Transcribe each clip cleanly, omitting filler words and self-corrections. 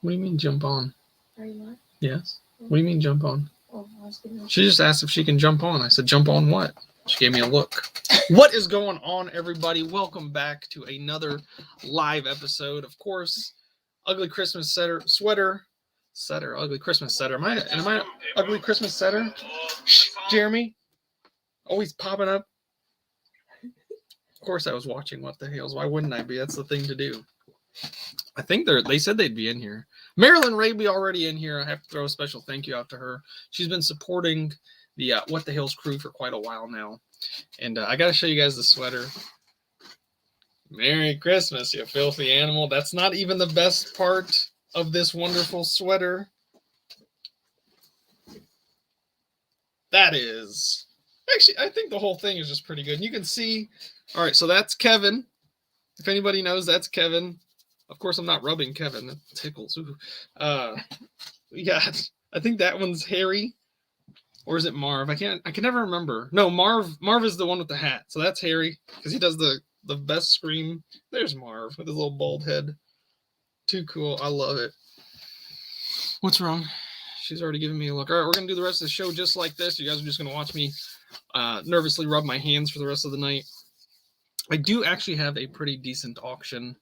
What do you mean jump on? Are you not? Yes. What do you mean jump on? Oh, I was gonna... She just asked if she can jump on. I said, jump on what? She gave me a look. What is going on, everybody? Welcome back to another live episode. Of course, ugly Christmas sweater. Ugly Christmas setter. Am I ugly Christmas setter? Shh, Jeremy. Always popping up. Of course, I was watching What the Hales. Why wouldn't I be? That's the thing to do. I think they said they'd be in here. Marilyn Raby already in here. I have to throw a special thank you out to her. She's been supporting the What the Hales crew for quite a while now. And I got to show you guys the sweater. Merry Christmas, you filthy animal. That's not even the best part of this wonderful sweater. That is... Actually, I think the whole thing is just pretty good. And you can see... All right, so that's Kevin. If anybody knows, that's Kevin. Of course, I'm not rubbing Kevin. That tickles. We got... I think that one's Harry. Or is it Marv? I can never remember. No, Marv is the one with the hat. So that's Harry. Because he does the best scream. There's Marv with his little bald head. Too cool. I love it. What's wrong? She's already giving me a look. All right, we're going to do the rest of the show just like this. You guys are just going to watch me nervously rub my hands for the rest of the night. I do actually have a pretty decent auction.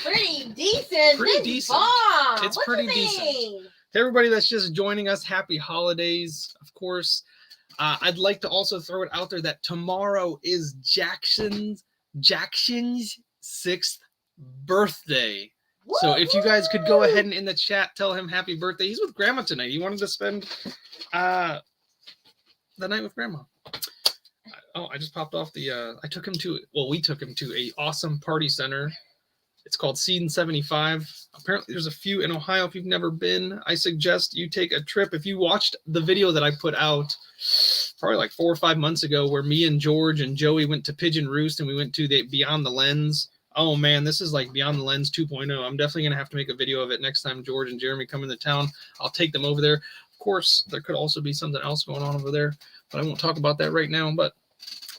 Pretty decent. Pretty decent. Bomb. It's pretty decent. Hey, everybody that's just joining us, happy holidays, of course. I'd like to also throw it out there that tomorrow is Jackson's 6th birthday. Woo-hoo! So if you guys could go ahead and in the chat tell him happy birthday. He's with Grandma tonight. He wanted to spend the night with Grandma. Oh, I just popped off the... we took him to a awesome party center. It's called Scene 75. Apparently, there's a few in Ohio. If you've never been, I suggest you take a trip. If you watched the video that I put out probably like 4 or 5 months ago where me and George and Joey went to Pigeon Roost and we went to the Beyond the Lens. Oh, man, this is like Beyond the Lens 2.0. I'm definitely going to have to make a video of it next time George and Jeremy come into town. I'll take them over there. Of course, there could also be something else going on over there, but I won't talk about that right now. But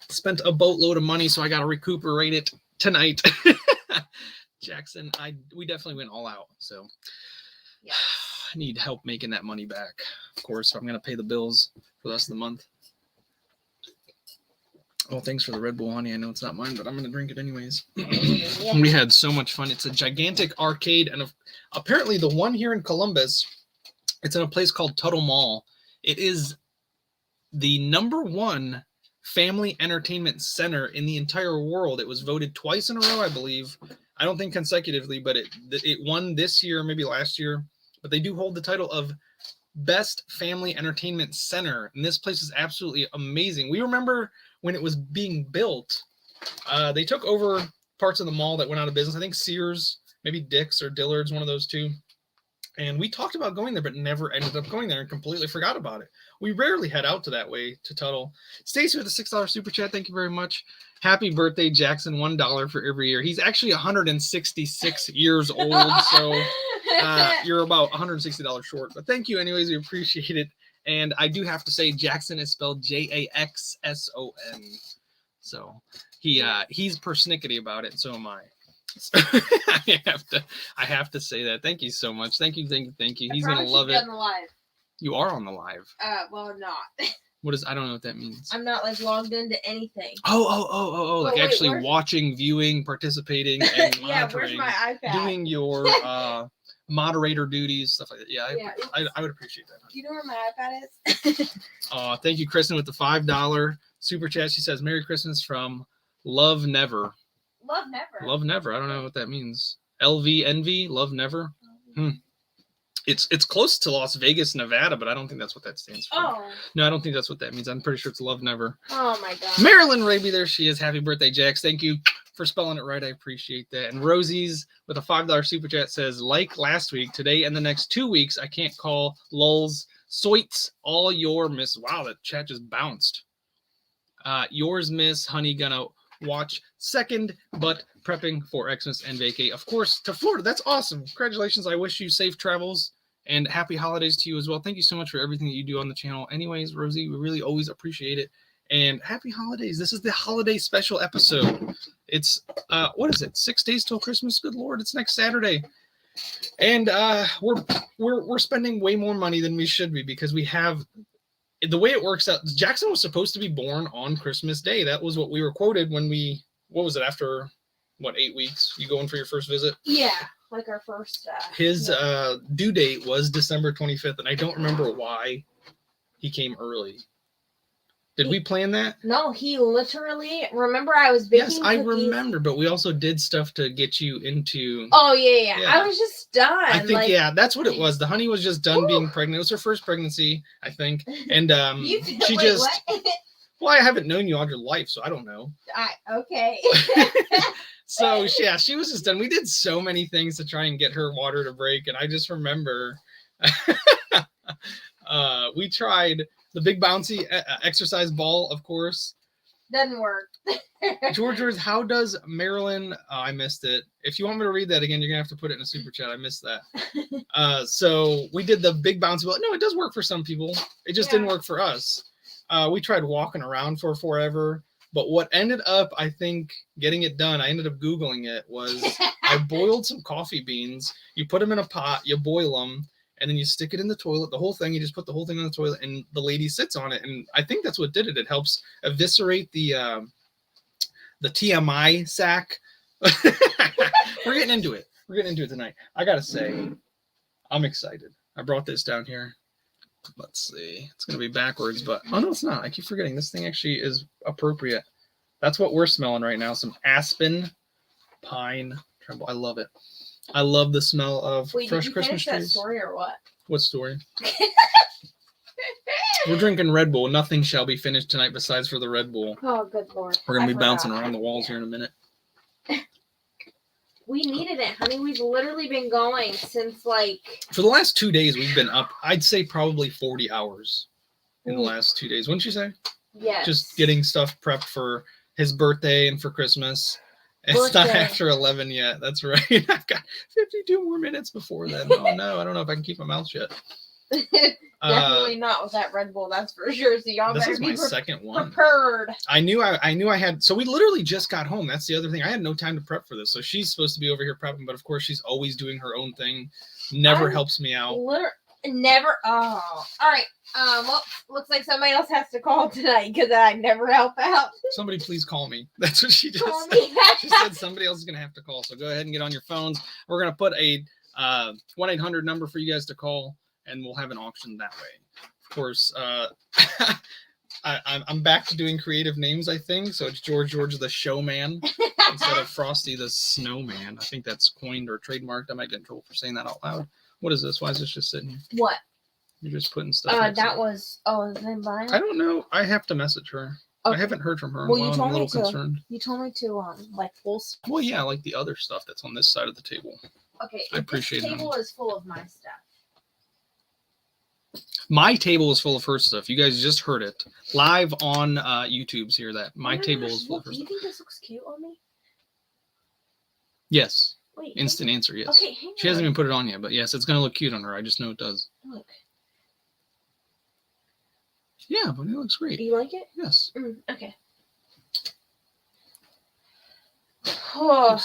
spent a boatload of money, so I got to recuperate it tonight. Jackson, we definitely went all out, so yeah. I need help making that money back. Of course, so I'm going to pay the bills for the rest of the month. Oh, thanks for the Red Bull, honey. I know it's not mine, but I'm going to drink it anyways. Yeah. We had so much fun. It's a gigantic arcade, and apparently the one here in Columbus, it's in a place called Tuttle Mall. It is the #1 family entertainment center in the entire world. It was voted twice in a row, I believe. I don't think consecutively, but it won this year, maybe last year. But they do hold the title of Best Family Entertainment Center. And this place is absolutely amazing. We remember when it was being built, they took over parts of the mall that went out of business. I think Sears, maybe Dick's or Dillard's, one of those two. And we talked about going there, but never ended up going there and completely forgot about it. We rarely head out to that way to Tuttle. Stacy with a $6 super chat. Thank you very much. Happy birthday, Jackson. $1 for every year. He's actually 166 years old, so you're about $160 short. But thank you anyways. We appreciate it. And I do have to say Jackson is spelled Jaxson. So he's persnickety about it. So am I. So I have to say that. Thank you so much. Thank you. He's gonna love it. You are on the live. Well, I'm not. What is? I don't know what that means. I'm not like logged into anything. Oh! Like actually watching, viewing, participating, and yeah, where's my iPad? Doing your moderator duties, stuff like that. Yeah, I would appreciate that. Do you know where my iPad is? Thank you, Kristen, with the $5 super chat. She says, "Merry Christmas from Love Never." Love Never. Love Never. I don't know what that means. LV Envy. Love Never. It's close to Las Vegas, Nevada, but I don't think that's what that stands for. Oh. No, I don't think that's what that means. I'm pretty sure it's Love Never. Oh my God. Marilyn Raby, there she is. Happy birthday, Jax. Thank you for spelling it right. I appreciate that. And Rosie's with a $5 super chat says, like last week, today and the next 2 weeks, I can't call lulz. Soits all your miss. Wow, that chat just bounced. Yours miss, honey, gonna watch second, but prepping for Xmas and vacay, of course, to Florida. That's awesome. Congratulations. I wish you safe travels and happy holidays to you as well. Thank you so much for everything that you do on the channel. Anyways, Rosie, we really always appreciate it. And happy holidays. This is the holiday special episode. It's, what is it? 6 days till Christmas? Good Lord. It's next Saturday. And we're spending way more money than we should be because we have the way it works out. Jackson was supposed to be born on Christmas Day. That was what we were quoted when what was it, after 8 weeks? You going for your first visit? Yeah, like our first. His due date was December 25th, and I don't remember why he came early. Did we plan that? No, he literally. Remember, I was baking. Yes, I remember, but we also did stuff to get you into. Oh yeah. I was just done. I think that's what it was. The honey was just done being pregnant. It was her first pregnancy, I think, and she just. Well, I haven't known you all your life, so I don't know. Okay. So yeah, she was just done. We did so many things to try and get her water to break, and I just remember we tried the big bouncy exercise ball, of course. Doesn't work. George, how does Marilyn? I missed it. If you want me to read that again, you're gonna have to put it in a super chat. I missed that. So we did the big bouncy ball. No, it does work for some people. It just didn't work for us. We tried walking around for forever. But what ended up, I think, getting it done, I ended up Googling it, was I boiled some coffee beans. You put them in a pot, you boil them, and then you stick it in the toilet. The whole thing, you just put the whole thing in the toilet, and the lady sits on it. And I think that's what did it. It helps eviscerate the TMI sac. We're getting into it. We're getting into it tonight. I got to say, I'm excited. I brought this down here. Let's see. It's going to be backwards, but oh no, it's not. I keep forgetting. This thing actually is appropriate. That's what we're smelling right now. Some aspen, pine, tremble. I love it. I love the smell of fresh Christmas trees. That story or what? What story? We're drinking Red Bull. Nothing shall be finished tonight besides for the Red Bull. Oh, good Lord. We're going to be bouncing around the walls here in a minute. We needed it, honey. We've literally been going since for the last 2 days, we've been up, I'd say probably 40 hours in the last 2 days. Wouldn't you say? Yes. Just getting stuff prepped for his birthday and for Christmas. It's not after 11 yet. That's right. I've got 52 more minutes before then. Oh no, I don't know if I can keep my mouth shut. Definitely not with that Red Bull, that's for sure. So y'all better be second one. Prepared. I knew I had. So we literally just got home. That's the other thing. I had no time to prep for this. So she's supposed to be over here prepping, but of course she's always doing her own thing. Never helps me out. Never. Oh, all right. Well, looks like somebody else has to call tonight because I never help out. Somebody please call me. That's what she just Call said. me. She said somebody else is gonna have to call. So go ahead and get on your phones. We're gonna put a 1-800 number for you guys to call, and we'll have an auction that way. Of course, I'm back to doing creative names, I think. So it's George the Showman instead of Frosty the Snowman. I think that's coined or trademarked. I might get in trouble for saying that out loud. What is this? Why is this just sitting here? What? You're just putting stuff. That was. Oh, is it buying? I don't know. I have to message her. Okay. I haven't heard from her in a while. I'm a little concerned. You told me to full. Well, yeah, like the other stuff that's on this side of the table. Okay. I appreciate it. This table is full of my stuff. My table is full of her stuff. You guys just heard it live on YouTube's here. That my table is full of her stuff. Do you think this looks cute on me? Yes. Wait. Instant answer. Yes. Okay. Hang on. She hasn't even put it on yet, but yes, it's gonna look cute on her. I just know it does. Look. Yeah, but it looks great. Do you like it? Yes. Okay. Oh.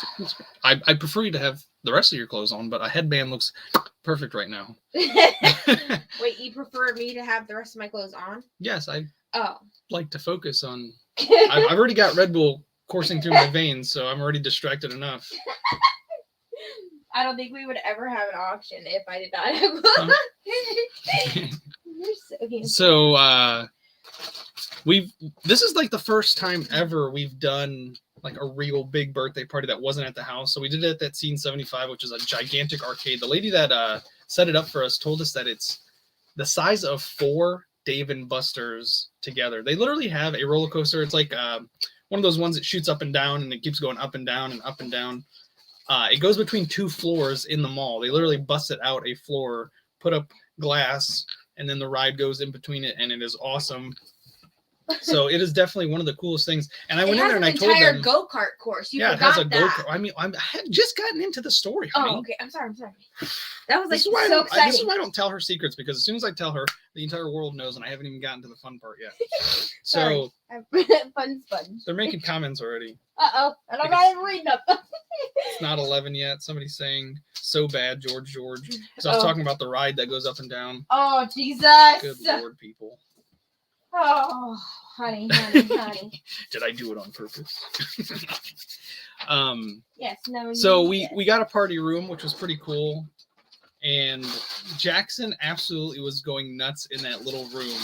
I prefer you to have the rest of your clothes on, but a headband looks perfect right now. Wait, you prefer me to have the rest of my clothes on? Yes, I Oh. like to focus on. I've already got Red Bull coursing through my veins, so I'm already distracted enough. I don't think we would ever have an auction if I did not have. You're so handsome. So this is like the first time ever we've done like a real big birthday party that wasn't at the house. So we did it at that Scene 75, which is a gigantic arcade. The lady that set it up for us told us that it's the size of 4 Dave and Buster's together. They literally have a roller coaster. It's like one of those ones that shoots up and down, and it keeps going up and down and up and down. It goes between 2 floors in the mall. They literally busted out a floor, put up glass, and then the ride goes in between it, and it is awesome. So it is definitely one of the coolest things. And I went in there and I told them. It has an entire go-kart course. You yeah, it has a go-kart. I mean, I had just gotten into the story. Oh, okay. I'm sorry. That was like so exciting. This is exciting. why I don't tell her secrets, because as soon as I tell her, the entire world knows, and I haven't even gotten to the fun part yet. Sorry. So Fun sponge. they're making comments already. Uh-oh. And I'm not even reading them. It's not 11 yet. Somebody's saying, so bad, George. Because I was talking about the ride that goes up and down. Oh, Jesus. Good Lord, people. Oh, honey. Did I do it on purpose? Yes, no. So we got a party room, which was pretty cool. And Jackson absolutely was going nuts in that little room.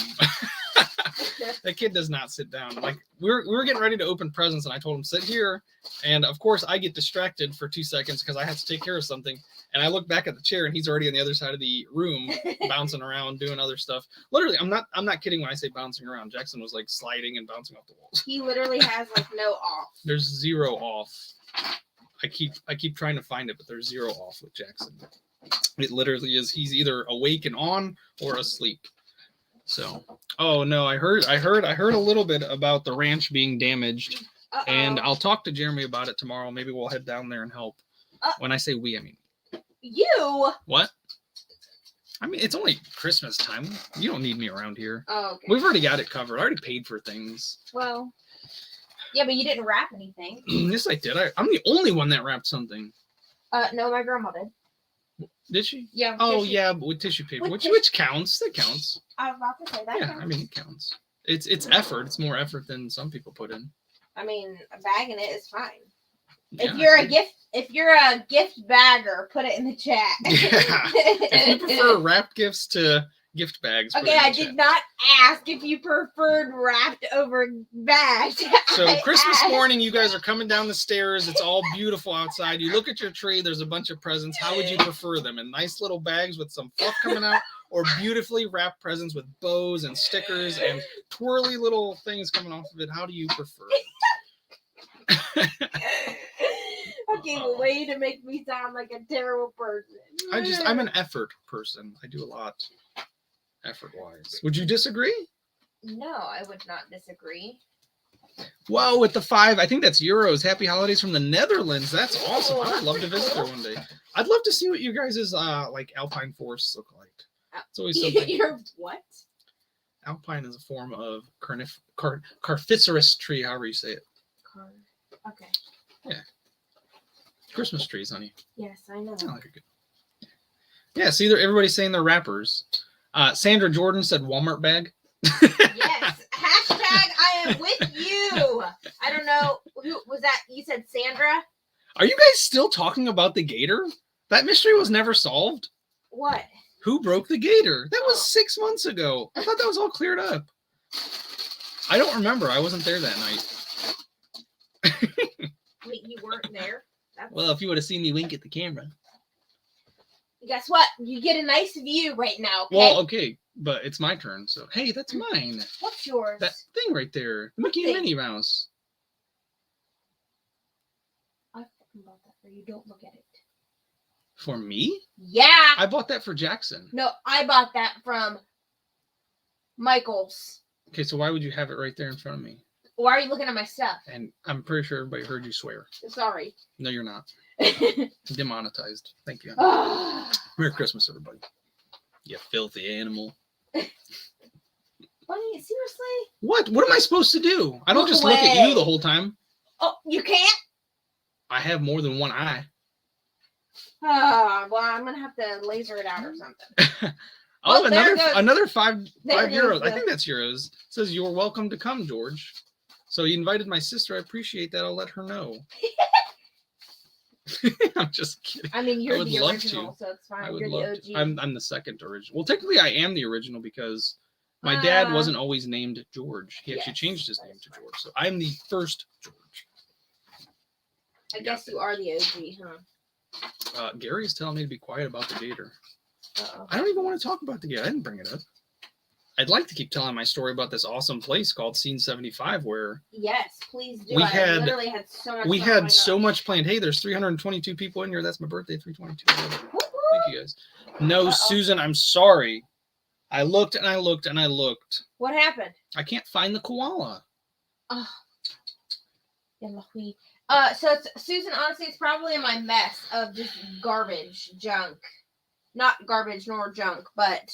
That kid does not sit down. Like we were getting ready to open presents, and I told him sit here. And of course, I get distracted for 2 seconds because I have to take care of something. And I look back at the chair, and he's already on the other side of the room, bouncing around, doing other stuff. Literally, I'm not kidding when I say bouncing around. Jackson was like sliding and bouncing off the walls. He literally has like no off. There's 0 off. I keep trying to find it, but there's 0 off with Jackson. It literally is. He's either awake and on or asleep. So, oh no, I heard a little bit about the ranch being damaged. Uh-oh. And I'll talk to Jeremy about it tomorrow. Maybe we'll head down there and help. When I say we, I mean you. What? I mean, it's only Christmas time. You don't need me around here. Oh, okay. We've already got it covered. I already paid for things. Well, yeah, but you didn't wrap anything. Yes, I did. I'm the only one that wrapped something. No, my grandma did. Did she? Yeah. Oh, tissue. yeah, but with tissue paper, which counts. That counts. I was about to say that. Yeah, counts. I mean, it counts. It's effort. It's more effort than some people put in. I mean, bagging it is fine. Yeah. If you're a gift bagger, put it in the chat. Yeah. If you prefer wrapped gifts to gift bags. Okay, I did not ask if you preferred wrapped over bagged. So Christmas morning, you guys are coming down the stairs. It's all beautiful outside. You look at your tree. There's a bunch of presents. How would you prefer them? In nice little bags with some fluff coming out, or beautifully wrapped presents with bows and stickers and twirly little things coming off of it? How do you prefer it? Okay, way to make me sound like a terrible person. I'm an effort person. I do a lot effort-wise. Would you disagree? No, I would not disagree. Whoa, with the 5, I think that's euros. Happy holidays from the Netherlands. That's awesome. I would love to visit there one day. I'd love to see what you guys' like alpine forests look like. It's always something. You're what? Alpine is a form of carnivorous tree, however you say it. Okay. Yeah. Christmas trees, honey. Yes, I know. Oh, you're good. Yeah, see, everybody's saying they're rappers. Sandra Jordan said Walmart bag. Yes. Hashtag I am with you. I don't know. Who was that? You said Sandra? Are you guys still talking about the gator? That mystery was never solved. What? Who broke the gator? That was 6 months ago. I thought that was all cleared up. I don't remember. I wasn't there that night. Wait, you weren't there? Well, if you would have seen me wink at the camera. Guess what? You get a nice view right now, okay? Well, okay, but it's my turn, so hey, that's mine. What's yours? That thing right there. Mickey and Minnie Mouse. I fucking bought that for you. Don't look at it. For me? Yeah. I bought that for Jackson. No, I bought that from Michael's. Okay, so why would you have it right there in front of me? Why are you looking at my stuff? And I'm pretty sure everybody heard you swear. Sorry. No, you're not. Demonetized. Thank you. Merry Christmas, everybody. You filthy animal. Bunny, seriously? What? What am I supposed to do? I don't Look just away. look at you the whole time. Oh, you can't? I have more than one eye. Well, I'm going to have to laser it out or something. Oh, Oh, there another five There euros. goes I think that's euros. It says you're welcome to come, George. So you invited my sister. I appreciate that. I'll let her know. I'm just kidding. I mean, you're would the love original, to. so it's fine. I would You're love the to. OG. I'm the second original. Well, technically, I am the original because my dad wasn't always named George. He actually Yes, changed his name that's to fine. George. So I'm the first George. I guess you are the OG, huh? Gary's telling me to be quiet about the gator. Uh-oh. I don't even want to talk about the gator. I didn't bring it up. I'd like to keep telling my story about this awesome place called Scene 75 where Yes, please do. We I had- literally had so much we fun. Oh had my so gosh. much planned. Hey, there's 322 people in here. That's my birthday, 322. Woo-hoo. Thank you guys. No, Uh-oh. Susan, I'm sorry. I looked and I looked and I looked. What happened? I can't find the koala. Oh. So it's, Susan, honestly, it's probably in my mess of just garbage, junk. Not garbage nor junk, but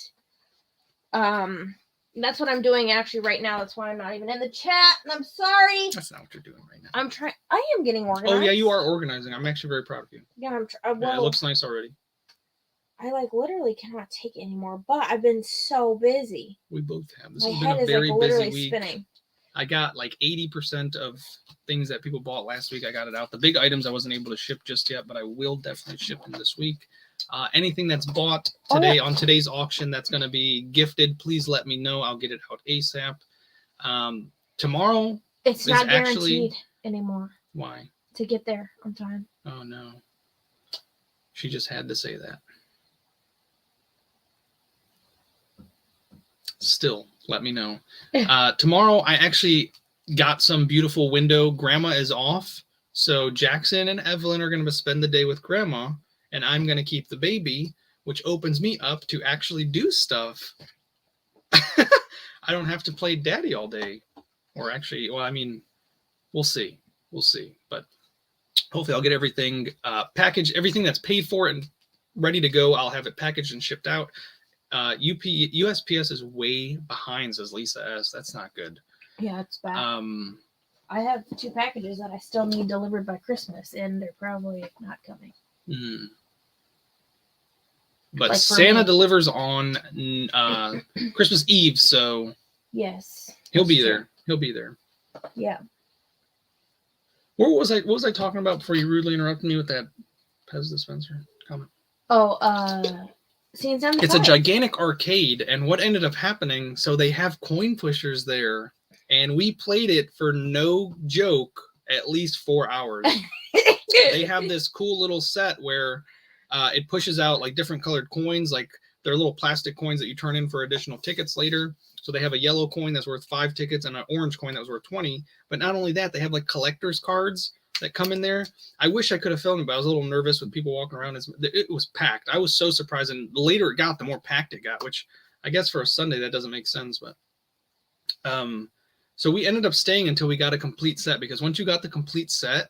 That's what I'm doing actually right now. That's why I'm not even in the chat. And I'm sorry. That's not what you're doing right now. I'm trying. I am getting organized. Oh yeah, you are organizing. I'm actually very proud of you. Yeah, I'm Yeah, it looks nice already. I like literally cannot take it anymore, but I've been so busy. We both have. This My has head been a very is like literally busy week. spinning. I got like 80% of things that people bought last week. I got it out. The big items I wasn't able to ship just yet, but I will definitely ship them this week. Anything that's bought today on today's auction that's going to be gifted, please let me know. I'll get it out ASAP. Tomorrow It's not guaranteed actually anymore. Why? To get there on time. Oh no. She just had to say that. Still, let me know. Tomorrow, I actually got some beautiful window. Grandma is off, so Jackson and Evelyn are going to spend the day with Grandma, and I'm going to keep the baby, which opens me up to actually do stuff. I don't have to play daddy all day. Or actually, well, I mean, we'll see. We'll see. But hopefully I'll get everything packaged, everything that's paid for and ready to go. I'll have it packaged and shipped out. USPS is way behind, says Lisa S. That's not good. Yeah, it's bad. I have 2 packages that I still need delivered by Christmas, and they're probably not coming. But like Santa delivers on Christmas Eve, so yes, he'll be there. He'll be there. Yeah. What was I talking about before you rudely interrupted me with that Pez dispenser comment? Oh, it's a gigantic arcade, and what ended up happening, so they have coin pushers there, and we played it for no joke at least 4 hours. They have this cool little set where it pushes out like different colored coins, like they're little plastic coins that you turn in for additional tickets later. So they have a yellow coin that's worth 5 tickets and an orange coin that was worth 20. But not only that, they have like collector's cards that come in there. I wish I could have filmed it, but I was a little nervous with people walking around. It was packed. I was so surprised. And the later it got, the more packed it got, which I guess for a Sunday, that doesn't make sense. But so we ended up staying until we got a complete set, because once you got the complete set,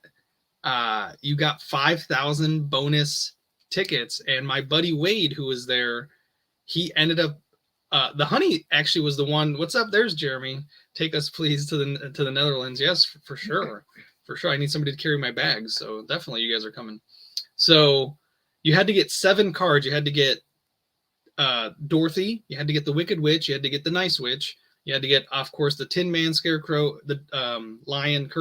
you got 5,000 bonus tickets. And my buddy Wade, who was there, he ended up, the honey actually was the one. What's up? There's Jeremy. Take us please to the Netherlands. Yes, for sure. For sure. I need somebody to carry my bags. So definitely you guys are coming. So you had to get 7 cards. You had to get Dorothy. You had to get the Wicked Witch. You had to get the Nice Witch. You had to get, of course, the Tin Man, Scarecrow, the Lion,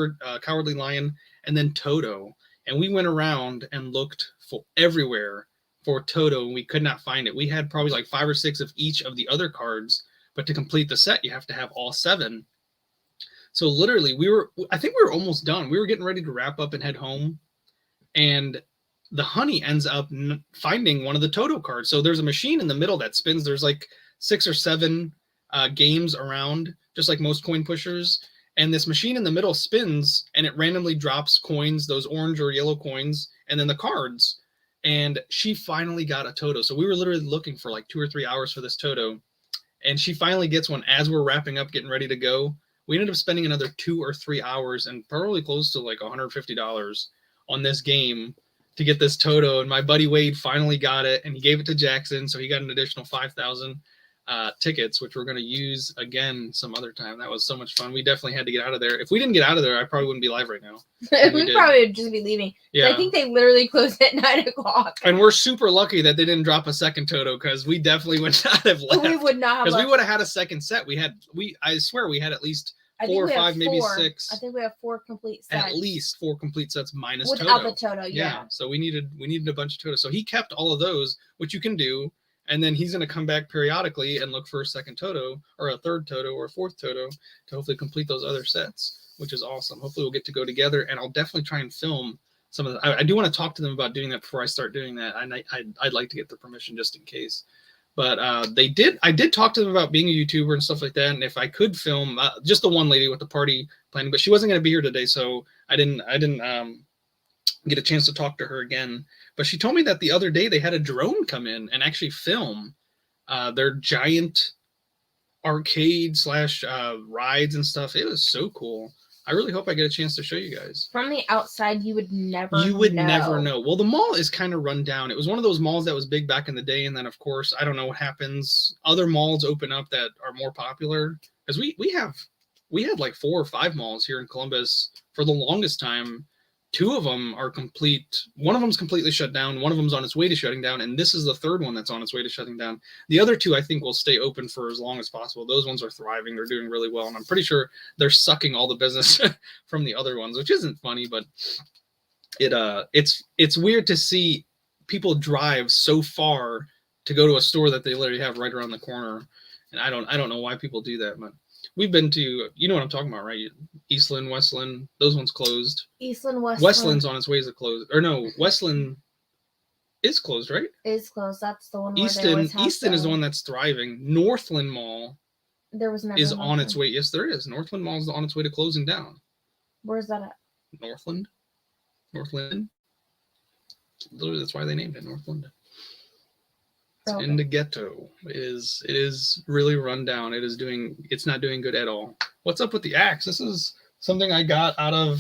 Cowardly Lion, and then Toto. And we went around and looked for everywhere for Toto, and we could not find it. We had probably like 5 or 6 of each of the other cards, but to complete the set, you have to have all 7. So literally, I think we were almost done. We were getting ready to wrap up and head home, and the honey ends up finding one of the Toto cards. So there's a machine in the middle that spins. There's like 6 or 7 games around, just like most coin pushers. And this machine in the middle spins, and it randomly drops coins, those orange or yellow coins, and then the cards. And she finally got a Toto. So we were literally looking for like 2 or 3 hours for this Toto. And she finally gets one as we're wrapping up, getting ready to go. We ended up spending another 2 or 3 hours and probably close to like $150 on this game to get this Toto. And my buddy Wade finally got it, and he gave it to Jackson. So he got an additional 5,000 tickets, which we're going to use again some other time. That was so much fun. We definitely had to get out of there. If we didn't get out of there, I probably wouldn't be live right now. we probably would just be leaving. Yeah. I think they literally closed at 9 o'clock. And we're super lucky that they didn't drop a second Toto, because we definitely would not have left. We would not have, because we would have had a second set. I swear we had at least 4 or 5, maybe 6. I think we have 4 complete sets. At least 4 complete sets minus without Toto. the Toto, yeah. So we needed a bunch of Toto. So he kept all of those, which you can do. And then he's going to come back periodically and look for a second Toto or a third Toto or a fourth Toto to hopefully complete those other sets, which is awesome. Hopefully we'll get to go together, and I'll definitely try and film some of I do want to talk to them about doing that before I start doing that. And I'd like to get their permission just in case. But I did talk to them about being a YouTuber and stuff like that. And if I could film just the one lady with the party planning, but she wasn't going to be here today. So I didn't get a chance to talk to her again. But she told me that the other day they had a drone come in and actually film their giant arcade / rides and stuff. It was so cool. I really hope I get a chance to show you guys. From the outside, you would never never know. Well, the mall is kind of run down. It was one of those malls that was big back in the day, and then of course, I don't know what happens. Other malls open up that are more popular. Because we had like 4 or 5 malls here in Columbus for the longest time. 2 of them are complete. One of them's completely shut down. One of them's on its way to shutting down, and this is the 3rd one that's on its way to shutting down. The other 2, I think, will stay open for as long as possible. Those ones are thriving. They're doing really well, and I'm pretty sure they're sucking all the business from the other ones, which isn't funny, but it's weird to see people drive so far to go to a store that they literally have right around the corner, and I don't know why people do that, but we've been to, you know what I'm talking about, right? Eastland, Westland, those ones closed. Eastland, Westland. Westland's on its way to close. Or no, Westland is closed, right? Is closed. That's the one where Easton is the one that's thriving. Northland Mall there was never is on its way. Yes, there is. Northland Mall is on its way to closing down. Where's that at? Northland. Literally, that's why they named it Northland. Okay. In the ghetto. It is really run down. It's not doing good at all. What's up with the axe? This is something I got out of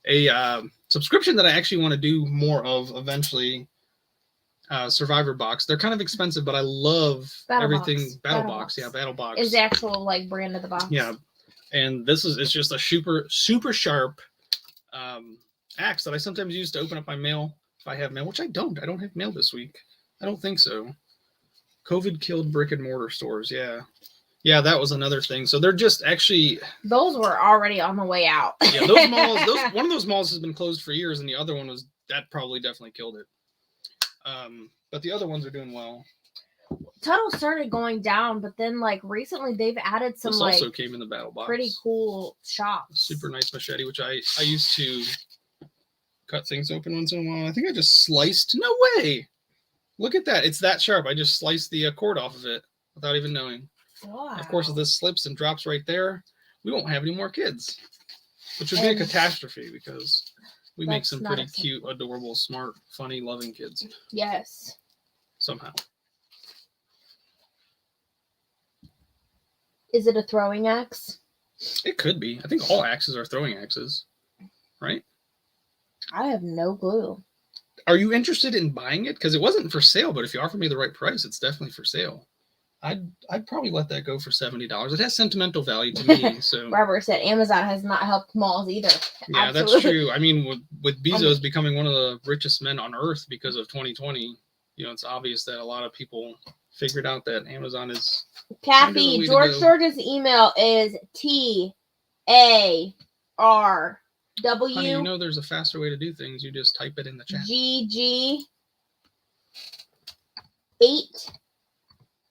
a subscription that I actually want to do more of eventually. Survivor Box. They're kind of expensive, but I love everything. Battle Box. Yeah, Battle Box is the actual like brand of the box. Yeah, and it's just a super sharp axe that I sometimes use to open up my mail if I have mail, which I don't. I don't have mail this week. I don't think so. COVID killed brick and mortar stores. Yeah, that was another thing. So they're just actually. Those were already on the way out. Yeah, those malls. One of those malls has been closed for years, and the other one that probably definitely killed it. But the other ones are doing well. Tuttle started going down, but then like recently they've added some this like also came in the Battle Box. Pretty cool shops. Super nice machete, which I used to cut things open once in a while. I think I just sliced. No way! Look at that. It's that sharp. I just sliced the cord off of it without even knowing. Wow. Of course, if this slips and drops right there, we won't have any more kids, which would be a catastrophe because we make some pretty cute, adorable, smart, funny, loving kids. Yes. Somehow. Is it a throwing axe? It could be. I think all axes are throwing axes, right? I have no clue. Are you interested in buying it? Because it wasn't for sale, but if you offer me the right price, it's definitely for sale. I'd probably let that go for $70. It has sentimental value to me. So Robert said Amazon has not helped malls either. Yeah, absolutely. That's true. I mean, with Bezos becoming one of the richest men on earth because of 2020, it's obvious that a lot of people figured out that Amazon is. Kathy, George's email is TARW. Honey, there's a faster way to do things. You just type it in the chat.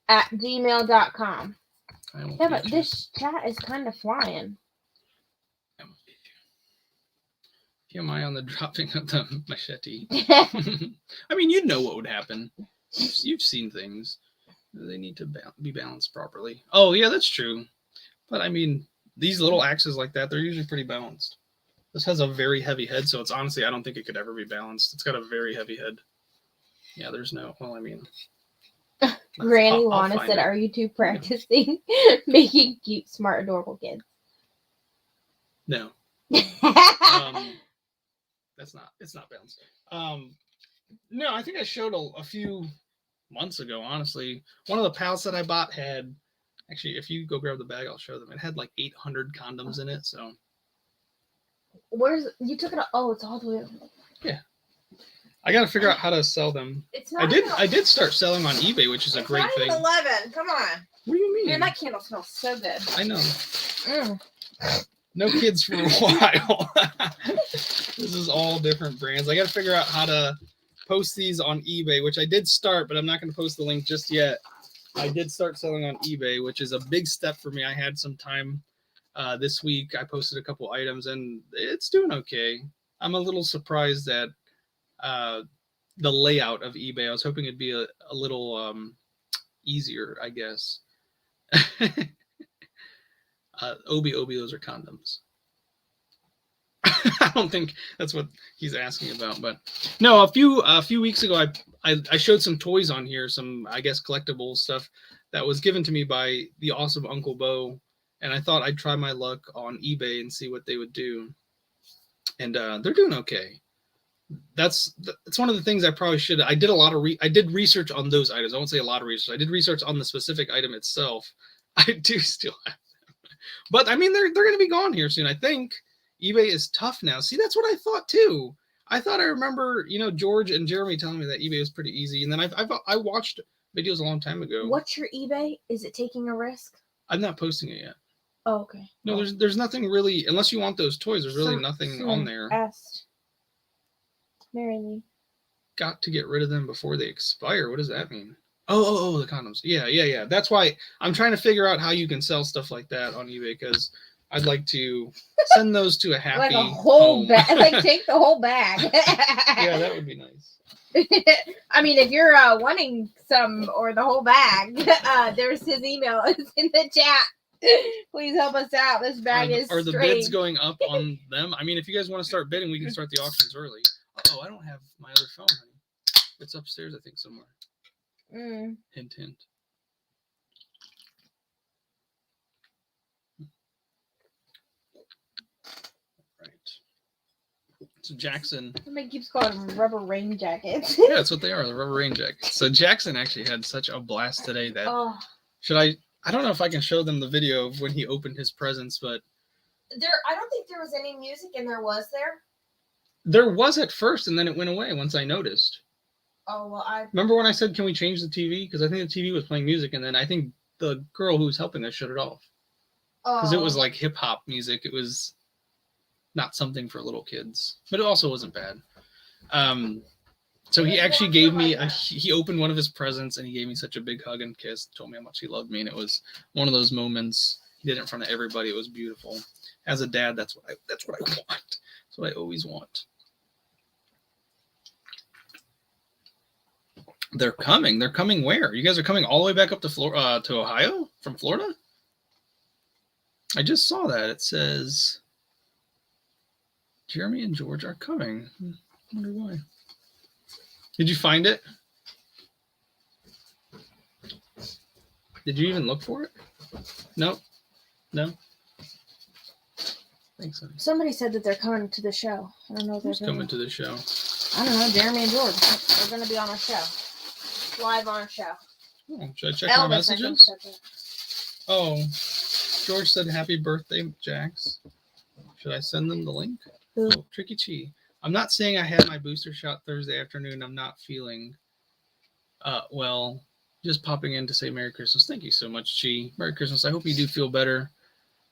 GG8@gmail.com. Yeah, but this chat is kind of flying. TMI on the dropping of the machete. I mean, you know what would happen. You've seen things. They need to be balanced properly. Oh, yeah, that's true. But I mean, these little axes like that, they're usually pretty balanced. This has a very heavy head, so it's honestly, I don't think it could ever be balanced. It's got a very heavy head. Yeah, there's no, well, I mean. Granny Wana said, are you two practicing making cute, smart, adorable kids? No. It's not balanced. No, I think I showed a few months ago, honestly. One of the pallets that I bought had, actually, if you go grab the bag, I'll show them. It had like 800 condoms in it, so. You took it? Oh, it's all the way. Yeah. I got to figure out how to sell them. I did start selling on eBay, which is a great thing. 11. Come on. What do you mean? Man, that candle smells so good. I know. No kids for a while. This is all different brands. I got to figure out how to post these on eBay, which I did start, but I'm not going to post the link just yet. I did start selling on eBay, which is a big step for me. I had some time this week. I posted a couple items, and it's doing okay. I'm a little surprised at the layout of eBay. I was hoping it'd be a little easier, I guess. Obi, those are condoms. I don't think that's what he's asking about, but no, a few weeks ago, I showed some toys on here, some, I guess, collectible stuff that was given to me by the awesome Uncle Bo, and I thought I'd try my luck on eBay and see what they would do. And they're doing okay. That's one of the things I probably should. I did a lot of I did research on those items. I won't say a lot of research. I did research on the specific item itself. I do still have them, but I mean they're going to be gone here soon. I think eBay is tough now. See, that's what I thought too. I thought I remember, George and Jeremy telling me that eBay was pretty easy, and then I watched videos a long time ago. What's your eBay? Is it Taking a Risk? I'm not posting it yet. Oh, okay. No, there's nothing really, unless you want those toys. There's really nothing on there. Asked. Marry me. Got to get rid of them before they expire. What does that mean? Oh, the condoms. Yeah. That's why I'm trying to figure out how you can sell stuff like that on eBay, because I'd like to send those to a happy like a whole bag. Like take the whole bag. Yeah, that would be nice. I mean, if you're wanting some or the whole bag, there's his email. It's in the chat. Please help us out. This bag is Are the strange. bids going up on them? I mean, if you guys want to start bidding, we can start the auctions early. Oh, I don't have my other phone, honey. It's upstairs, I think, somewhere. Hint, hint. Right. So Jackson. Somebody keeps calling them rubber rain jackets. Yeah, that's what they are, the rubber rain jackets. So Jackson actually had such a blast today that I don't know if I can show them the video of when he opened his presents, but I don't think there was any music, and there was there. There was at first, and then it went away once I noticed. Oh, well, Remember when I said, can we change the TV? Because I think the TV was playing music, and then I think the girl who was helping us shut it off. Because it was like hip-hop music. It was not something for little kids. But it also wasn't bad. So he actually gave me, he opened one of his presents, and he gave me such a big hug and kiss, told me how much he loved me, and it was one of those moments. He did it in front of everybody. It was beautiful. As a dad, that's what I want. That's what I always want. They're coming. They're coming where? You guys are coming all the way back up to to Ohio from Florida? I just saw that. It says Jeremy and George are coming. I wonder why. Did you find it? Did you even look for it? Nope. No? Thanks, honey. Somebody said that they're coming to the show. I don't know if they're coming to the show. I don't know. Jeremy and George. They're going to be on our show. Live on our show. Oh, should I check my messages? Oh, George said happy birthday, Jax. Should I send them the link? Who? Oh, Tricky Chi. I'm not saying I had my booster shot Thursday afternoon. I'm not feeling well. Just popping in to say Merry Christmas. Thank you so much, Chi. Merry Christmas. I hope you do feel better.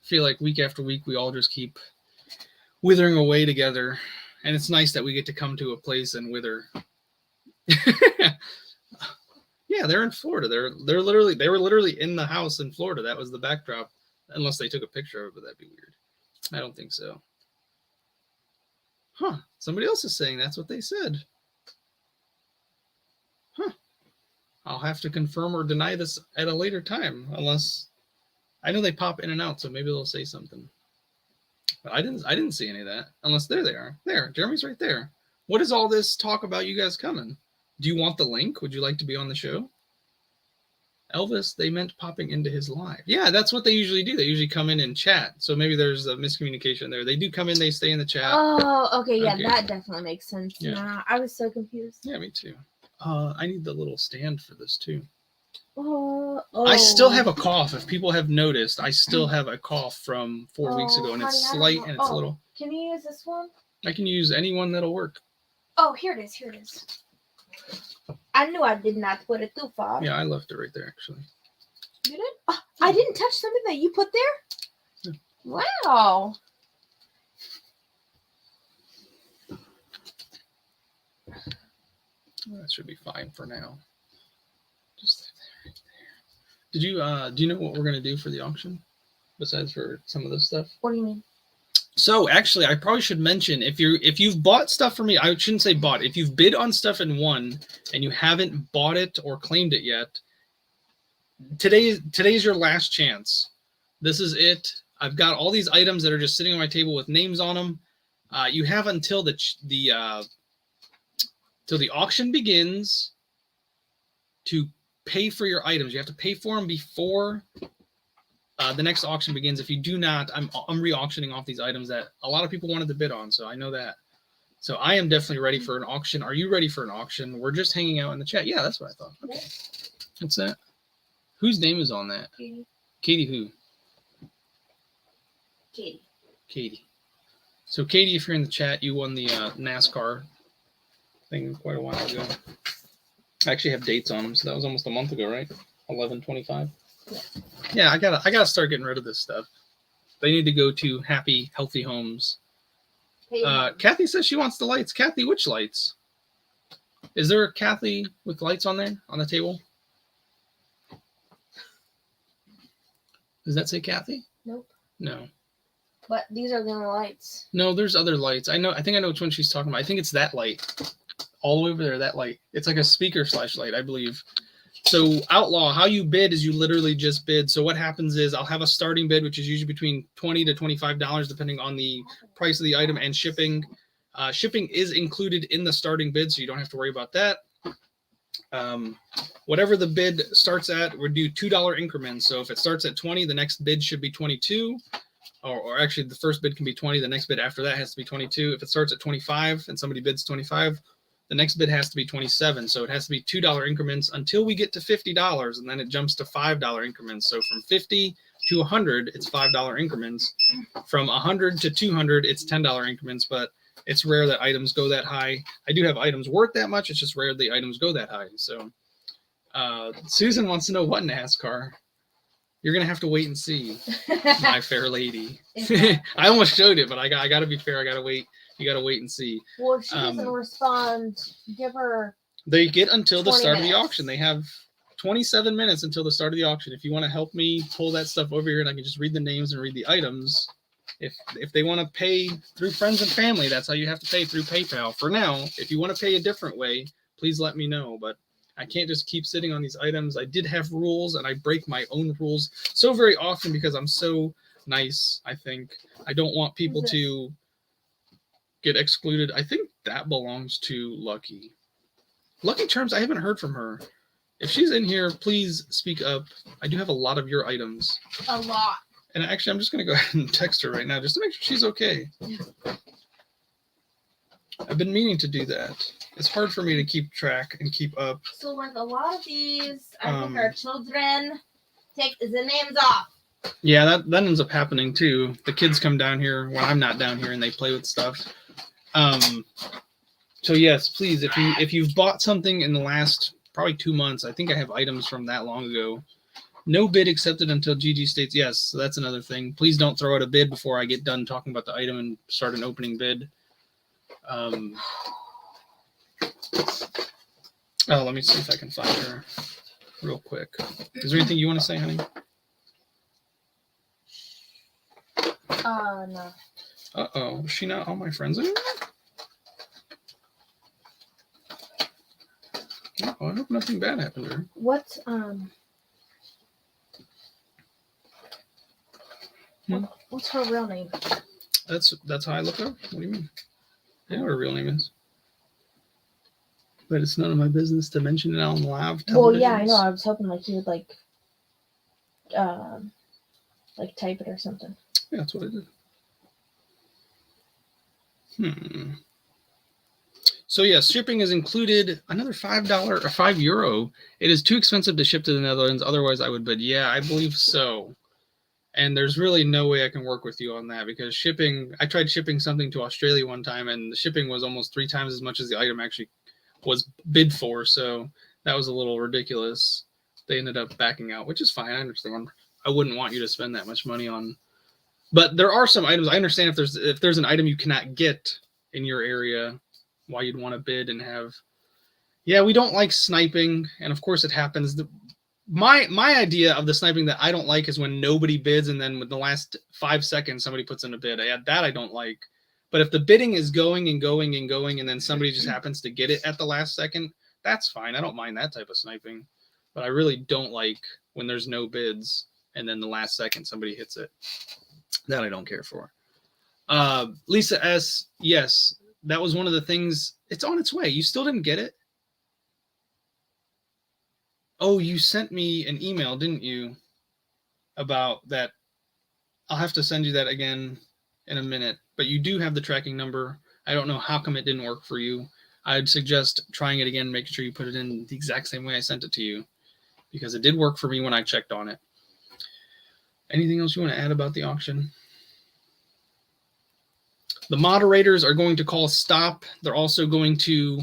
I feel like week after week we all just keep withering away together, and it's nice that we get to come to a place and wither. Yeah, they're in Florida. They were literally in the house in Florida. That was the backdrop. Unless they took a picture of it, but that'd be weird. I don't think so. Huh. Somebody else is saying that's what they said. Huh. I'll have to confirm or deny this at a later time, unless I know they pop in and out, so maybe they'll say something. But I didn't see any of that. Unless there they are. There, Jeremy's right there. What is all this talk about you guys coming? Do you want the link? Would you like to be on the show? Elvis, they meant popping into his live. Yeah, that's what they usually do. They usually come in and chat. So maybe there's a miscommunication there. They do come in, they stay in the chat. Oh, okay. Yeah, that definitely makes sense. Yeah. Nah, I was so confused. Yeah, me too. I need the little stand for this too. Oh. I still have a cough. If people have noticed, I still have a cough from 4 weeks ago, and it's slight and it's a little. Can you use this one? I can use any one that'll work. Oh, here it is. Here it is. I knew I did not put it too far. Yeah, I left it right there, actually. You did? Oh, I didn't touch something that you put there? Yeah. Wow. That should be fine for now. Just right there. Did you do you know what we're gonna do for the auction? Besides for some of this stuff? What do you mean? So actually, I probably should mention if you've bought stuff from me, I shouldn't say bought. If you've bid on stuff and won, and you haven't bought it or claimed it yet, today's your last chance. This is it. I've got all these items that are just sitting on my table with names on them. You have until till the auction begins to pay for your items. You have to pay for them before The next auction begins. If you do not, I'm re-auctioning off these items that a lot of people wanted to bid on, so I know that. So I am definitely ready for an auction. Are you ready for an auction? We're just hanging out in the chat. Yeah, that's what I thought. Okay. What's that? Whose name is on that? Katie. Katie who? Katie. Katie. So Katie, if you're in the chat, you won the NASCAR thing quite a while ago. I actually have dates on them, so that was almost a month ago, right? 11/25. Yeah, I gotta start getting rid of this stuff. They need to go to happy, healthy homes. Kathy says she wants the lights. Kathy, which lights? Is there a Kathy with lights on there on the table? Does that say Kathy? Nope. No. But these are the only lights. No, there's other lights. I think I know which one she's talking about. I think it's that light. All the way over there, that light. It's like a speaker /light, I believe. So Outlaw, how you bid is you literally just bid. So what happens is I'll have a starting bid, which is usually between $20 to $25, depending on the price of the item and shipping. Shipping is included in the starting bid, so you don't have to worry about that. Whatever the bid starts at, we'll do $2 increments. So if it starts at 20, the next bid should be 22. Or actually, the first bid can be 20. The next bid after that has to be 22. If it starts at 25 and somebody bids 25, the next bid has to be 27. So it has to be $2 increments until we get to $50, and then it jumps to $5 increments. So from 50 to 100, it's $5 increments. From 100 to 200, it's $10 increments. But it's rare that items go that high. I do have items worth that much. It's just rare the items go that high. So Susan wants to know what NASCAR. You're gonna have to wait and see, my fair lady. I almost showed it, but I got to be fair. I gotta wait. You gotta wait and see. Well, if she doesn't respond, give her. They get until the start minutes. of the auction. They have 27 minutes until the start of the auction. If you want to help me pull that stuff over here, and I can just read the names and read the items. If they want to pay through friends and family, that's how you have to pay, through PayPal. For now, if you want to pay a different way, please let me know. But I can't just keep sitting on these items. I did have rules, and I break my own rules so very often because I'm so nice, I think. I don't want people to get excluded. I think that belongs to Lucky. Lucky Charms, I haven't heard from her. If she's in here, please speak up. I do have a lot of your items. A lot. And actually, I'm just going to go ahead and text her right now just to make sure she's okay. I've been meaning to do that. It's hard for me to keep track and keep up. So, like, a lot of these, I think our children take the names off. Yeah, that ends up happening, too. The kids come down here when I'm not down here, and they play with stuff. So, yes, please, if you've bought something in the last probably 2 months, I think I have items from that long ago. No bid accepted until GG states yes. So that's another thing. Please don't throw out a bid before I get done talking about the item and start an opening bid. Oh, let me see if I can find her real quick. Is there anything you want to say, honey? No. Uh-oh. Is she not all my friends anymore? Oh, I hope nothing bad happened to her. What's what's her real name? That's how I look up. What do you mean? I know what her real name is. But it's none of my business to mention it on live television. Well, yeah, I know. I was hoping like you would like type it or something. Yeah, that's what I did. So yes, shipping is included. Another $5 or €5. It is too expensive to ship to the Netherlands. Otherwise, I would bid. Yeah, I believe so. And there's really no way I can work with you on that because shipping. I tried shipping something to Australia one time, and the shipping was almost 3 times as much as the item actually was bid for. So that was a little ridiculous. They ended up backing out, which is fine. I understand. I wouldn't want you to spend that much money on. But there are some items. I understand if there's an item you cannot get in your area, why you'd want to bid and have. Yeah, we don't like sniping, and of course it happens. My idea of the sniping that I don't like is when nobody bids and then with the last 5 seconds somebody puts in a bid. That I don't like. But if the bidding is going and going and going and then somebody just happens to get it at the last second, that's fine. I don't mind that type of sniping. But I really don't like when there's no bids and then the last second somebody hits it. That I don't care for. Lisa S., yes, that was one of the things. It's on its way. You still didn't get it? Oh, you sent me an email, didn't you? about that. I'll have to send you that again in a minute, but you do have the tracking number. I don't know how come it didn't work for you. I'd suggest trying it again, making sure you put it in the exact same way I sent it to you, because it did work for me when I checked on it. Anything else you want to add about the auction? The moderators are going to call stop. They're also going to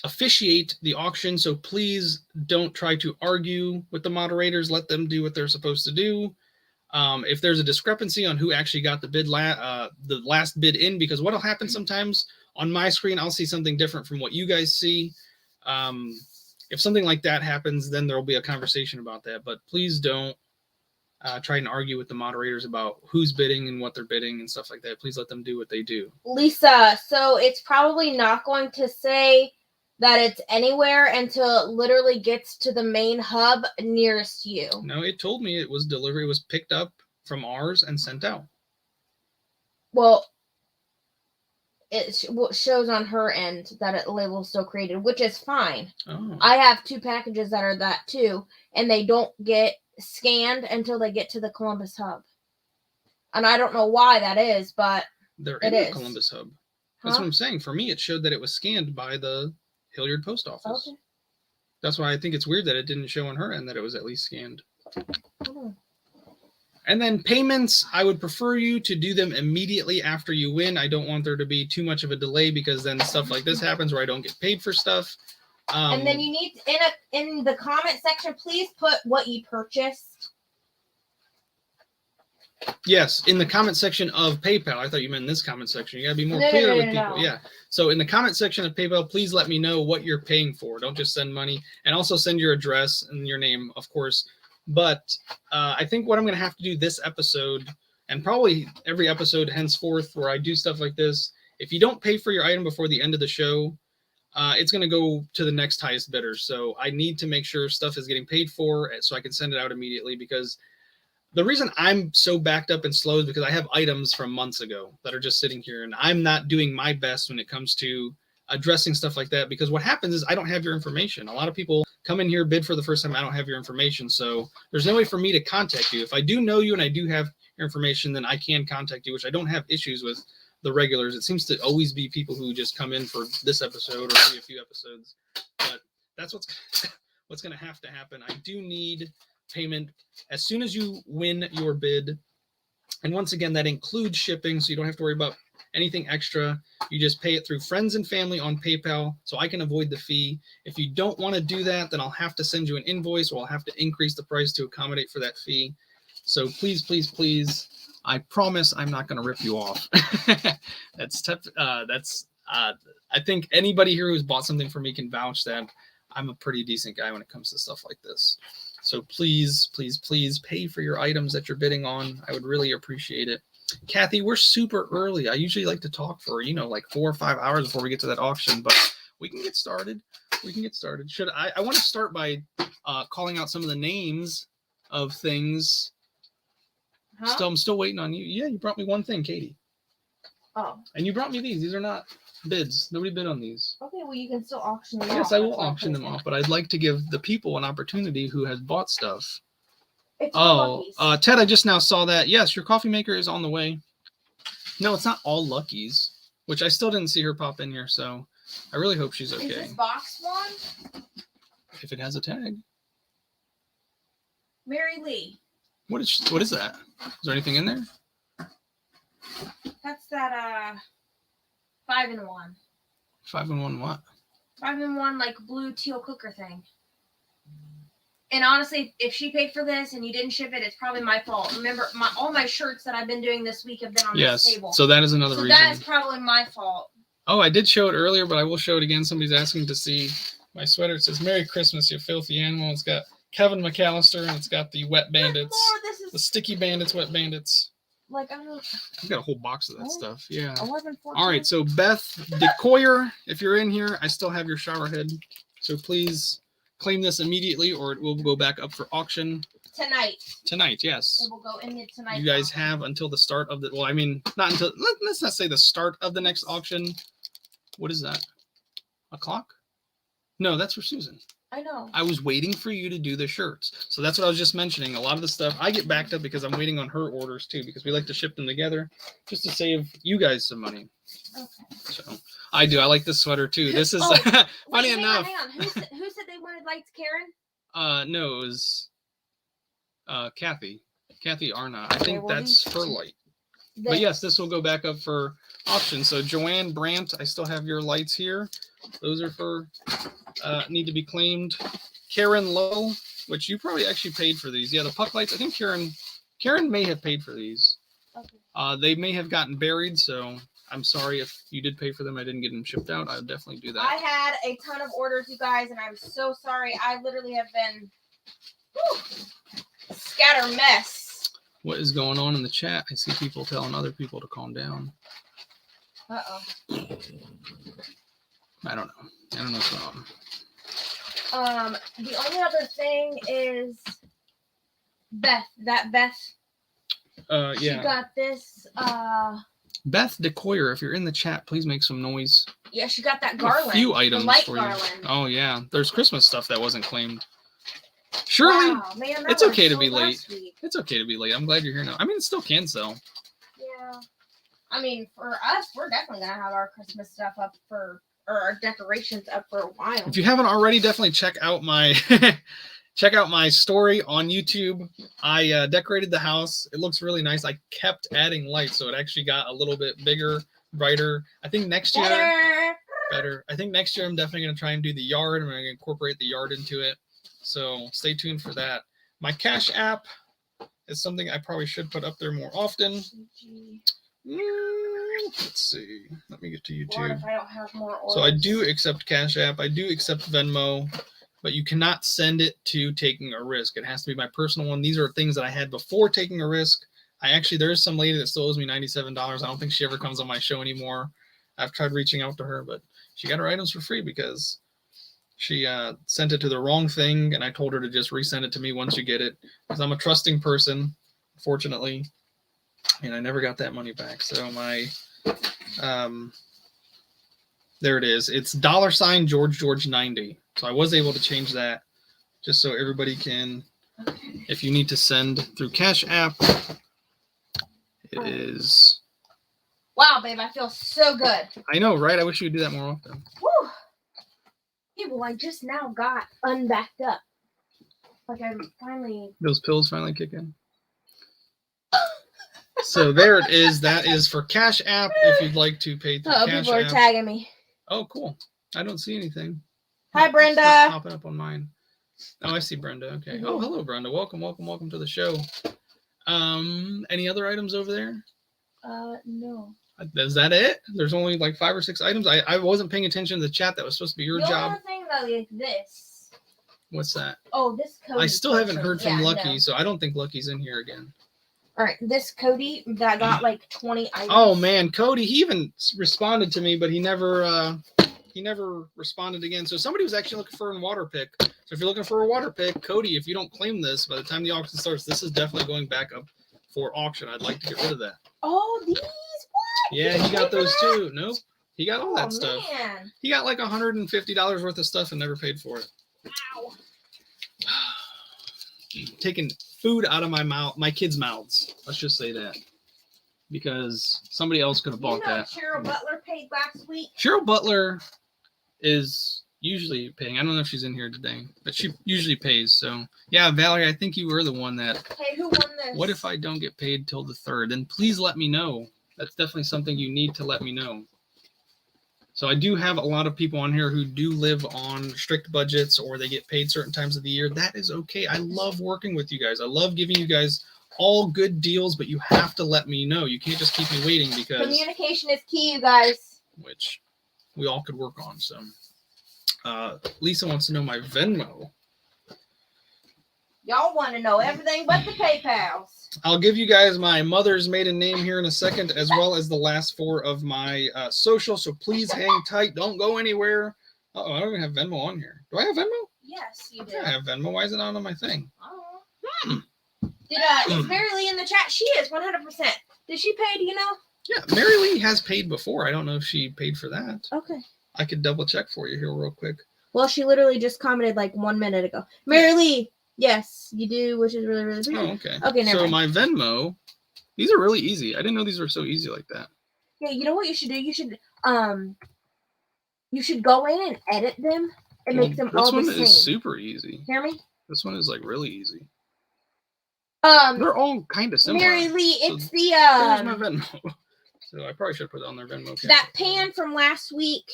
officiate the auction, so please don't try to argue with the moderators. Let them do what they're supposed to do. If there's a discrepancy on who actually got the bid, the last bid in, because what'll happen sometimes on my screen, I'll see something different from what you guys see. If something like that happens, then there'll be a conversation about that. But please don't try and argue with the moderators about who's bidding and what they're bidding and stuff like that. Please let them do what they do. Lisa, so it's probably not going to say that it's anywhere until it literally gets to the main hub nearest you. No, it told me it was delivery. It was picked up from ours and sent out. Well, it shows on her end that it label's still created, which is fine. Oh. I have 2 packages that are that too, and they don't get scanned until they get to the Columbus hub. And I don't know why that is, but they're in the Columbus hub. That's what I'm saying. For me, it showed that it was scanned by the Hilliard post office. Okay. That's why I think it's weird that it didn't show on her end that it was at least scanned. Oh. And then payments, I would prefer you to do them immediately after you win. I don't want there to be too much of a delay, because then stuff like this happens where I don't get paid for stuff. And then you need, in the comment section, please put what you purchased. Yes, in the comment section of PayPal. I thought you meant in this comment section. You got to be more clear with people. Yeah. So in the comment section of PayPal, please let me know what you're paying for. Don't just send money. And also send your address and your name, of course. But I think what I'm going to have to do this episode, and probably every episode henceforth where I do stuff like this, if you don't pay for your item before the end of the show, it's going to go to the next highest bidder. So I need to make sure stuff is getting paid for so I can send it out immediately, because the reason I'm so backed up and slow is because I have items from months ago that are just sitting here, and I'm not doing my best when it comes to addressing stuff like that, because what happens is I don't have your information. A lot of people come in here, bid for the first time, I don't have your information, so there's no way for me to contact you. If I do know you and I do have your information, then I can contact you, which I don't have issues with the regulars. It seems to always be people who just come in for this episode or maybe a few episodes, but that's what's going to have to happen. I do need payment as soon as you win your bid, and once again, that includes shipping, so you don't have to worry about anything extra. You just pay it through friends and family on PayPal, so I can avoid the fee. If you don't want to do that, then I'll have to send you an invoice, or I'll have to increase the price to accommodate for that fee. So please, please, please, I promise I'm not going to rip you off. That's tough. I think anybody here who's bought something from me can vouch that I'm a pretty decent guy when it comes to stuff like this. So please, please, please pay for your items that you're bidding on. I would really appreciate it. Kathy, we're super early. I usually like to talk for, like 4 or 5 hours before we get to that auction, but we can get started. I want to start by calling out some of the names of things. Huh? I'm still waiting on you. Yeah, you brought me one thing, Katie. Oh. And you brought me these. These are not bids. Nobody bid on these. Okay, well, you can still auction them off. Yes, I will auction them off, but I'd like to give the people an opportunity who has bought stuff. It's Ted, I just now saw that. Yes, your coffee maker is on the way. No, it's not all Lucky's, which I still didn't see her pop in here, so I really hope she's okay. Is this box one? If it has a tag. Mary Lee. What is that? Is there anything in there? That's that 5-in-1. 5-in-1 what? 5-in-1 like blue teal cooker thing. And honestly, if she paid for this and you didn't ship it, it's probably my fault. Remember, all my shirts that I've been doing this week have been on this table. Yes, so that is another reason. That is probably my fault. Oh, I did show it earlier, but I will show it again. Somebody's asking to see my sweater. It says, "Merry Christmas, you filthy animal." It's got Kevin McAllister, and it's got the Wet Bandits. The Sticky Bandits, Wet Bandits. Like, I don't know. I've got a whole box of that stuff. Yeah. 11, all right, so Beth DeCoyer, if you're in here, I still have your shower head. So please claim this immediately, or it will go back up for auction. Tonight, yes. It will go in the tonight. You guys have until the start of the, well, I mean, not until, let's not say the start of the next auction. What is that? A clock? No, that's for Susan. I know. I was waiting for you to do the shirts. So that's what I was just mentioning. A lot of the stuff I get backed up because I'm waiting on her orders too, because we like to ship them together just to save you guys some money. Okay. So I do. I like this sweater too. This is funny enough. Hang on. Who said they wanted lights, Karen? No, it was Kathy Arna. I think that's her light. But yes, this will go back up for auction. So Joanne Brandt, I still have your lights here. Those are for need to be claimed. Karen Lowe, which you probably actually paid for these. Yeah, the puck lights. I think Karen may have paid for these. Okay. They may have gotten buried, so I'm sorry if you did pay for them. I didn't get them shipped out. I would definitely do that. I had a ton of orders, you guys, and I'm so sorry. I literally have been scatter mess. What is going on in the chat? I see people telling other people to calm down. Uh-oh. I don't know. I don't know what's going on. The only other thing is Beth. That Beth. Yeah. She got this. Beth DeCoyer, if you're in the chat, please make some noise. Yeah, she got that garland. A few items for you. Oh yeah, there's Christmas stuff that wasn't claimed. Shirley, wow, man, it's okay to be late. It's okay to be late. I'm glad you're here now. I mean, it still can sell. Yeah. I mean, for us, we're definitely gonna have our Christmas stuff up or our decorations up for a while. If you haven't already, definitely check out my story on YouTube. I decorated the house. It looks really nice. I kept adding lights, so it actually got a little bit bigger, brighter. I think next year, better. I think next year I'm definitely gonna try and do the yard. I'm gonna incorporate the yard into it. So stay tuned for that. My Cash App is something I probably should put up there more often. Let's see. Let me get to YouTube. Lord, if I don't have more orders. So I do accept Cash App. I do accept Venmo, but you cannot send it to Taking a Risk. It has to be my personal one. These are things that I had before Taking a Risk. There is some lady that still owes me $97. I don't think she ever comes on my show anymore. I've tried reaching out to her, but she got her items for free because she sent it to the wrong thing, and I told her to just resend it to me once you get it, because I'm a trusting person, fortunately, and I never got that money back. So my, there it is. It's $George90. So I was able to change that just so everybody can, if you need to send through Cash App, it is. Wow, babe, I feel so good. I know, right? I wish you would do that more often. Woo! Yeah, well, I just now got unbacked up. Like I'm finally. Those pills finally kick in. So there it is. That is for Cash App if you'd like to pay through Cash App. People are tagging me. Oh, cool. I don't see anything. Hi, Brenda. It's not popping up on mine. Oh, I see Brenda. Okay. Oh, hello, Brenda. Welcome to the show. Any other items over there? No. Is that it? There's only like 5 or 6 items. I wasn't paying attention to the chat. That was supposed to be your job. The only thing though is this. What's that? Oh, this Cody. I still haven't heard from Lucky, so I don't think Lucky's in here again. All right, this Cody that got like 20 items. Oh man, Cody, he even responded to me, but he never responded again. So somebody was actually looking for a water pick. So if you're looking for a water pick, Cody, if you don't claim this by the time the auction starts, this is definitely going back up for auction. I'd like to get rid of that. Oh, these? What? Yeah, he got those too. Nope. He got all that stuff. Man. He got like $150 worth of stuff and never paid for it. Ow. Taking food out of my kids' mouths. Let's just say that. Because somebody else could have bought that. Cheryl Butler paid last week. Cheryl Butler is usually paying. I don't know if she's in here today, but she usually pays. So yeah, Valerie, I think you were the one that. Hey, who won this? What if I don't get paid till the 3rd? Then please let me know. That's definitely something you need to let me know. So I do have a lot of people on here who do live on strict budgets or they get paid certain times of the year. That is okay. I love working with you guys. I love giving you guys all good deals, but you have to let me know. You can't just keep me waiting because communication is key, you guys. Which we all could work on. So Lisa wants to know my Venmo. Y'all want to know everything but the PayPals. I'll give you guys my mother's maiden name here in a second, as well as the last 4 of my social. So please hang tight. Don't go anywhere. Uh-oh, I don't even have Venmo on here. Do I have Venmo? Yes, you do. I have Venmo. Why is it not on my thing? Oh. Is Mary Lee in the chat? She is 100%. Did she pay? Do you know? Yeah, Mary Lee has paid before. I don't know if she paid for that. Okay. I could double check for you here real quick. Well, she literally just commented like 1 minute ago. Mary Lee, yes, you do, which is really, really sweet. Oh, okay. Okay, never So mind. my Venmo, these are really easy. I didn't know these were so easy like that. Yeah, you know what you should do? You should go in and edit them and make them all the same. This one is super easy. Hear me? This one is like really easy. They're all kind of similar. Mary Lee, it's the There's my Venmo. So I probably should put it on their Venmo. That pan from last week.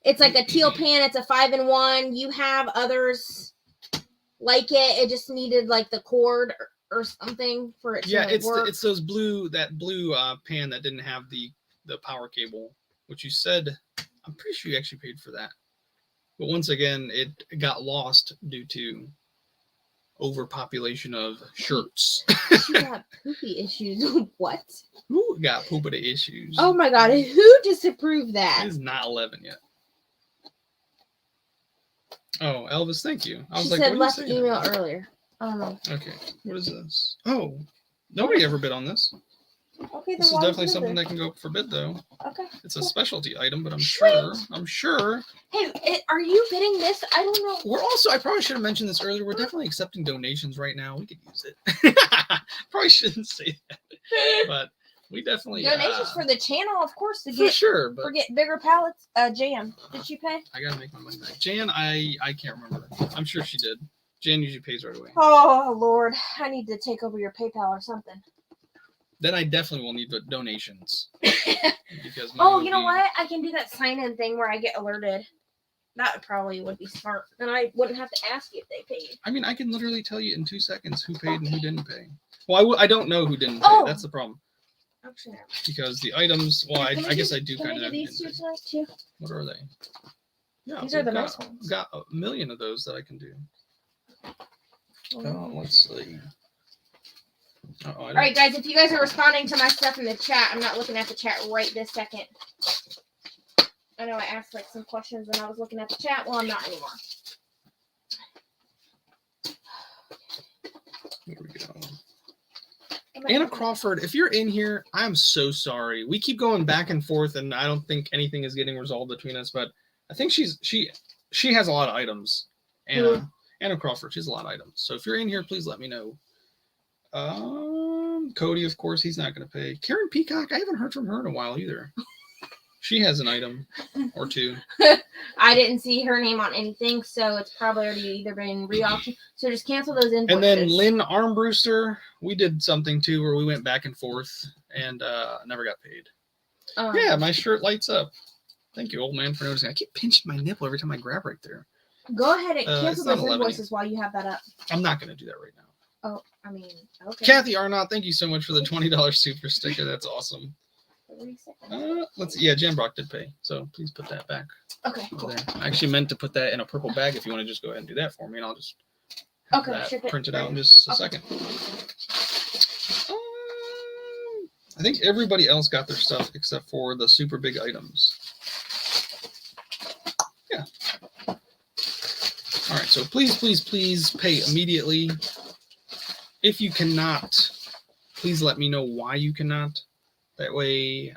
It's like a teal pan. It's a 5-in-1. You have others like it. It just needed like the cord or something for it to work. It's those blue pan that didn't have the power cable, which you said. I'm pretty sure you actually paid for that. But once again, it got lost due to overpopulation of shirts. She got poopy issues. What? Who got poopity issues? Oh my god, who disapproved that? It is not 11 yet. Oh, Elvis, thank you. I was like, said what left are you saying? email earlier. I don't know. Okay, what is this? Oh, nobody ever bid on this. Okay, This is definitely something that can go up for bid, though. Okay. It's a specialty item, but I'm Sweet. sure. Hey, are you bidding this? I don't know. We're also, I probably should have mentioned this earlier. We're definitely accepting donations right now. We could use it. Probably shouldn't say that, but we definitely donations for the channel, of course. To for get sure. But get bigger pallets. Jan, did she pay? I gotta make my money back. Jan, I can't remember. I'm sure she did. Jan usually pays right away. Oh Lord, I need to take over your PayPal or something. Then I definitely will need the donations. Because you know what? I can do that sign-in thing where I get alerted. That probably would be smart. Then I wouldn't have to ask you if they paid. I mean, I can literally tell you in 2 seconds who paid and who didn't pay. Well, I don't know who didn't pay. Oh. That's the problem. Actually, never. Because the items, well, I guess I do kind of. These two tonight too? What are they? Yeah, These are the nice ones. Got a million of those that I can do. Oh. Let's see. All right, guys, if you guys are responding to my stuff in the chat, I'm not looking at the chat right this second. I know I asked like some questions and I was looking at the chat. Well, I'm not anymore. Here we go. Anna Crawford, if you're in here, I'm so sorry. We keep going back and forth, and I don't think anything is getting resolved between us. But I think she has a lot of items. Anna Crawford, she has a lot of items. So if you're in here, please let me know. Cody, of course, he's not going to pay. Karen Peacock, I haven't heard from her in a while either. She has an item or two. I didn't see her name on anything, so it's probably already either been re-auctioned. So just cancel those invoices. And then Lynn Armbruster, we did something too where we went back and forth and never got paid. Yeah, my shirt lights up. Thank you, old man, for noticing. I keep pinching my nipple every time I grab right there. Go ahead and cancel those invoices while you have that up. I'm not going to do that right now. Oh, I mean, okay. Kathy Arnott, thank you so much for the $20 super sticker. That's awesome. Let's see. Yeah, Jan Brock did pay, so please put that back. Okay, cool. There. I actually meant to put that in a purple bag. If you want to just go ahead and do that for me, and I'll just print it out in just a second. I think everybody else got their stuff except for the super big items. Yeah. All right, so please pay immediately. If you cannot, please let me know why you cannot. That way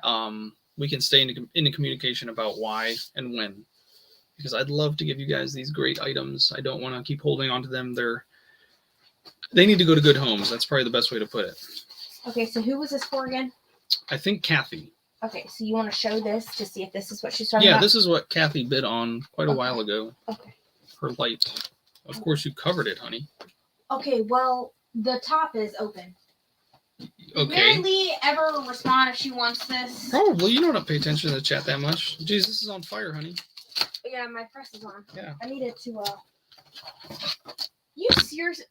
we can stay in communication about why and when. Because I'd love to give you guys these great items. I don't want to keep holding on to them. They need to go to good homes. That's probably the best way to put it. Okay, so who was this for again? I think Kathy. Okay, so you want to show this to see if this is what she's talking about? Yeah, this is what Kathy bid on quite a while ago. Okay. Her light. Of course, you covered it, honey. Okay, well, the top is open. Okay. Did Mary Lee ever respond if she wants this? Probably. You don't pay attention to the chat that much. Jeez, this is on fire, honey. Yeah, my press is on. Yeah. I needed to, You seriously...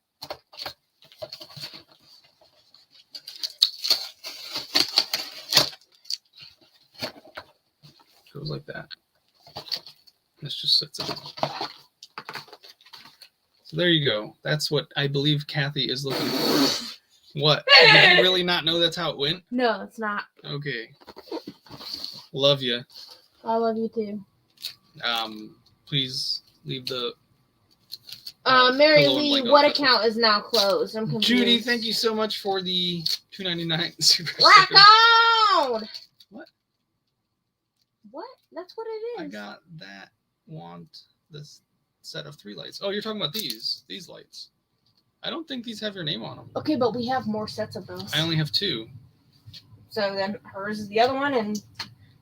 Goes like that. This just sits in. So there you go. That's what I believe Kathy is looking for. What? Did you really not know that's how it went? No, it's not. Okay. Love you. I love you too. Please leave the. Mary Lee, what account is now closed? I'm confused. Judy, thank you so much for the $2.99 super Black sticker. on! What? What? That's what it is. I got that want this set of 3 lights. Oh, you're talking about these lights. I don't think these have your name on them. Okay, but we have more sets of those. I only have 2. So then hers is the other one, and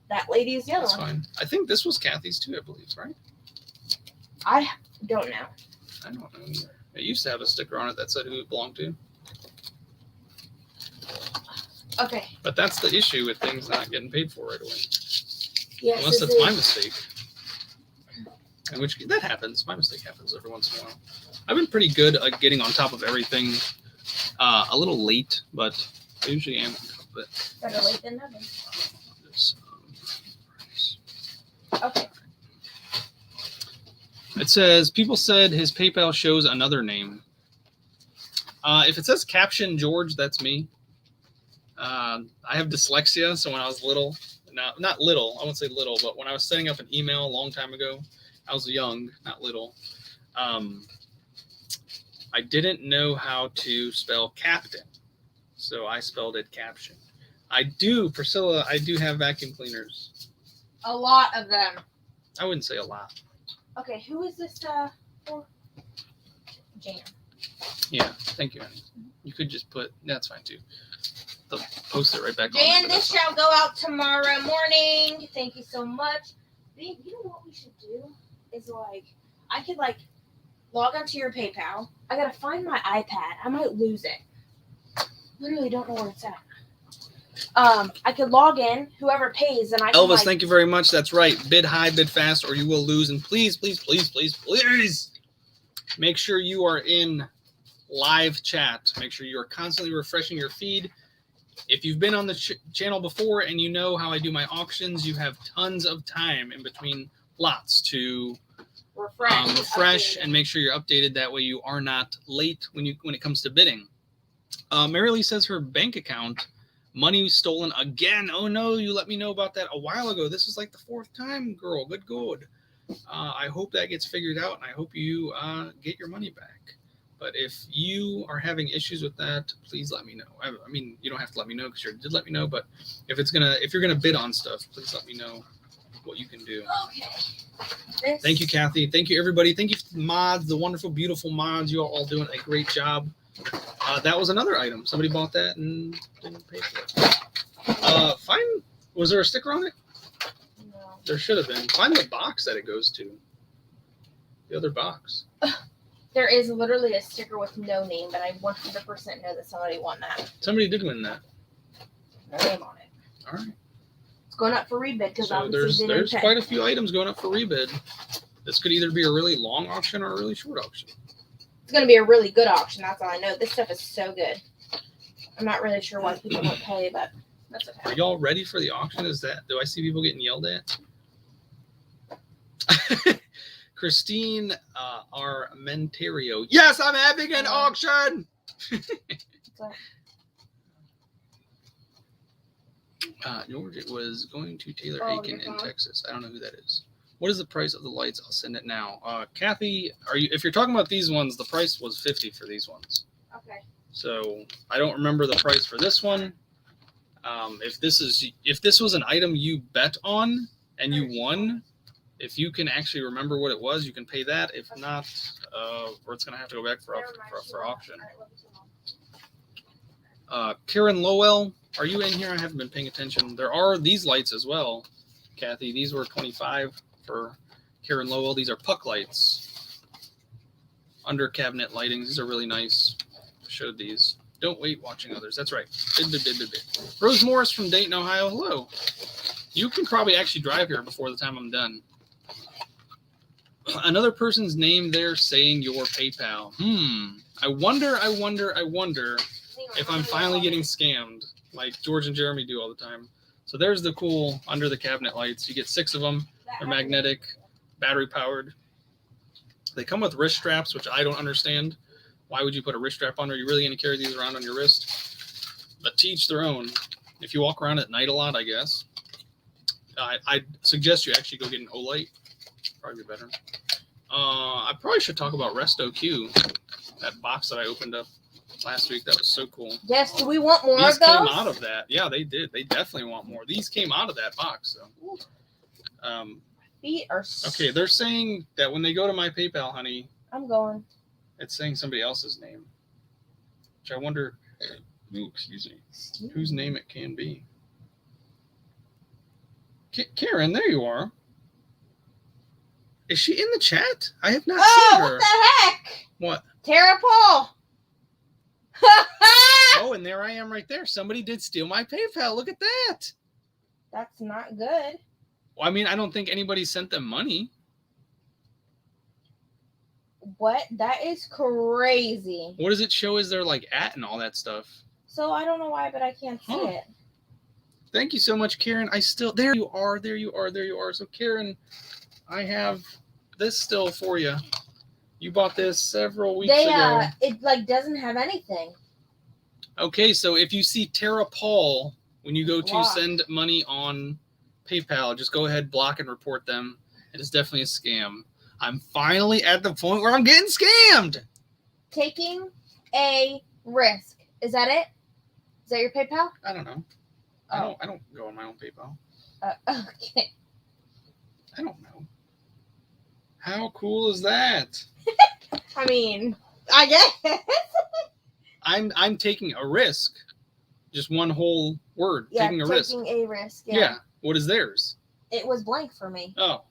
that lady is the other That's one. fine. I think this was Kathy's too, I believe, right? I don't know. I don't know either. It used to have a sticker on it that said who it belonged to. Okay. But that's the issue with things not getting paid for right away. Yes, Unless it's my mistake. In which that happens. My mistake happens every once in a while. I've been pretty good at getting on top of everything. A little late, but I usually am on top of it. Better late than never. Okay. It says, people said his PayPal shows another name. If it says caption George, that's me. I have dyslexia, so when I was little, not little, I won't say little, but when I was setting up an email a long time ago, I was young, not little. I didn't know how to spell captain, so I spelled it caption. Priscilla, I do have vacuum cleaners. A lot of them. I wouldn't say a lot. Okay, who is this for? Jan. Yeah, thank you, honey. You could just put, that's fine too. They'll post it right back on. Jan, this shall go out tomorrow morning. Thank you so much. Babe, you know what we should do? Is I could log onto your PayPal. I gotta find my iPad. I might lose it. Literally don't know where it's at. I could log in. Whoever pays, and I can Elvis, thank you very much. That's right. Bid high, bid fast, or you will lose. And please, please, please, please, please make sure you are in live chat. Make sure you are constantly refreshing your feed. If you've been on the channel before and you know how I do my auctions, you have tons of time in between lots to refresh and make sure you're updated. That way you are not late when it comes to bidding. Mary Lee says her bank account, money stolen again. Oh no, you let me know about that a while ago. This is like the 4th time, girl. Good. I hope that gets figured out, and I hope you get your money back. But if you are having issues with that, please let me know. I mean, you don't have to let me know because you did let me know. But if you're gonna bid on stuff, please let me know what you can do. Okay. Thank you, Kathy. Thank you, everybody. Thank you for the mods, the wonderful, beautiful mods. You are all doing a great job. That was another item. Somebody bought that and didn't pay for it. Was there a sticker on it? No. There should have been. Find the box that it goes to. The other box. There is literally a sticker with no name, but I 100% know that somebody won that. Somebody did win that. No name on it. All right. It's going up for rebid because So there's quite a few items going up for rebid. This could either be a really long auction or a really short auction. It's going to be a really good auction. That's all I know. This stuff is so good. I'm not really sure why people don't pay, but that's okay. Are y'all ready for the auction? Do I see people getting yelled at? Christine Armentario. Yes, I'm having an auction. George, it was going to Taylor Aiken in Texas. I don't know who that is. What is the price of the lights? I'll send it now. Kathy, if you're talking about these ones, the price was $50 for these ones. Okay. So I don't remember the price for this one. If this was an item you bet on and you won, if you can actually remember what it was, you can pay that. If not, or it's gonna have to go back for auction. Karen Lowell, are you in here? I haven't been paying attention. There are these lights as well, Kathy. These were $25 for Karen Lowell. These are puck lights, under cabinet lighting. These are really nice. I showed these. Don't wait watching others. That's right. Bid. Rose Morris from Dayton, Ohio. Hello. You can probably actually drive here before the time I'm done. Another person's name there saying your PayPal. I wonder if I'm finally getting scammed like George and Jeremy do all the time. So there's the cool under the cabinet lights. You get 6 of them. They're magnetic, battery powered. They come with wrist straps, which I don't understand. Why would you put a wrist strap on? Are you really going to carry these around on your wrist? But to each their own. If you walk around at night a lot, I guess. I'd suggest you actually go get an O-light. Probably be better. I probably should talk about RESTOQ, that box that I opened up last week. That was so cool. Yes, do we want more These of those? came out of that. Yeah, they did. They definitely want more. These came out of that box. So, feet are. Okay, they're saying that when they go to my PayPal, honey, I'm going. it's saying somebody else's name. Which I wonder, excuse me, whose name it can be. Karen, there you are. Is she in the chat? I have not seen her. What the heck? What? Tara Paul. Oh, and there I am right there. Somebody did steal my PayPal. Look at that. That's not good. Well, I mean, I don't think anybody sent them money. What? That is crazy. What does it show as their like at and all that stuff? So I don't know why, but I can't see it. Thank you so much, Karen. There you are. So Karen, I have this still for you. You bought this several weeks ago. It like doesn't have anything. Okay, so if you see Tara Paul when you go to Block. send money on PayPal, just go ahead, block and report them. It is definitely a scam. I'm finally at the point where I'm getting scammed. Taking a risk. Is that it? Is that your PayPal? I don't know. Oh. I don't go on my own PayPal. Okay. I don't know. How cool is that? I mean, I guess. I'm taking a risk. Just one whole word. Yeah, taking a risk. Taking a risk. Yeah. Yeah. What is theirs? It was blank for me. Oh.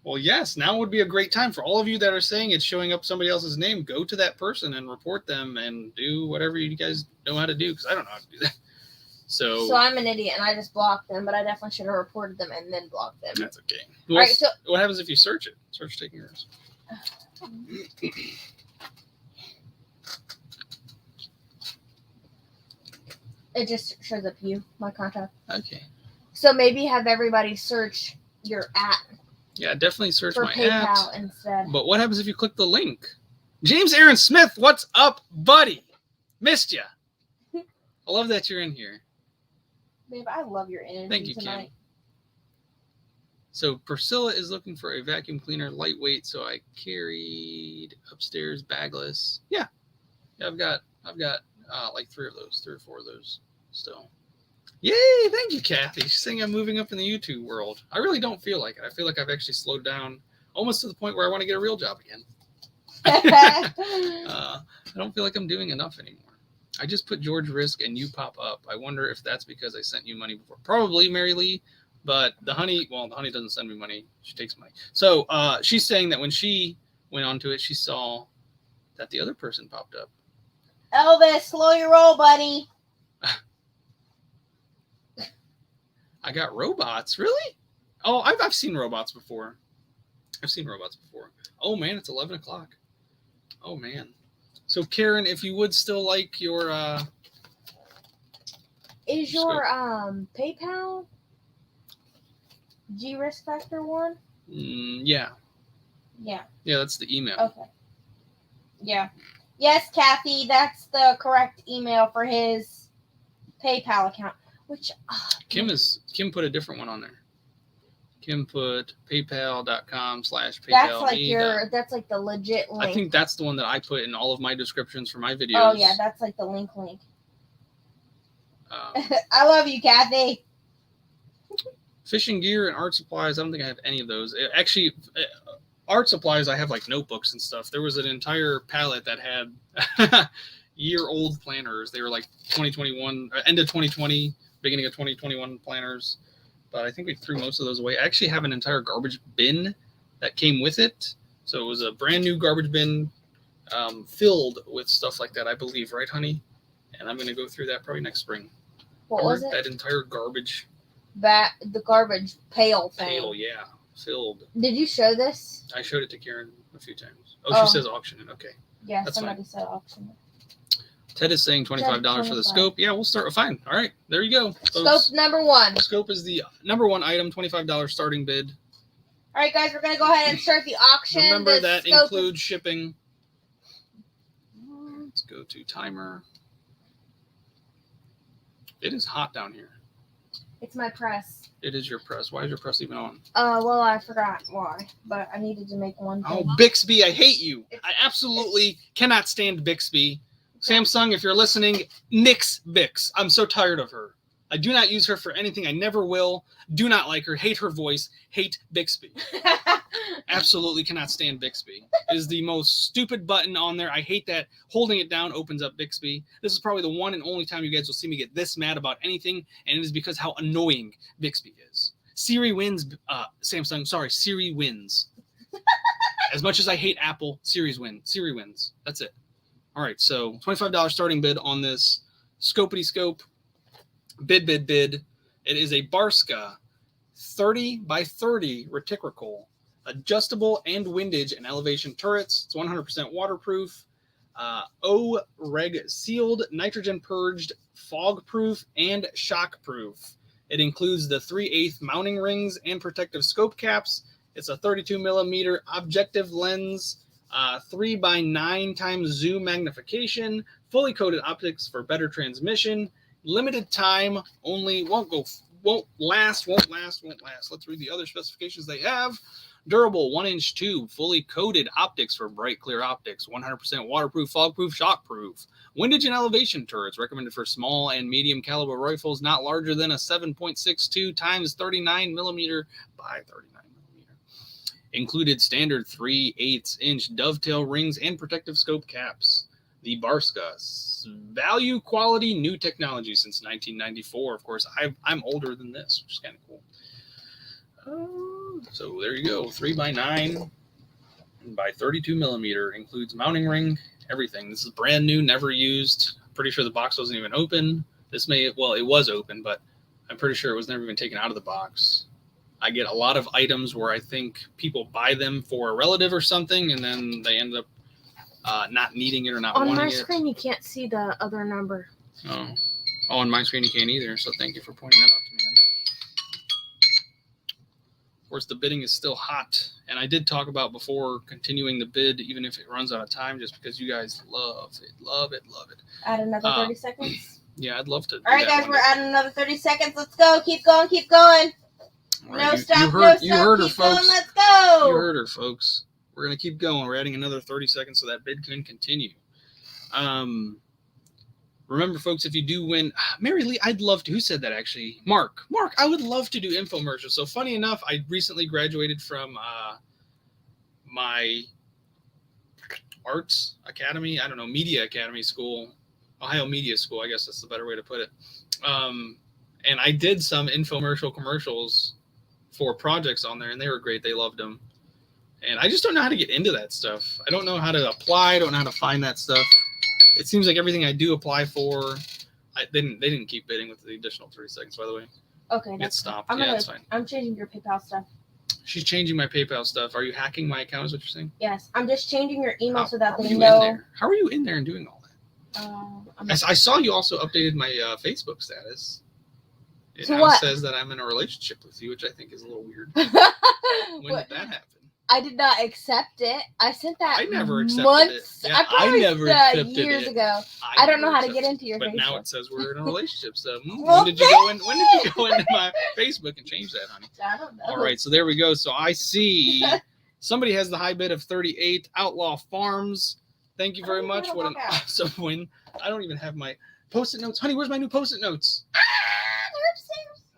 Well, yes. Now would be a great time for all of you that are saying it's showing up somebody else's name. Go to that person and report them and do whatever you guys know how to do, because I don't know how to do that. So I'm an idiot and I just blocked them, but I definitely should have reported them and then blocked them. that's okay. All right, so What happens if you search it? Search Taking A Rizk. it just shows up my contact. Okay. So maybe have everybody search your app Yeah, definitely search for my PayPal app. instead. But what happens if you click the link? James Aaron Smith, what's up, buddy? Missed ya. I love that you're in here. Babe, I love your energy Thank you, tonight. Kim. So Priscilla is looking for a vacuum cleaner, lightweight. So I carried upstairs, bagless. Yeah, I've got like 3 or 4 of those still. Yay! Thank you, Kathy. She's saying I'm moving up in the YouTube world. I really don't feel like it. I feel like I've actually slowed down almost to the point where I want to get a real job again. I don't feel like I'm doing enough anymore. I just put George Risk and you pop up. I wonder if that's because I sent you money before. Probably, Mary Lee. But the honey doesn't send me money. She takes money. So she's saying that when she went onto it, she saw that the other person popped up. Elvis, slow your roll, buddy. I got robots. Really? Oh, I've seen robots before. Oh, man, it's 11 o'clock. Oh, man. So, Karen, if you would still like your... Is your PayPal G Risk Factor one? Yeah. Yeah. Yeah, that's the email. Okay. Yeah. Yes, Kathy, that's the correct email for his PayPal account. Which Kim put a different one on there. Kim put paypal.com/PayPal. that's like the legit link. I think that's the one that I put in all of my descriptions for my videos. Oh yeah, that's like the link. I love you, Kathy. Fishing gear and art supplies. I don't think I have any of those. Actually, art supplies, I have like notebooks and stuff. There was an entire pallet that had year-old planners. They were like 2021, end of 2020, beginning of 2021 planners. But I think we threw most of those away. I actually have an entire garbage bin that came with it. So it was a brand new garbage bin filled with stuff like that, I believe. Right, honey? And I'm going to go through that probably next spring. What was it? That entire garbage. The garbage pail thing. Pail, yeah. Filled. Did you show this? I showed it to Karen a few times. Oh, she says auction it. Okay. Yeah, that's somebody fine. said auction it. Ted is saying $25 for the scope. Yeah, we'll start. Fine. All right. There you go. Scope number 1. Scope is the number 1 item, $25 starting bid. All right, guys, we're going to go ahead and start the auction. Remember that includes shipping. Let's go to timer. It is hot down here. It's my press. It is your press. Why is your press even on? Well, I forgot why, but I needed to make one thing. Oh, Bixby, I hate you. I absolutely cannot stand Bixby. Samsung, if you're listening, nix Bix. I'm so tired of her. I do not use her for anything. I never will. Do not like her. Hate her voice. Hate Bixby. Absolutely cannot stand Bixby. It is the most stupid button on there. I hate that. Holding it down opens up Bixby. This is probably the one and only time you guys will see me get this mad about anything, and it is because how annoying Bixby is. Siri wins. Samsung, sorry, Siri wins. As much as I hate Apple, Siri wins. That's it. All right, so $25 starting bid on this Scopity Scope. Bid. It is a Barska 30 by 30 reticle, adjustable and windage and elevation turrets. It's 100% waterproof, O-Reg sealed, nitrogen purged, fog proof, and shock proof. It includes the 3/8 mounting rings and protective scope caps. It's a 32 millimeter objective lens, 3 by 9 times zoom magnification, fully coated optics for better transmission. Limited time only, won't last. Let's read the other specifications they have. Durable 1-inch tube, fully coated optics for bright, clear optics, 100% waterproof, fog-proof, shock-proof. Windage and elevation turrets recommended for small and medium caliber rifles not larger than a 7.62 times 39 millimeter by 39 millimeter. Included standard 3/8 inch dovetail rings and protective scope caps. The Barska, value, quality, new technology since 1994. Of course, I'm older than this, which is kind of cool. So there you go, 3 by 9 by 32 millimeter, includes mounting ring, everything. This is brand new, never used. I'm pretty sure the box wasn't even open. It was open, but I'm pretty sure it was never even taken out of the box. I get a lot of items where I think people buy them for a relative or something, and then they end up not needing it or not wanting it. On my screen, you can't see the other number. Oh, on my screen you can't either, so thank you for pointing that out to me. Of course, the bidding is still hot, and I did talk about before continuing the bid, even if it runs out of time, just because you guys love it. Add another 30 seconds. Yeah, I'd love to. All right, guys, we're adding another 30 seconds. Let's go. Keep going. Right, No stop, no stop. You heard her, Keep folks. going. Let's go. You heard her, folks. We're going to keep going. We're adding another 30 seconds so that bid can continue. Remember, folks, if you do win, Mary Lee, I'd love to. Who said that, actually? Mark, I would love to do infomercials. So funny enough, I recently graduated from my arts academy. I don't know, media academy school, Ohio Media School. I guess that's the better way to put it. And I did some infomercial commercials for projects on there, and they were great. They loved them. And I just don't know how to get into that stuff. I don't know how to apply. I don't know how to find that stuff. It seems like everything I do apply for, they didn't keep bidding with the additional 30 seconds, by the way. Okay. It stopped. It's fine. I'm changing your PayPal stuff. She's changing my PayPal stuff. Are you hacking my account, is what you're saying? Yes. I'm just changing your email so that they know. know. How are you in there and doing all that? I saw you also updated my Facebook status. It now says that I'm in a relationship with you, which I think is a little weird. When did that happen? I did not accept it. I sent that I never accepted months. it. Yeah, I probably never accepted years ago. I don't know how to get into your Facebook. But now it says we're in a relationship. So when did you go into my Facebook and change that, honey? I don't know. All right, so there we go. So I see somebody has the high bid of 38. Outlaw Farms. Thank you very much. What an awesome win. I don't even have my Post-it notes. Honey, where's my new Post-it notes?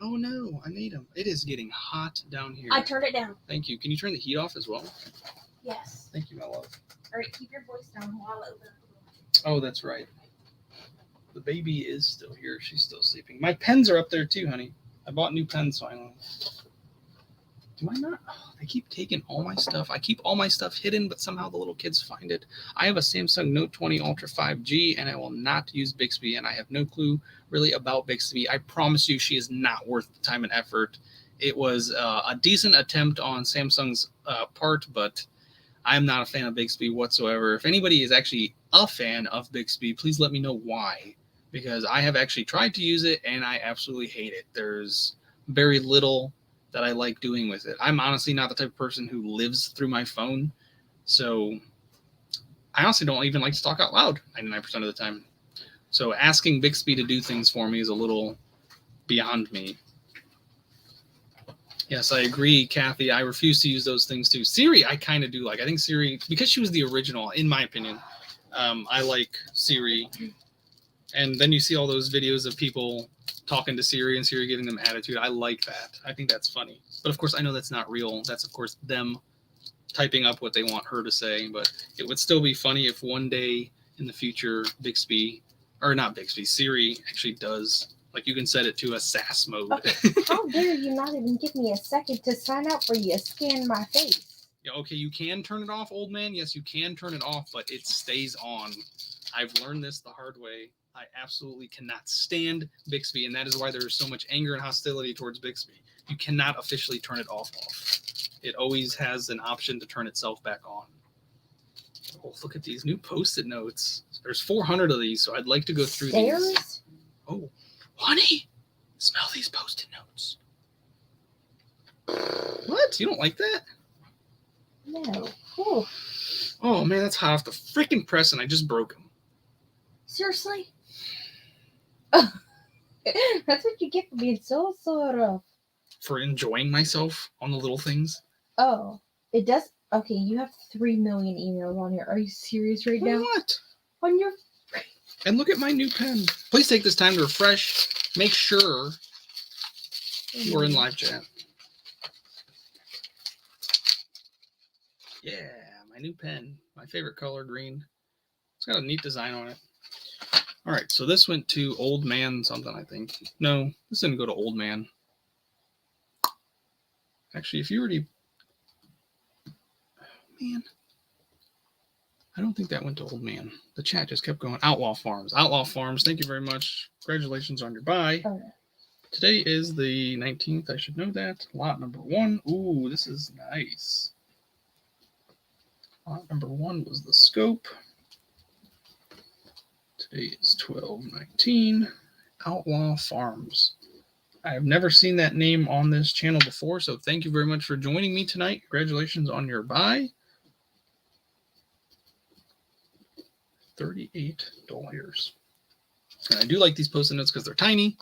Oh no, I need them. It is getting hot down here. I turned it down. Thank you. Can you turn the heat off as well? Yes. Thank you, my love. All right, keep your voice down while I open the door. Oh, that's right. The baby is still here. She's still sleeping. My pens are up there too, honey. I bought new pens finally. Do I not? Oh, they keep taking all my stuff. I keep all my stuff hidden, but somehow the little kids find it. I have a Samsung Note 20 Ultra 5G, and I will not use Bixby, and I have no clue really about Bixby. I promise you she is not worth the time and effort. It was a decent attempt on Samsung's part, but I'm not a fan of Bixby whatsoever. If anybody is actually a fan of Bixby, please let me know why, because I have actually tried to use it, and I absolutely hate it. There's very little that I like doing with it. I'm honestly not the type of person who lives through my phone, so I honestly don't even like to talk out loud 99% of the time. So asking Bixby to do things for me is a little beyond me. Yes, I agree, Kathy. I refuse to use those things too. Siri, I kind of do like. I think Siri, because she was the original, in my opinion, I like Siri. And then you see all those videos of people talking to Siri and Siri giving them attitude. I like that. I think that's funny. But of course, I know that's not real. That's, of course, them typing up what they want her to say. But it would still be funny if one day in the future, Siri actually does. Like, you can set it to a SAS mode. Okay. How dare you not even give me a second to sign up for you? Scan my face. Yeah, okay, you can turn it off, old man. Yes, you can turn it off, but it stays on. I've learned this the hard way. I absolutely cannot stand Bixby, and that is why there is so much anger and hostility towards Bixby. You cannot officially turn it off. It always has an option to turn itself back on. Oh, look at these new Post-it notes. There's 400 of these, so I'd like to go through these. Oh, honey, smell these Post-it notes. What? You don't like that? No. Ooh. Oh, man, that's hot off the freaking press, and I just broke them. Seriously? That's what you get for being so sort of. For enjoying myself on the little things. Oh, it does. Okay, you have 3 million emails on here. Are you serious right now? What? On your. And look at my new pen. Please take this time to refresh. Make sure you are in live chat. Yeah, my new pen. My favorite color, green. It's got a neat design on it. All right, so this went to Old Man something, I think. No, this didn't go to Old Man. Actually, if you already... Man. I don't think that went to Old Man. The chat just kept going. Outlaw Farms. Outlaw Farms, thank you very much. Congratulations on your buy. Okay. Today is the 19th. I should know that. Lot number 1. Ooh, this is nice. Lot number 1 was the scope. Today is 12/19. Outlaw Farms. I have never seen that name on this channel before, so thank you very much for joining me tonight. Congratulations on your buy. $38. And I do like these Post-it notes because they're tiny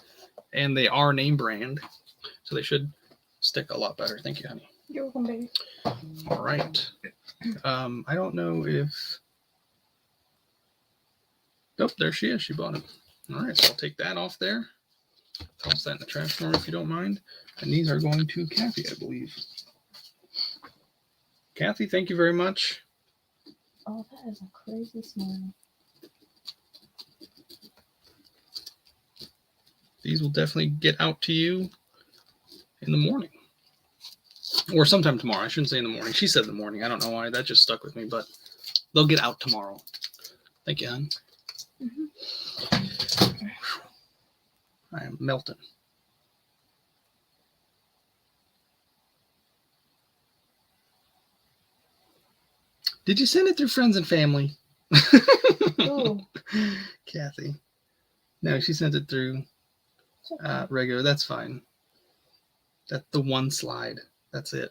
and they are name brand, so they should stick a lot better. Thank you, honey. You're welcome, baby. All right. I don't know if... Oh, there she is. She bought it. All right, so I'll take that off there. Toss that in the trash for me if you don't mind. And these are going to Kathy, I believe. Kathy, thank you very much. Oh, that is a crazy smile. These will definitely get out to you in the morning. Or sometime tomorrow. I shouldn't say in the morning. She said the morning. I don't know why. That just stuck with me, but they'll get out tomorrow. Thank you, hon. Mm-hmm. I am melting. Did you send it through friends and family? Ooh. Kathy. No, she sent it through regular. That's fine. That's the one slide. That's it.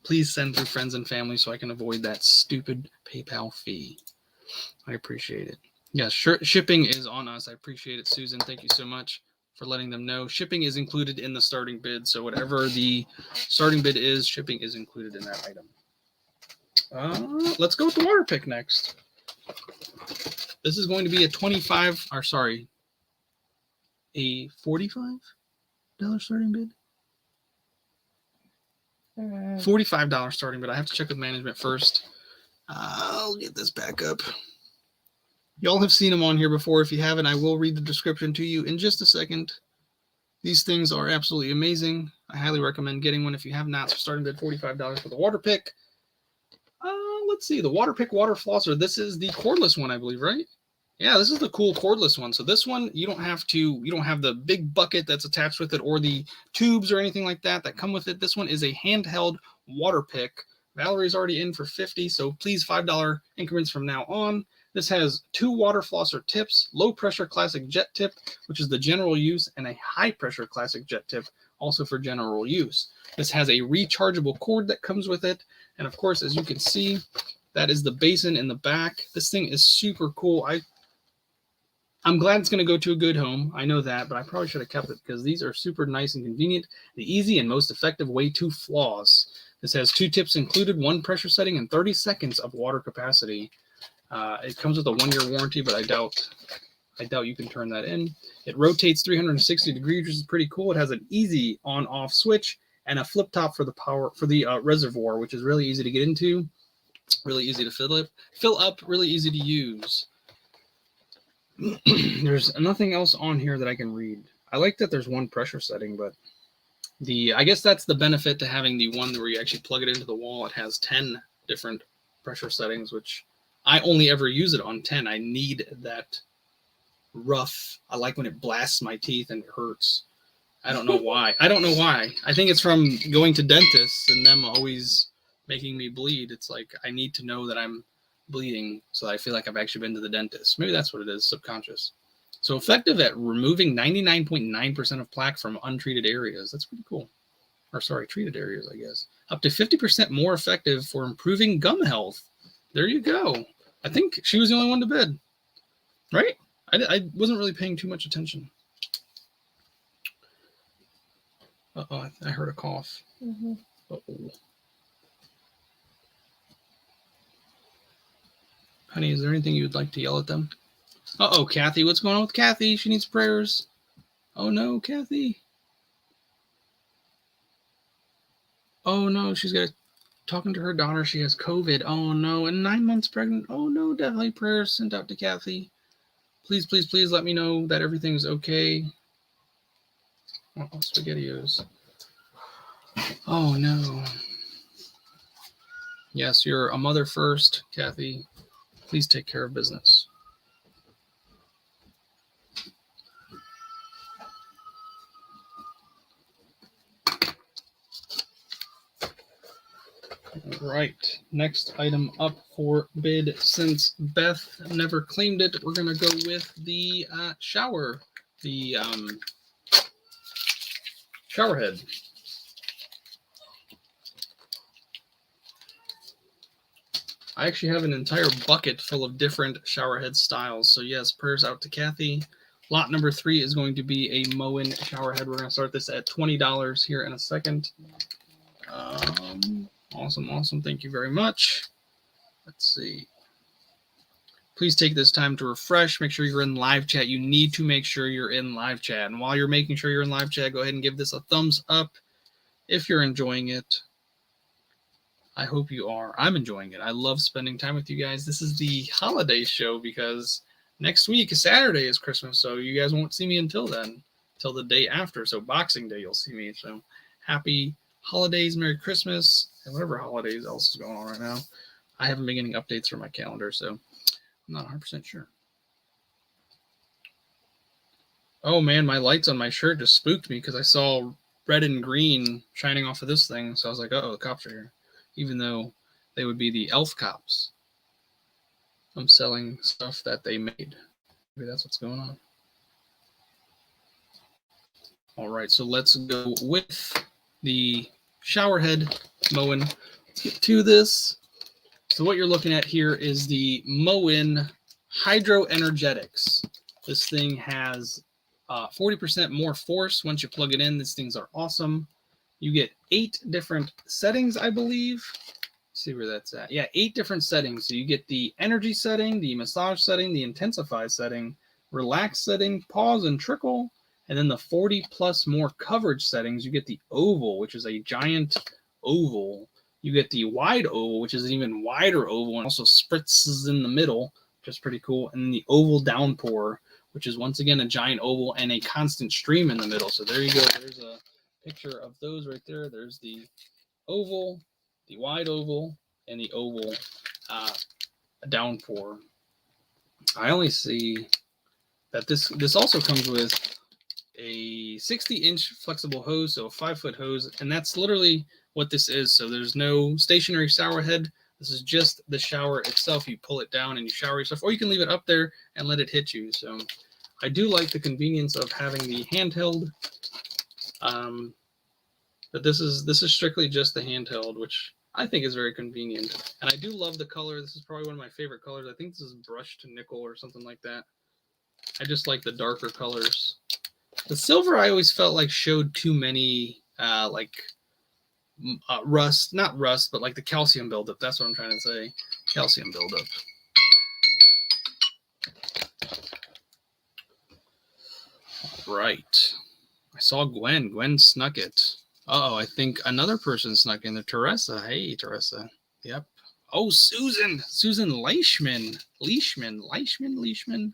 Please send through friends and family so I can avoid that stupid PayPal fee. I appreciate it. Yes, shipping is on us. I appreciate it, Susan. Thank you so much for letting them know. Shipping is included in the starting bid. So whatever the starting bid is, shipping is included in that item. Let's go with the water pick next. This is going to be a $45 starting bid. $45 starting bid. I have to check with management first. I'll get this back up. Y'all have seen them on here before. If you haven't, I will read the description to you in just a second. These things are absolutely amazing. I highly recommend getting one if you have not. So starting bid $45 for the water pick. Let's see, the water pick water flosser. This is the cordless one, I believe, right? Yeah, this is the cool cordless one. So this one, you don't have the big bucket that's attached with it or the tubes or anything like that come with it. This one is a handheld water pick. Valerie's already in for $50, so please $5 increments from now on. This has 2 water flosser tips, low pressure classic jet tip, which is the general use, and a high pressure classic jet tip, also for general use. This has a rechargeable cord that comes with it. And of course, as you can see, that is the basin in the back. This thing is super cool. I'm glad it's going to go to a good home. I know that, but I probably should have kept it because these are super nice and convenient. The easy and most effective way to floss. This has 2 tips included, 1 pressure setting, and 30 seconds of water capacity. It comes with a 1-year warranty, but I doubt I doubt you can turn that in. It rotates 360 degrees, which is pretty cool. It has an easy on-off switch and a flip top for the power for the reservoir, which is really easy to get into, really easy to fill up, really easy to use. There's nothing else on here that I can read. I like that there's one pressure setting, but I guess that's the benefit to having the one where you actually plug it into the wall. It has 10 different pressure settings, which I only ever use it on 10. I need that rough. I like when it blasts my teeth and it hurts. I don't know why. I don't know why. I think it's from going to dentists and them always making me bleed. It's like I need to know that I'm bleeding so I feel like I've actually been to the dentist. Maybe that's what it is, subconscious. So effective at removing 99.9% of plaque from untreated areas. That's pretty cool. Or sorry, treated areas, I guess. Up to 50% more effective for improving gum health. There you go. I think she was the only one to bid. Right? I wasn't really paying too much attention. Uh-oh, I heard a cough. Mm-hmm. Uh-oh. Honey, is there anything you would like to yell at them? Uh-oh, Kathy. What's going on with Kathy? She needs prayers. Oh, no, Kathy. Oh, no, she's got talking to her daughter. She has COVID. Oh, no, and 9 months pregnant. Oh, no, definitely prayers sent out to Kathy. Please, please, please let me know that everything's okay. Uh-oh, SpaghettiOs. Oh, no. Yes, you're a mother first, Kathy. Please take care of business. Right, next item up for bid. Since Beth never claimed it, we're going to go with the shower, the showerhead. I actually have an entire bucket full of different showerhead styles. So yes, prayers out to Kathy. Lot number 3 is going to be a Moen showerhead. We're going to start this at $20 here in a second. Awesome, awesome. Thank you very much. Let's see. Please take this time to refresh. Make sure you're in live chat. You need to make sure you're in live chat. And while you're making sure you're in live chat, go ahead and give this a thumbs up if you're enjoying it. I hope you are. I'm enjoying it. I love spending time with you guys. This is the holiday show because next week, Saturday, is Christmas. So you guys won't see me until then, till the day after. So Boxing Day, you'll see me. So happy holidays, Merry Christmas, and whatever holidays else is going on right now. I haven't been getting updates from my calendar, so I'm not 100% sure. Oh man, my lights on my shirt just spooked me because I saw red and green shining off of this thing. So I was like, uh-oh, the cops are here. Even though they would be the elf cops. I'm selling stuff that they made. Maybe that's what's going on. All right, so let's go with the showerhead Moen. Let's get to this. So what you're looking at here is the Moen Hydroenergetics. This thing has 40% more force once you plug it in. These things are awesome. You get 8 different settings, I believe. Let's see where that's at. Yeah, 8 different settings. So you get the energy setting, the massage setting, the intensify setting, relax setting, pause and trickle, and then the 40 plus more coverage settings. You get the oval, which is a giant oval. You get the wide oval, which is an even wider oval and also spritzes in the middle, which is pretty cool. And then the oval downpour, which is once again a giant oval and a constant stream in the middle. So there you go. There's a picture of those right there. There's the oval, the wide oval, and the oval downpour. I only see that this also comes with a 60-inch flexible hose, so a 5-foot hose, and that's literally what this is. So there's no stationary shower head. This is just the shower itself. You pull it down and you shower yourself, or you can leave it up there and let it hit you. So I do like the convenience of having the handheld. But this is strictly just the handheld, which I think is very convenient. And I do love the color. This is probably one of my favorite colors. I think this is brushed nickel or something like that. I just like the darker colors. The silver I always felt like showed too many rust, not rust, but like the calcium buildup. That's what I'm trying to say. Calcium buildup. right. I saw Gwen. Gwen snuck it. Uh-oh, I think another person snuck in there. Teresa. Hey, Teresa. Yep. Oh, Susan. Susan Leishman. Leishman.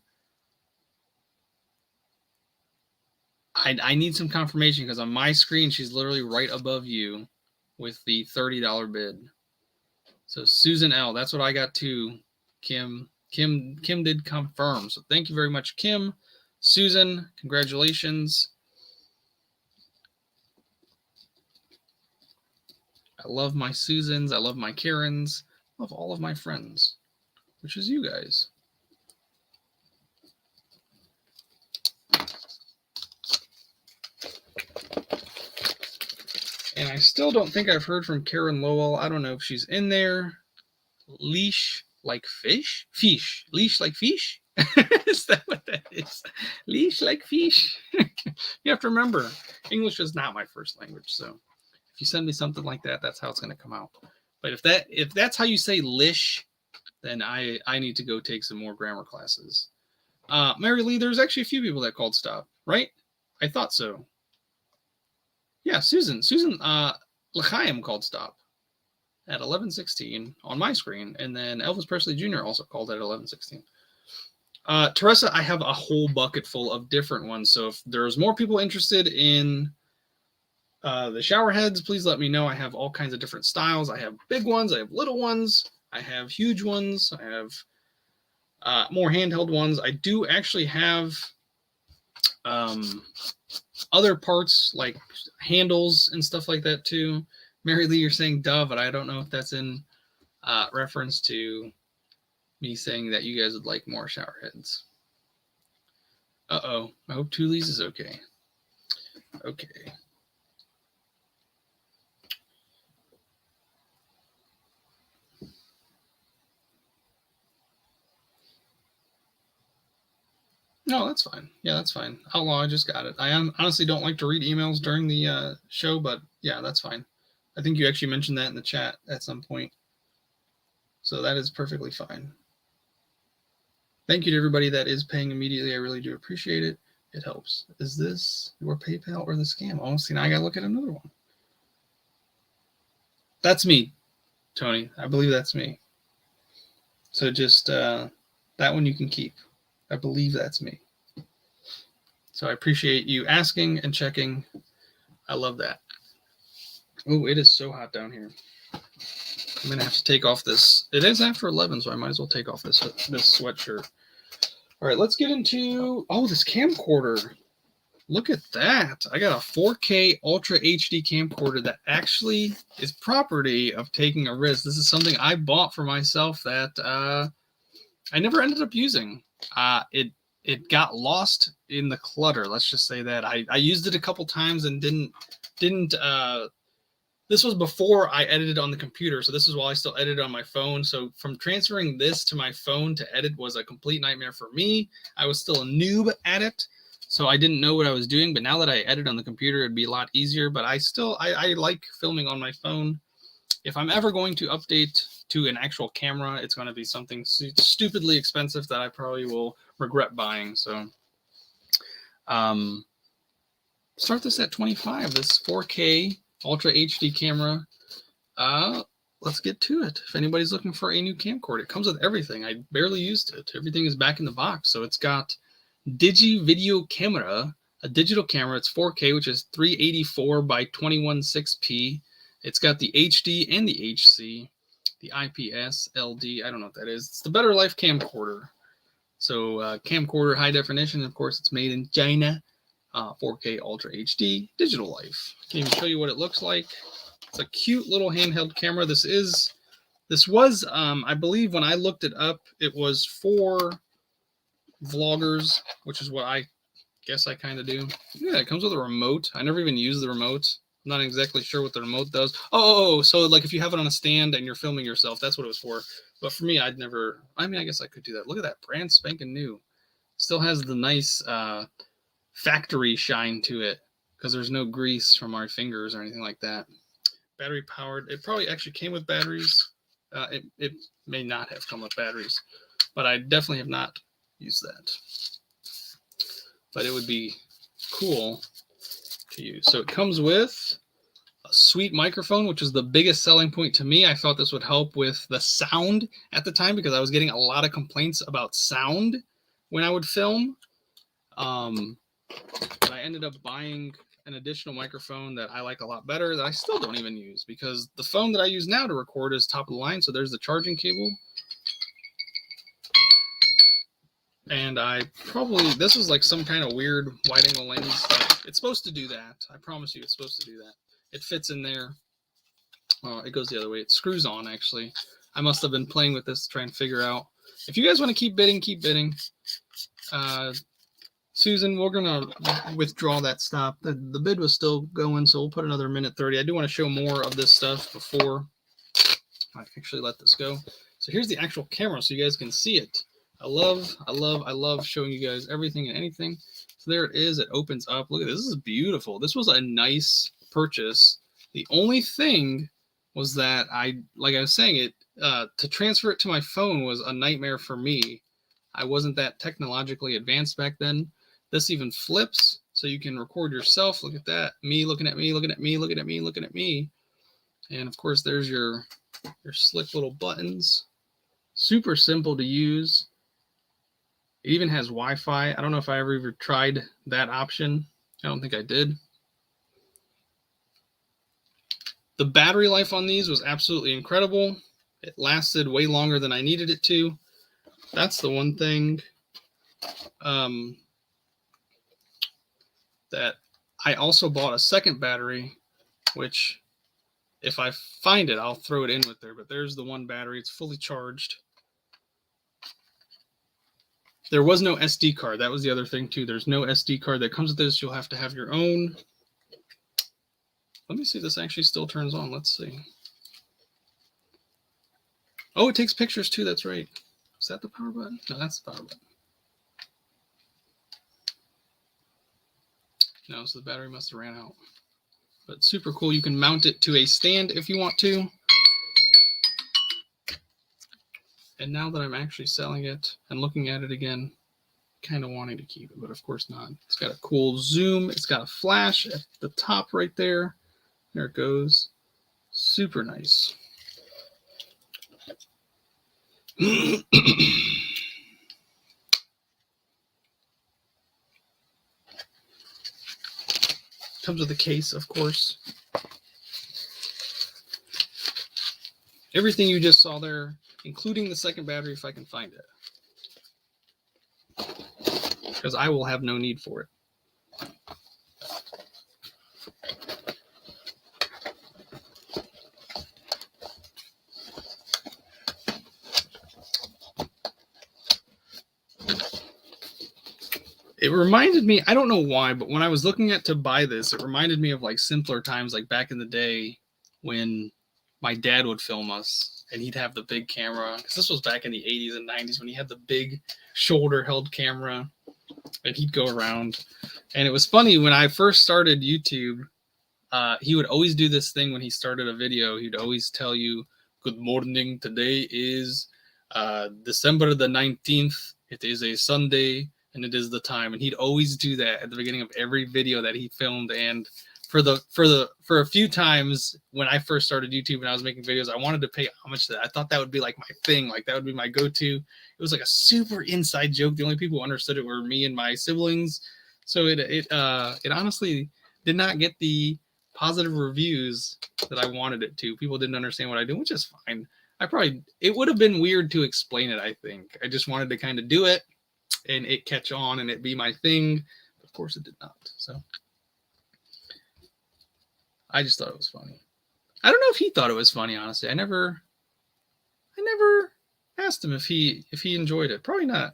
I need some confirmation because on my screen, she's literally right above you with the $30 bid. So Susan L. That's what I got too. Kim did confirm. So thank you very much, Kim. Susan, congratulations. I love my Susans. I love my Karens. I love all of my friends, which is you guys. And I still don't think I've heard from Karen Lowell. I don't know if she's in there. Leash like fish? Fish. Leash like fish? Is that what that is? Leash like fish. You have to remember, English is not my first language. So if you send me something like that, that's how it's going to come out. But if that's how you say lish, then I need to go take some more grammar classes. Mary Lee, there's actually a few people that called stop, right? I thought so. Yeah, Susan L'chaim called stop at 11:16 on my screen, and then Elvis Presley Jr. also called at 11:16. Teresa, I have a whole bucket full of different ones, so if there's more people interested in the shower heads, please let me know. I have all kinds of different styles. I have big ones, I have little ones, I have huge ones, I have more handheld ones. I do actually have other parts like handles and stuff like that too. Mary Lee, you're saying duh, but I don't know if that's in reference to me saying that you guys would like more shower heads. Uh-oh. I hope Tully's is okay. Okay. No, that's fine. Yeah, that's fine. Outlaw, I just got it. I honestly don't like to read emails during the show, but yeah, that's fine. I think you actually mentioned that in the chat at some point. So that is perfectly fine. Thank you to everybody that is paying immediately. I really do appreciate it. It helps. Is this your PayPal or the scam? Oh, see, now I got to look at another one. That's me, Tony. I believe that's me. So just that one you can keep. I believe that's me. So I appreciate you asking and checking. I love that. Oh, it is so hot down here. I'm going to have to take off this. It is after 11, so I might as well take off this sweatshirt. All right, let's get into, this camcorder. Look at that. I got a 4K Ultra HD camcorder that actually is property of Taking a Rizk. This is something I bought for myself that I never ended up using. It got lost in the clutter. Let's just say that. I used it a couple times and didn't this was before I edited on the computer, so this is while I still edited on my phone. So from transferring this to my phone to edit was a complete nightmare for me. I was still a noob at it, so I didn't know what I was doing. But now that I edit on the computer, it'd be a lot easier. But I like filming on my phone. If I'm ever going to update to an actual camera, it's going to be something stupidly expensive that I probably will regret buying. So start this at 25, this 4K Ultra HD camera. Let's get to it. If anybody's looking for a new camcorder, it comes with everything. I barely used it. Everything is back in the box. So it's got Digi Video Camera, a digital camera. It's 4K, which is 384 by 21.6p. It's got the HD and the HC, the IPS, LD. I don't know what that is. It's the Better Life camcorder. So camcorder high definition. Of course, it's made in China. 4K Ultra HD Digital Life. I can even show you what it looks like. It's a cute little handheld camera. This was, I believe when I looked it up, it was for vloggers, which is what I guess I kind of do. Yeah, it comes with a remote. I never even use the remote. I'm not exactly sure what the remote does. Oh, so like if you have it on a stand and you're filming yourself, that's what it was for. But for me, I guess I could do that. Look at that, brand spanking new. Still has the nice factory shine to it because there's no grease from our fingers or anything like that. Battery powered. It probably actually came with batteries. It may not have come with batteries, but I definitely have not used that. But it would be cool to use. So it comes with a sweet microphone, which is the biggest selling point to me. I thought this would help with the sound at the time because I was getting a lot of complaints about sound when I would film. But I ended up buying an additional microphone that I like a lot better that I still don't even use because the phone that I use now to record is top of the line. So there's the charging cable. And this is like some kind of weird wide angle lens. It's supposed to do that. I promise you it's supposed to do that. It fits in there. It goes the other way. It screws on, actually. I must have been playing with this to try and figure out. If you guys want to keep bidding, keep bidding. Susan, we're going to withdraw that stop. The bid was still going, so we'll put another minute 30. I do want to show more of this stuff before I actually let this go. So here's the actual camera so you guys can see it. I love showing you guys everything and anything. So there it is. It opens up. Look at this. This is beautiful. This was a nice purchase. The only thing was that like I was saying, to transfer it to my phone was a nightmare for me. I wasn't that technologically advanced back then. This even flips so you can record yourself. Look at that. Me looking at me, looking at me, looking at me, looking at me. And of course, there's your slick little buttons. Super simple to use. It even has Wi-Fi. I don't know if I ever tried that option. I don't think I did. The battery life on these was absolutely incredible. It lasted way longer than I needed it to. That's the one thing that I also bought a second battery, which if I find it, I'll throw it in with there. But there's the one battery. It's fully charged. There was no SD card. That was the other thing, too. There's no SD card that comes with this. You'll have to have your own. Let me see if this actually still turns on. Let's see. Oh, it takes pictures, too. That's right. Is that the power button? No, that's the power button. No, so the battery must have ran out. But super cool. You can mount it to a stand if you want to. And now that I'm actually selling it and looking at it again, kind of wanting to keep it, but of course not. It's got a cool zoom. It's got a flash at the top right there. There it goes. Super nice. Comes with a case, of course. Everything you just saw there, including the second battery if I can find it. Because I will have no need for it. It reminded me, I don't know why, but when I was looking at to buy this, it reminded me of like simpler times, like back in the day when my dad would film us and he'd have the big camera. Because this was back in the 80s and 90s when he had the big shoulder-held camera and he'd go around. And it was funny, when I first started YouTube, he would always do this thing when he started a video. He'd always tell you, "Good morning, today is December the 19th. It is a Sunday. And it is the time." And he'd always do that at the beginning of every video that he filmed. And for a few times when I first started YouTube and I was making videos, I wanted to pay homage to that. I thought that would be like my thing, like that would be my go-to. It was like a super inside joke. The only people who understood it were me and my siblings. So it honestly did not get the positive reviews that I wanted it to. People didn't understand what I do, which is fine. It would have been weird to explain it, I think. I just wanted to kind of do it and it catch on and it be my thing. Of course it did not. So I just thought it was funny. I don't know if he thought it was funny, honestly. I never asked him if he enjoyed it. Probably not.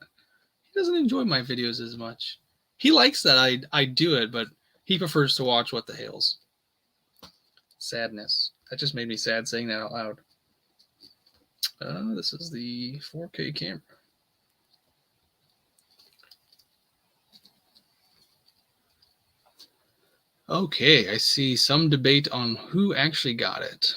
He doesn't enjoy my videos as much. He likes that I do it, but he prefers to watch What the Hales. Sadness. That just made me sad saying that out loud. This is the 4K camera. Okay, I see some debate on who actually got it.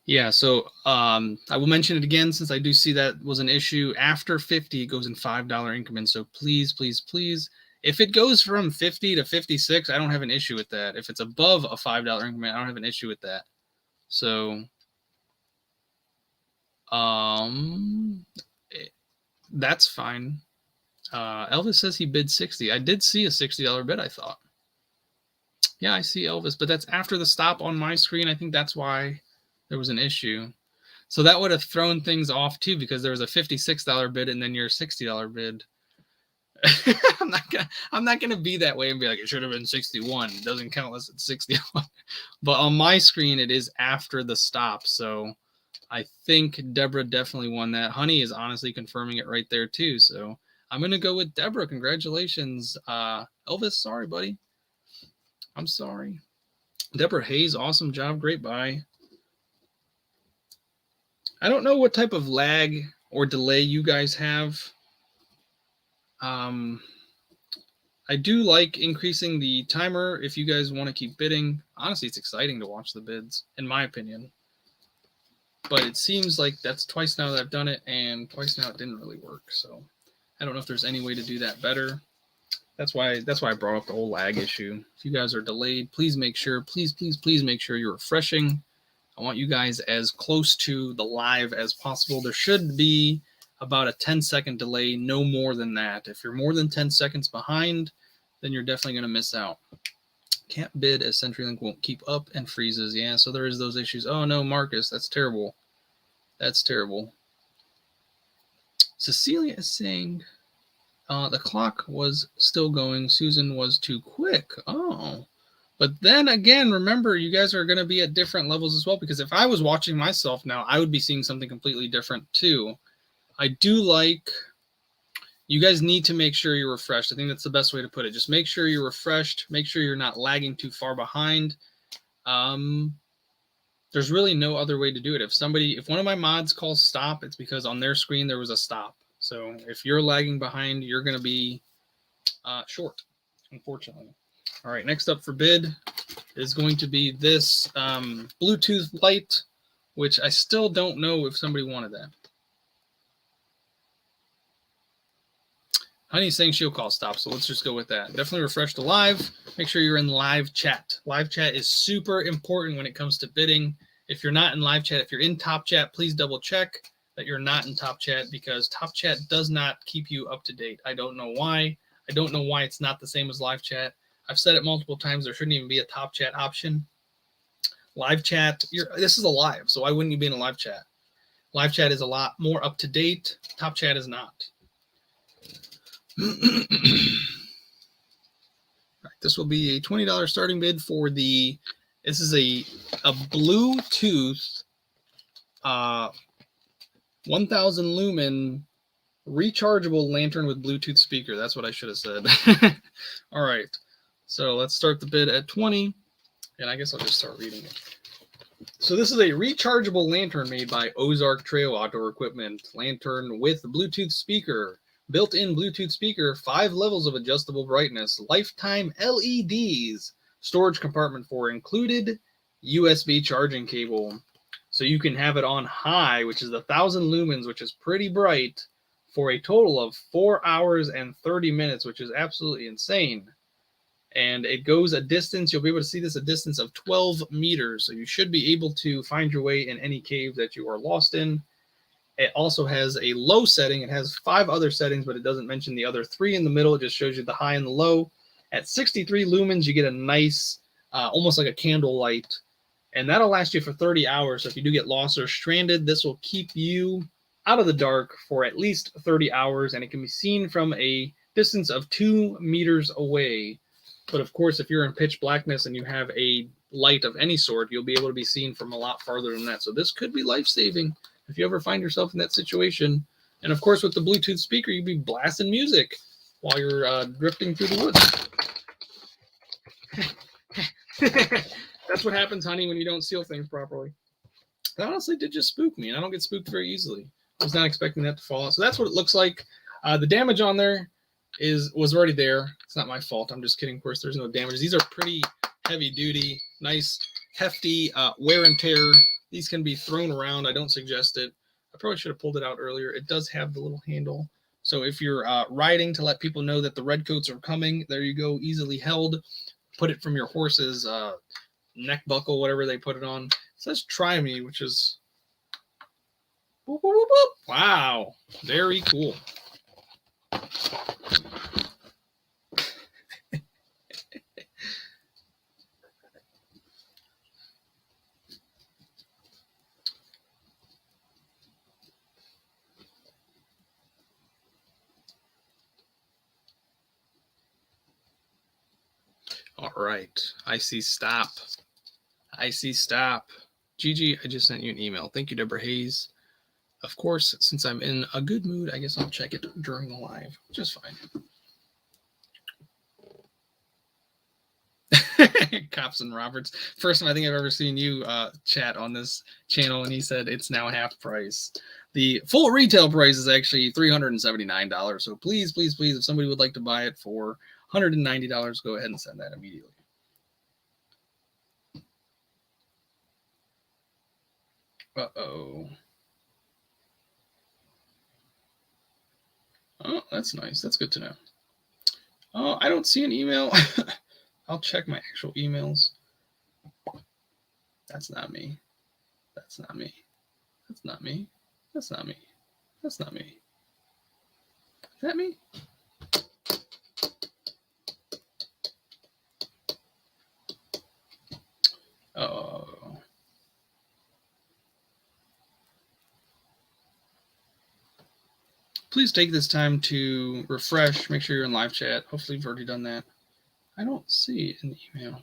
Yeah, so I will mention it again since I do see that was an issue. After 50, it goes in $5 increments. So please, please, please, if it goes from 50 to 56, I don't have an issue with that. If it's above a $5 increment, I don't have an issue with that. So that's fine. Elvis says he bid 60. I did see a $60 bid, I thought. Yeah, I see Elvis, but that's after the stop on my screen. I think that's why there was an issue. So that would have thrown things off too, because there was a $56 bid and then your $60 bid. I'm not gonna be that way and be like, it should have been 61. It doesn't count unless it's 61. But on my screen, it is after the stop. So I think Deborah definitely won that. Honey is honestly confirming it right there too. So I'm gonna go with Deborah. Congratulations. Elvis, sorry, buddy. I'm sorry. Deborah Hayes, awesome job. Great buy. I don't know what type of lag or delay you guys have. I do like increasing the timer if you guys want to keep bidding. Honestly, it's exciting to watch the bids, in my opinion. But it seems like that's twice now that I've done it, and twice now it didn't really work. So I don't know if there's any way to do that better. That's why I brought up the whole lag issue. If you guys are delayed, please make sure, please make sure you're refreshing. I want you guys as close to the live as possible. There should be about a 10-second delay, no more than that. If you're more than 10 seconds behind, then you're definitely going to miss out. Can't bid as CenturyLink won't keep up and freezes. Yeah, so there is those issues. Oh no, Marcus, that's terrible. That's terrible. Cecilia is saying the clock was still going. Susan was too quick. Oh. But then again, remember, you guys are going to be at different levels as well, because if I was watching myself now, I would be seeing something completely different too. I do like, you guys need to make sure you're refreshed. I think that's the best way to put it. Just make sure you're refreshed. Make sure you're not lagging too far behind. There's really no other way to do it. If one of my mods calls stop, it's because on their screen there was a stop. So if you're lagging behind, you're going to be short, unfortunately. All right, next up for bid is going to be this Bluetooth light, which I still don't know if somebody wanted that. Honey's saying she'll call stop, so let's just go with that. Definitely refresh the live. Make sure you're in live chat. Live chat is super important when it comes to bidding. If you're not in live chat, if you're in top chat, please double check that you're not in top chat, because top chat does not keep you up to date. I don't know why. I don't know why it's not the same as live chat. I've said it multiple times. There shouldn't even be a top chat option. Live chat, this is a live, so why wouldn't you be in a live chat? Live chat is a lot more up to date. Top chat is not. Right, this will be a $20 starting bid for the. This is a Bluetooth 1000 lumen rechargeable lantern with Bluetooth speaker. That's what I should have said. All right, so let's start the bid at 20, and I guess I'll just start reading it. So this is a rechargeable lantern made by Ozark Trail Outdoor Equipment. Lantern with Bluetooth speaker. Built-in Bluetooth speaker, 5 levels of adjustable brightness, lifetime LEDs, storage compartment for included USB charging cable. So you can have it on high, which is 1,000 lumens, which is pretty bright, for a total of 4 hours and 30 minutes, which is absolutely insane. And it goes a distance, you'll be able to see this, a distance of 12 meters. So you should be able to find your way in any cave that you are lost in. It also has a low setting. It has 5 other settings, but it doesn't mention the other 3 in the middle. It just shows you the high and the low. At 63 lumens, you get a nice, almost like a candle light. And that'll last you for 30 hours. So if you do get lost or stranded, this will keep you out of the dark for at least 30 hours. And it can be seen from a distance of 2 meters away. But of course, if you're in pitch blackness and you have a light of any sort, you'll be able to be seen from a lot farther than that. So this could be life-saving if you ever find yourself in that situation. And of course, with the Bluetooth speaker, you'd be blasting music while you're drifting through the woods. That's what happens, honey, when you don't seal things properly. That honestly did just spook me, and I don't get spooked very easily. I was not expecting that to fall out. So that's what it looks like. The damage on there was already there. It's not my fault. I'm just kidding. Of course, there's no damage. These are pretty heavy duty, nice, hefty wear and tear These can be thrown around. I don't suggest it. I probably should have pulled it out earlier. It does have the little handle. So if you're riding to let people know that the redcoats are coming, there you go, easily held. Put it from your horse's neck buckle, whatever they put it on. It says try me, which is boop, boop, boop, boop. Wow, very cool. All right, I see stop. I see stop. Gigi, I just sent you an email. Thank you, Deborah Hayes. Of course, since I'm in a good mood, I guess I'll check it during the live. Just fine. Cops and Roberts. First time I think I've ever seen you chat on this channel, and he said it's now half price. The full retail price is actually $379. So please, please, please, if somebody would like to buy it for $190, go ahead and send that immediately. Uh-oh. Oh, that's nice. That's good to know. Oh, I don't see an email. I'll check my actual emails. That's not me. That's not me. That's not me. That's not me. That's not me. Is that me? Oh. Please take this time to refresh. Make sure you're in live chat. Hopefully you've already done that. I don't see an email.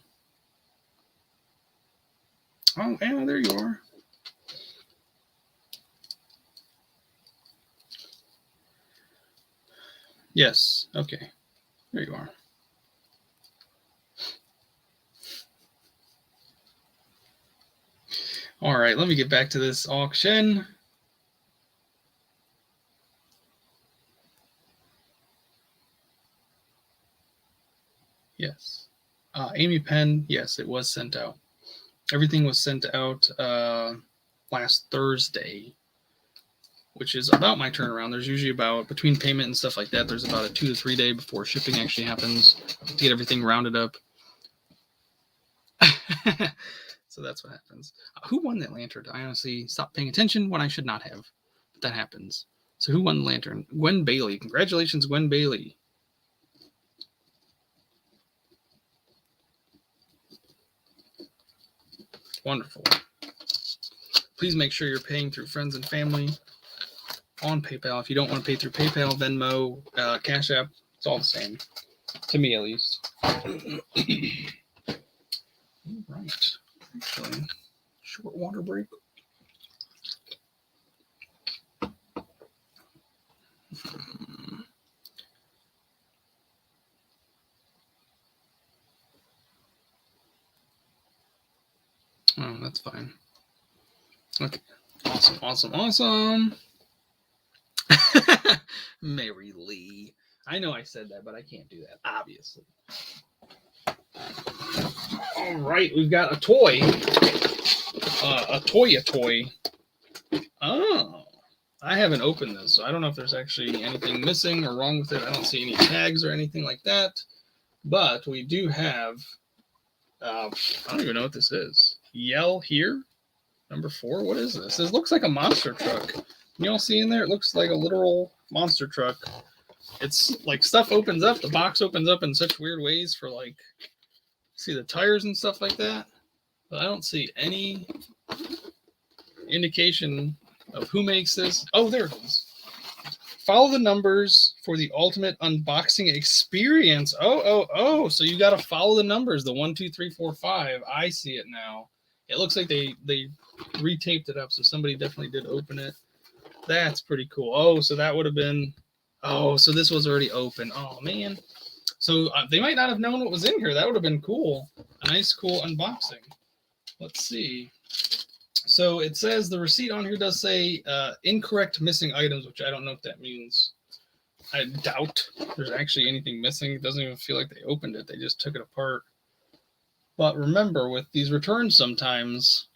Oh, Anna, there you are. Yes. Okay. There you are. All right. Let me get back to this auction. Yes. Amy Penn, yes, it was sent out. Everything was sent out last Thursday, which is about my turnaround. There's usually about, between payment and stuff like that, there's about a 2 to 3 day before shipping actually happens to get everything rounded up. So that's what happens. Who won that lantern? I honestly stopped paying attention when I should not have. But that happens. So who won the lantern? Gwen Bailey. Congratulations, Gwen Bailey. Wonderful. Please make sure you're paying through friends and family on PayPal. If you don't want to pay through PayPal, Venmo, Cash App, it's all the same. To me, at least. All right. Actually, short water break. Oh, that's fine. Okay. Awesome, awesome, awesome. Mary Lee. I know I said that, but I can't do that, obviously. All right, we've got a toy. A toy. Oh, I haven't opened this, so I don't know if there's actually anything missing or wrong with it. I don't see any tags or anything like that. But we do have, I don't even know what this is. Yell here, number 4. What is this? This looks like a monster truck. Can you all see in there? It looks like a literal monster truck. It's like stuff opens up. The box opens up in such weird ways for like, see the tires and stuff like that. But I don't see any indication of who makes this. Oh, there it is. Follow the numbers for the ultimate unboxing experience. Oh. So you got to follow the numbers. The 1, 2, 3, 4, 5. I see it now. It looks like they retaped it up. So somebody definitely did open it. That's pretty cool. Oh, so that would have been, oh, so this was already open. Oh, man. So they might not have known what was in here. That would have been cool. A nice, cool unboxing. Let's see. So it says the receipt on here does say incorrect missing items, which I don't know if that means. I doubt there's actually anything missing. It doesn't even feel like they opened it. They just took it apart. But remember, with these returns sometimes,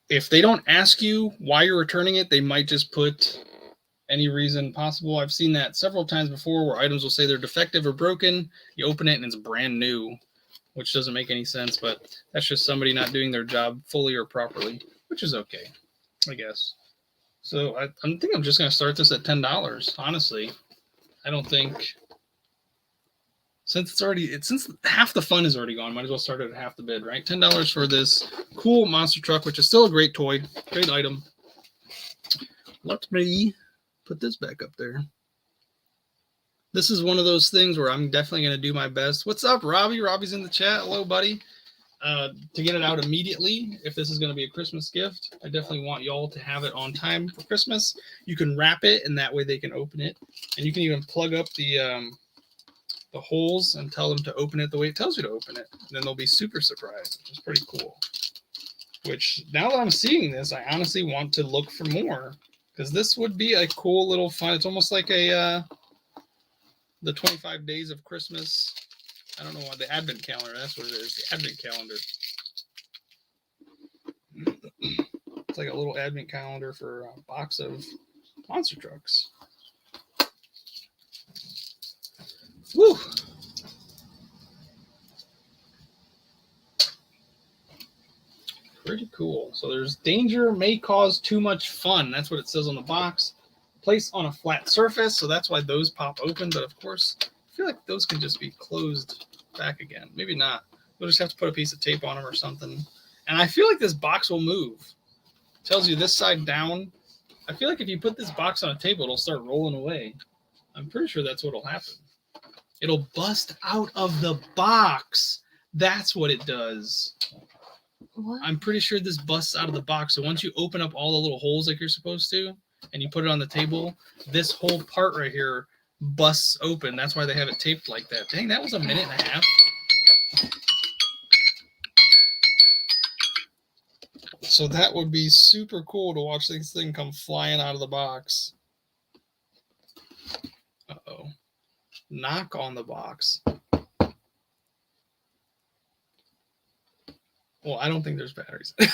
If they don't ask you why you're returning it, they might just put any reason possible. I've seen that several times before where items will say they're defective or broken. You open it and it's brand new, which doesn't make any sense, but that's just somebody not doing their job fully or properly, which is okay, I guess. So I think I'm just going to start this at $10, honestly. I don't think, since half the fun is already gone, might as well start it at half the bid, right? $10 for this cool monster truck, which is still a great toy, great item. Let me put this back up there. This is one of those things where I'm definitely going to do my best. What's up, Robbie? Robbie's in the chat. Hello, buddy. To get it out immediately, if this is going to be a Christmas gift, I definitely want y'all to have it on time for Christmas. You can wrap it, and that way they can open it. And you can even plug up the holes and tell them to open it the way it tells you to open it. And then they'll be super surprised, which is pretty cool. Which, now that I'm seeing this, I honestly want to look for more. Because this would be a cool little fun. It's almost like the 25 days of Christmas. I don't know what, the Advent calendar. That's what it is. The Advent calendar. It's like a little Advent calendar for a box of monster trucks. Woo! Pretty cool. So there's danger may cause too much fun. That's what it says on the box. Place on a flat surface. So that's why those pop open. But of course, I feel like those can just be closed back again. Maybe not. We'll just have to put a piece of tape on them or something. And I feel like this box will move. It tells you this side down. I feel like if you put this box on a table, it'll start rolling away. I'm pretty sure that's what'll happen. It'll bust out of the box. That's what it does. What? I'm pretty sure this busts out of the box. So once you open up all the little holes like you're supposed to, and you put it on the table, this whole part right here busts open. That's why they have it taped like that. Dang, that was a minute and a half. So that would be super cool to watch this thing come flying out of the box. Uh-oh. Knock on the box. Well, I don't think there's batteries. I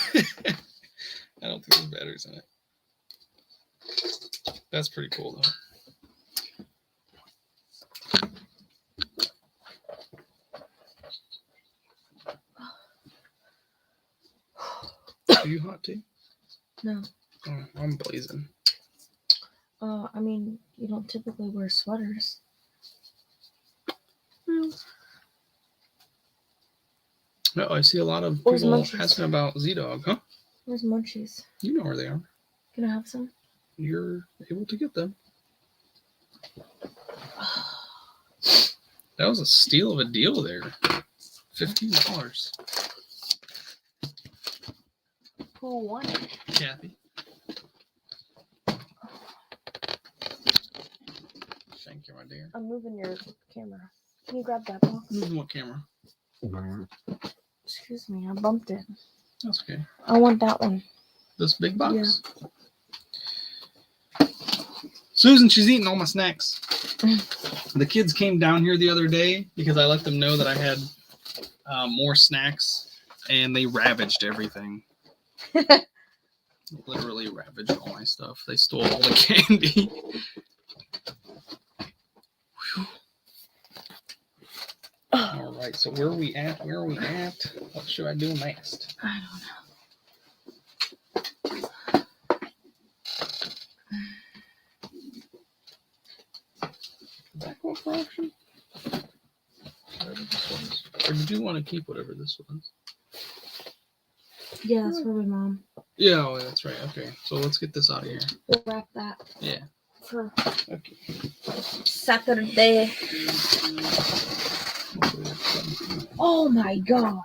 don't think there's batteries in it. That's pretty cool, though. Are you hot too? No. Oh, I'm blazing. I mean, you don't typically wear sweaters. No, I see a lot of people asking about Z-Dog, huh? Where's Munchies? You know where they are. Can I have some? You're able to get them. That was a steal of a deal there. $15. Who won it? Kathy. Thank you, my dear. I'm moving your camera. Can you grab that box? Moving what camera? Excuse me, I bumped it. That's okay. I want that one. This big box? Yeah. Susan, she's eating all my snacks. The kids came down here the other day because I let them know that I had more snacks, and they ravaged everything. Literally ravaged all my stuff. They stole all the candy. All right, so where are we at? What should I do next? I don't know. Back off option? Or did you want to keep whatever this was? Yeah, that's for my mom. Yeah, oh, that's right. Okay, so let's get this out of here. We'll wrap that. Yeah. For okay. Saturday. Oh my god.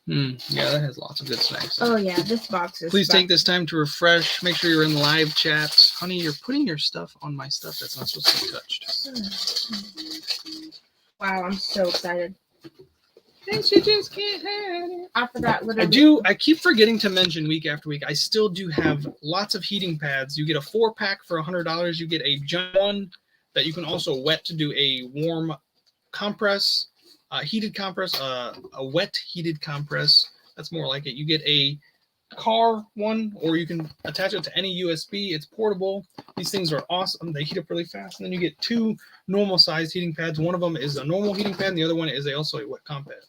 Yeah, that has lots of good snacks. Oh yeah, this box is. Please take this time to refresh. Make sure you're in the live chat. Honey, you're putting your stuff on my stuff that's not supposed to be touched. Wow, I'm so excited. And she just can't have it. I forgot literally. I keep forgetting to mention week after week. I still do have lots of heating pads. You get a 4-pack for $100. You get a giant one that you can also wet to do a warm compress. heated compress, a wet heated compress. That's more like it. You get a car one, or you can attach it to any USB. It's portable. These things are awesome. They heat up really fast. And then you get two normal sized heating pads. One of them is a normal heating pad, and the other one is also a wet compress.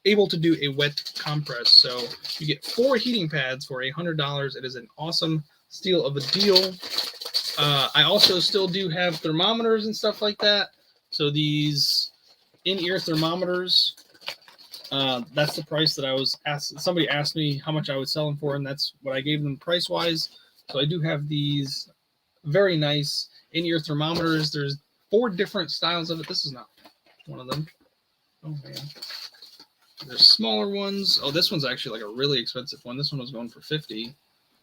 Able to do a wet compress. So you get 4 heating pads for $100. It is an awesome steal of a deal. I also still do have thermometers and stuff like that. So these in-ear thermometers, that's the price that I was asked. Somebody asked me how much I would sell them for, and that's what I gave them price-wise. So I do have these very nice in-ear thermometers. There's 4 different styles of it. This is not one of them. Oh, man. There's smaller ones. Oh, this one's actually like a really expensive one. This one was going for $50.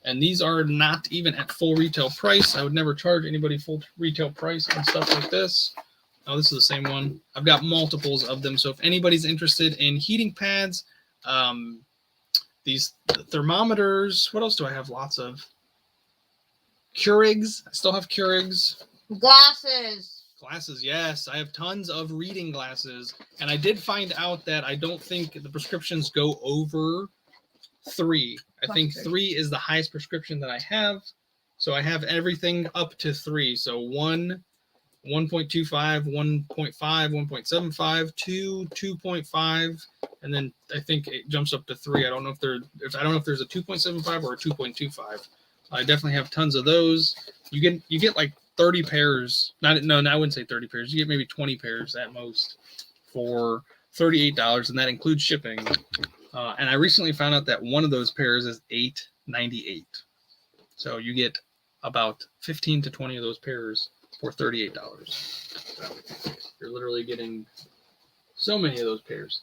And these are not even at full retail price. I would never charge anybody full retail price on stuff like this. Oh, this is the same one. I've got multiples of them. So if anybody's interested in heating pads, these thermometers, what else do I have lots of? Keurigs. I still have Keurigs. Glasses. Glasses, yes. I have tons of reading glasses. And I did find out that I don't think the prescriptions go over 3. I think 3 is the highest prescription that I have. So I have everything up to 3. So 1, 1.25, 1.5, 1.75, 2, 2.5, and then I think it jumps up to 3. I don't know if there's a 2.75 or a 2.25. I definitely have tons of those. You get like 30 pairs. I wouldn't say 30 pairs. You get maybe 20 pairs at most for $38, and that includes shipping. And I recently found out that one of those pairs is $8.98. So you get about 15 to 20 of those pairs for $38. So you're literally getting so many of those pairs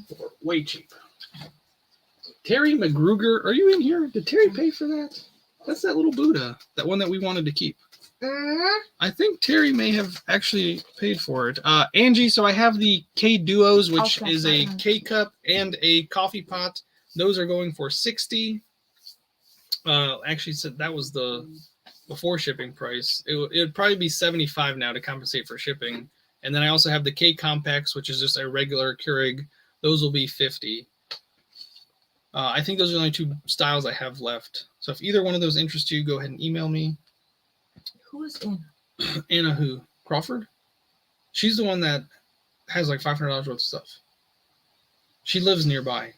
for way cheap. Terry McGruger, are you in here? Did Terry pay for that? That's that little Buddha, that one that we wanted to keep. I think Terry may have actually paid for it. Angie, so I have the K Duos, which is a K cup and a coffee pot. Those are going for $60. Actually, said that was the before shipping price. It would probably be $75 now to compensate for shipping. And then I also have the K Compacts, which is just a regular Keurig. Those will be $50. I think those are the only 2 styles I have left. So if either one of those interests you, go ahead and email me. Who is Anna? Anna who? Crawford? She's the one that has like $500 worth of stuff. She lives nearby.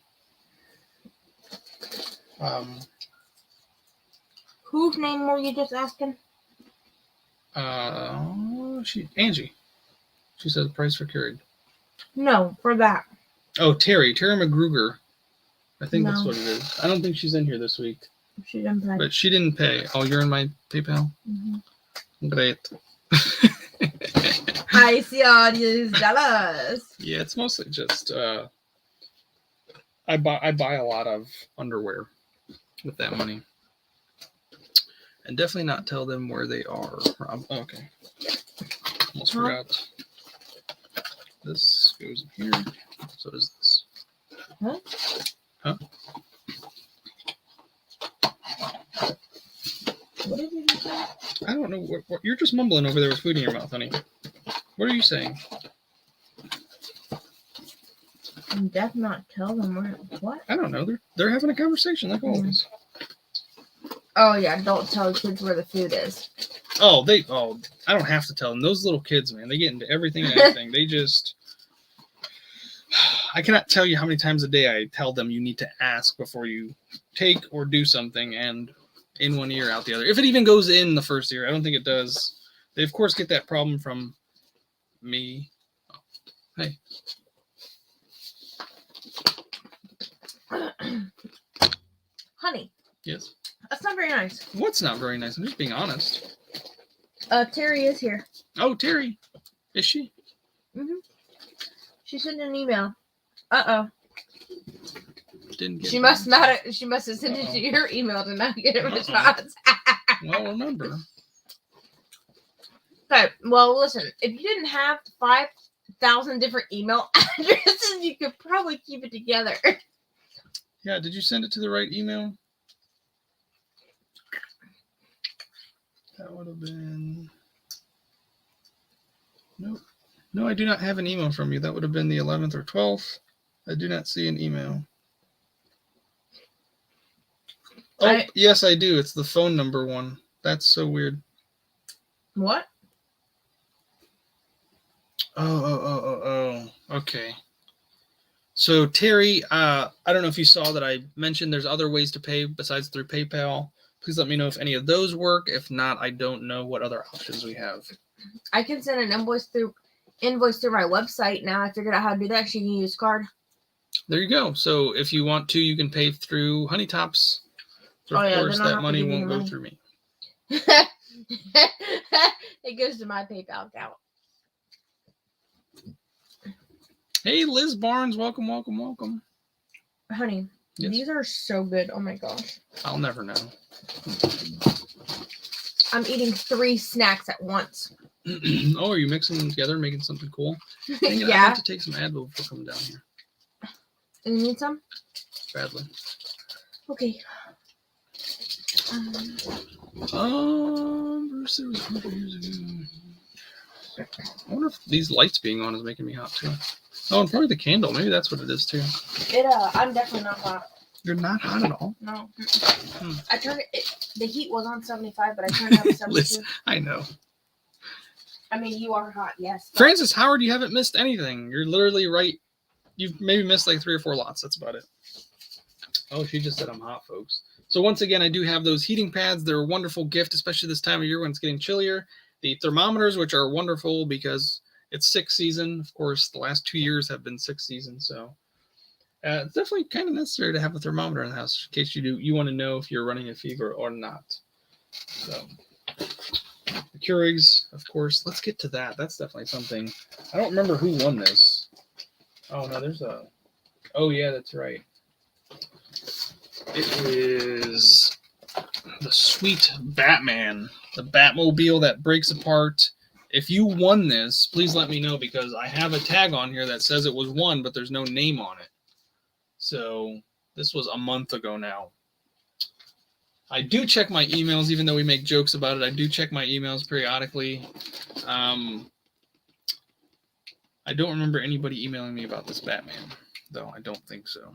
Whose name were you just asking? Angie. She said the price for Keurig. No, for that. Oh, Terry McGruger. I think that's what it is. I don't think she's in here this week. She didn't pay. But she didn't pay. Oh, you're in my PayPal? Mm-hmm. Great. I see all these jealous. Yeah, it's mostly just I buy a lot of underwear with that money. And definitely not tell them where they are. Okay. Almost forgot. This goes in here. So does this. Huh? What did you say? I don't know. What you're just mumbling over there with food in your mouth, honey. What are you saying? I'm definitely not tell them where. What? I don't know. They're having a conversation like always. Oh yeah, don't tell kids where the food is. I don't have to tell them. Those little kids, man, they get into everything and everything. They just. I cannot tell you how many times a day I tell them you need to ask before you take or do something, and in one ear, out the other. If it even goes in the first ear, I don't think it does. They, of course, get that problem from me. Oh, hey. Honey. Yes? That's not very nice. What's not very nice? I'm just being honest. Terry is here. Oh, Terry. Is she? Mm-hmm. She sent an email. Uh-oh. Didn't get She must have sent it to your email to not get a response. Well, remember. Okay, well, listen. If you didn't have 5,000 different email addresses, you could probably keep it together. Yeah, did you send it to the right email? That would have been... Nope. No, I do not have an email from you. That would have been the 11th or 12th. I do not see an email. Oh, yes, I do. It's the phone number one. That's so weird. What? Oh. Okay. So, Terry, I don't know if you saw that I mentioned there's other ways to pay besides through PayPal. Please let me know if any of those work. If not, I don't know what other options we have. I can send an invoice through my website now. I figured out how to do that. She can use card. There you go. So if you want to, you can pay through Honey Tops. So of course, that money won't go through me. It goes to my PayPal account. Hey, Liz Barnes, welcome. Honey, yes. These are so good. Oh my gosh. I'll never know. I'm eating 3 snacks at once. Oh, are you mixing them together, making something cool? Yeah. I have to take some Advil before coming down here. You need some? Badly. Okay. Bruce, it was 100 years ago. I wonder if these lights being on is making me hot too. Oh, and probably the candle. Maybe that's what it is too. I'm definitely not hot. You're not hot at all? No. I turned it. The heat was on 75, but I turned it up to 72. I know. I mean, you are hot, yes. Francis Howard, you haven't missed anything. You're literally right. You've maybe missed like 3 or 4 lots. That's about it. Oh, she just said I'm hot, folks. So once again, I do have those heating pads. They're a wonderful gift, especially this time of year when it's getting chillier. The thermometers, which are wonderful because it's 6 season. Of course, the last 2 years have been 6 season. So it's definitely kind of necessary to have a thermometer in the house in case you want to know if you're running a fever or not. So the Keurigs, of course. Let's get to that. That's definitely something. I don't remember who won this. Oh, no, there's a... Oh, yeah, that's right. It is the sweet Batman, the Batmobile that breaks apart. If you won this, please let me know because I have a tag on here that says it was won, but there's no name on it. So this was a month ago now. I do check my emails, even though we make jokes about it. I do check my emails periodically. I don't remember anybody emailing me about this Batman, though. I don't think so.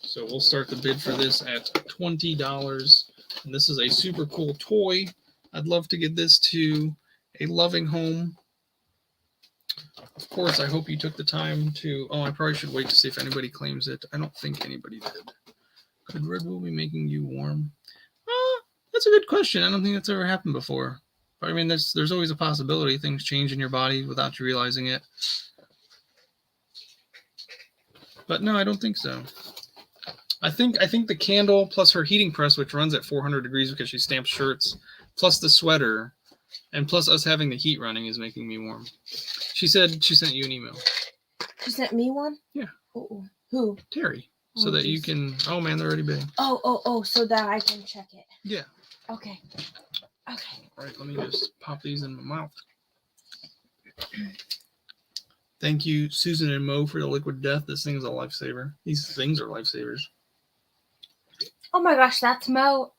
So we'll start the bid for this at $20. And this is a super cool toy. I'd love to get this to a loving home. Of course, I hope you took the time to... Oh, I probably should wait to see if anybody claims it. I don't think anybody did. Could Red Bull be making you warm? That's a good question. I don't think that's ever happened before. But I mean, there's always a possibility things change in your body without you realizing it. But no, I don't think so. I think the candle plus her heating press, which runs at 400 degrees because she stamps shirts, plus the sweater, and plus us having the heat running is making me warm. She said she sent you an email. She sent me one? Yeah. Oh, who? Terry. So that you can... Oh, man, they're already big. Oh, so that I can check it. Yeah. Okay. All right, let me just pop these in my mouth. Thank you, Susan and Mo, for the liquid death. This thing's a lifesaver. These things are lifesavers. Oh my gosh, that's Mo.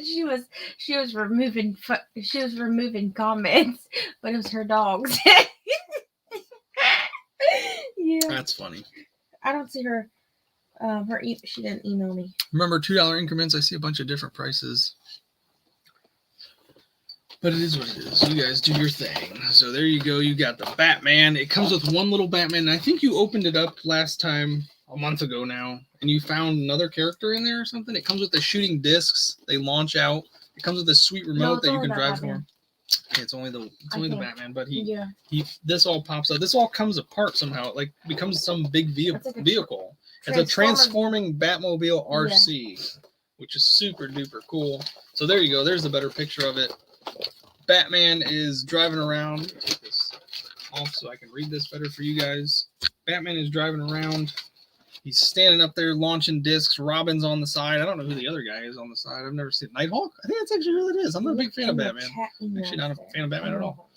she was removing comments, but it was her dogs. Yeah. That's funny. I don't see her. She didn't email me. Remember, $2 increments. I see a bunch of different prices. But it is what it is. You guys do your thing. So there you go. You got the Batman. It comes with one little Batman. I think you opened it up last time, a month ago now, and you found another character in there or something. It comes with the shooting discs. They launch out. It comes with a sweet remote that you can drive for. Yeah, it's only the Batman, but this all pops up. This all comes apart somehow. It like becomes some big vehicle. It's a transforming Batmobile RC, which is super duper cool. So there you go. There's a better picture of it. Batman is driving around. Take this off so I can read this better for you guys. Batman is driving around. He's standing up there launching discs. Robin's on the side. I don't know who the other guy is on the side. I've never seen Nighthawk. I think that's actually who it is. I'm not a big fan of Batman. Actually not a fan of Batman at all.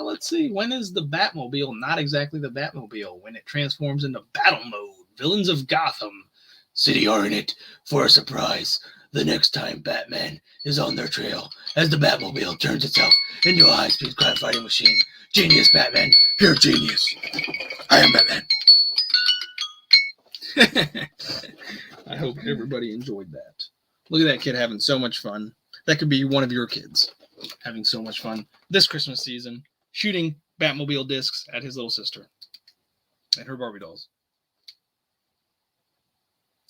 Let's see. When is the Batmobile not exactly the Batmobile? When it transforms into battle mode. Villains of Gotham City are in it for a surprise the next time Batman is on their trail as the Batmobile turns itself into a high-speed crime-fighting machine. Genius Batman You're a genius. I am Batman. I hope everybody enjoyed that. Look at that kid having so much fun. That could be one of your kids having so much fun this Christmas season, shooting Batmobile discs at his little sister and her Barbie dolls.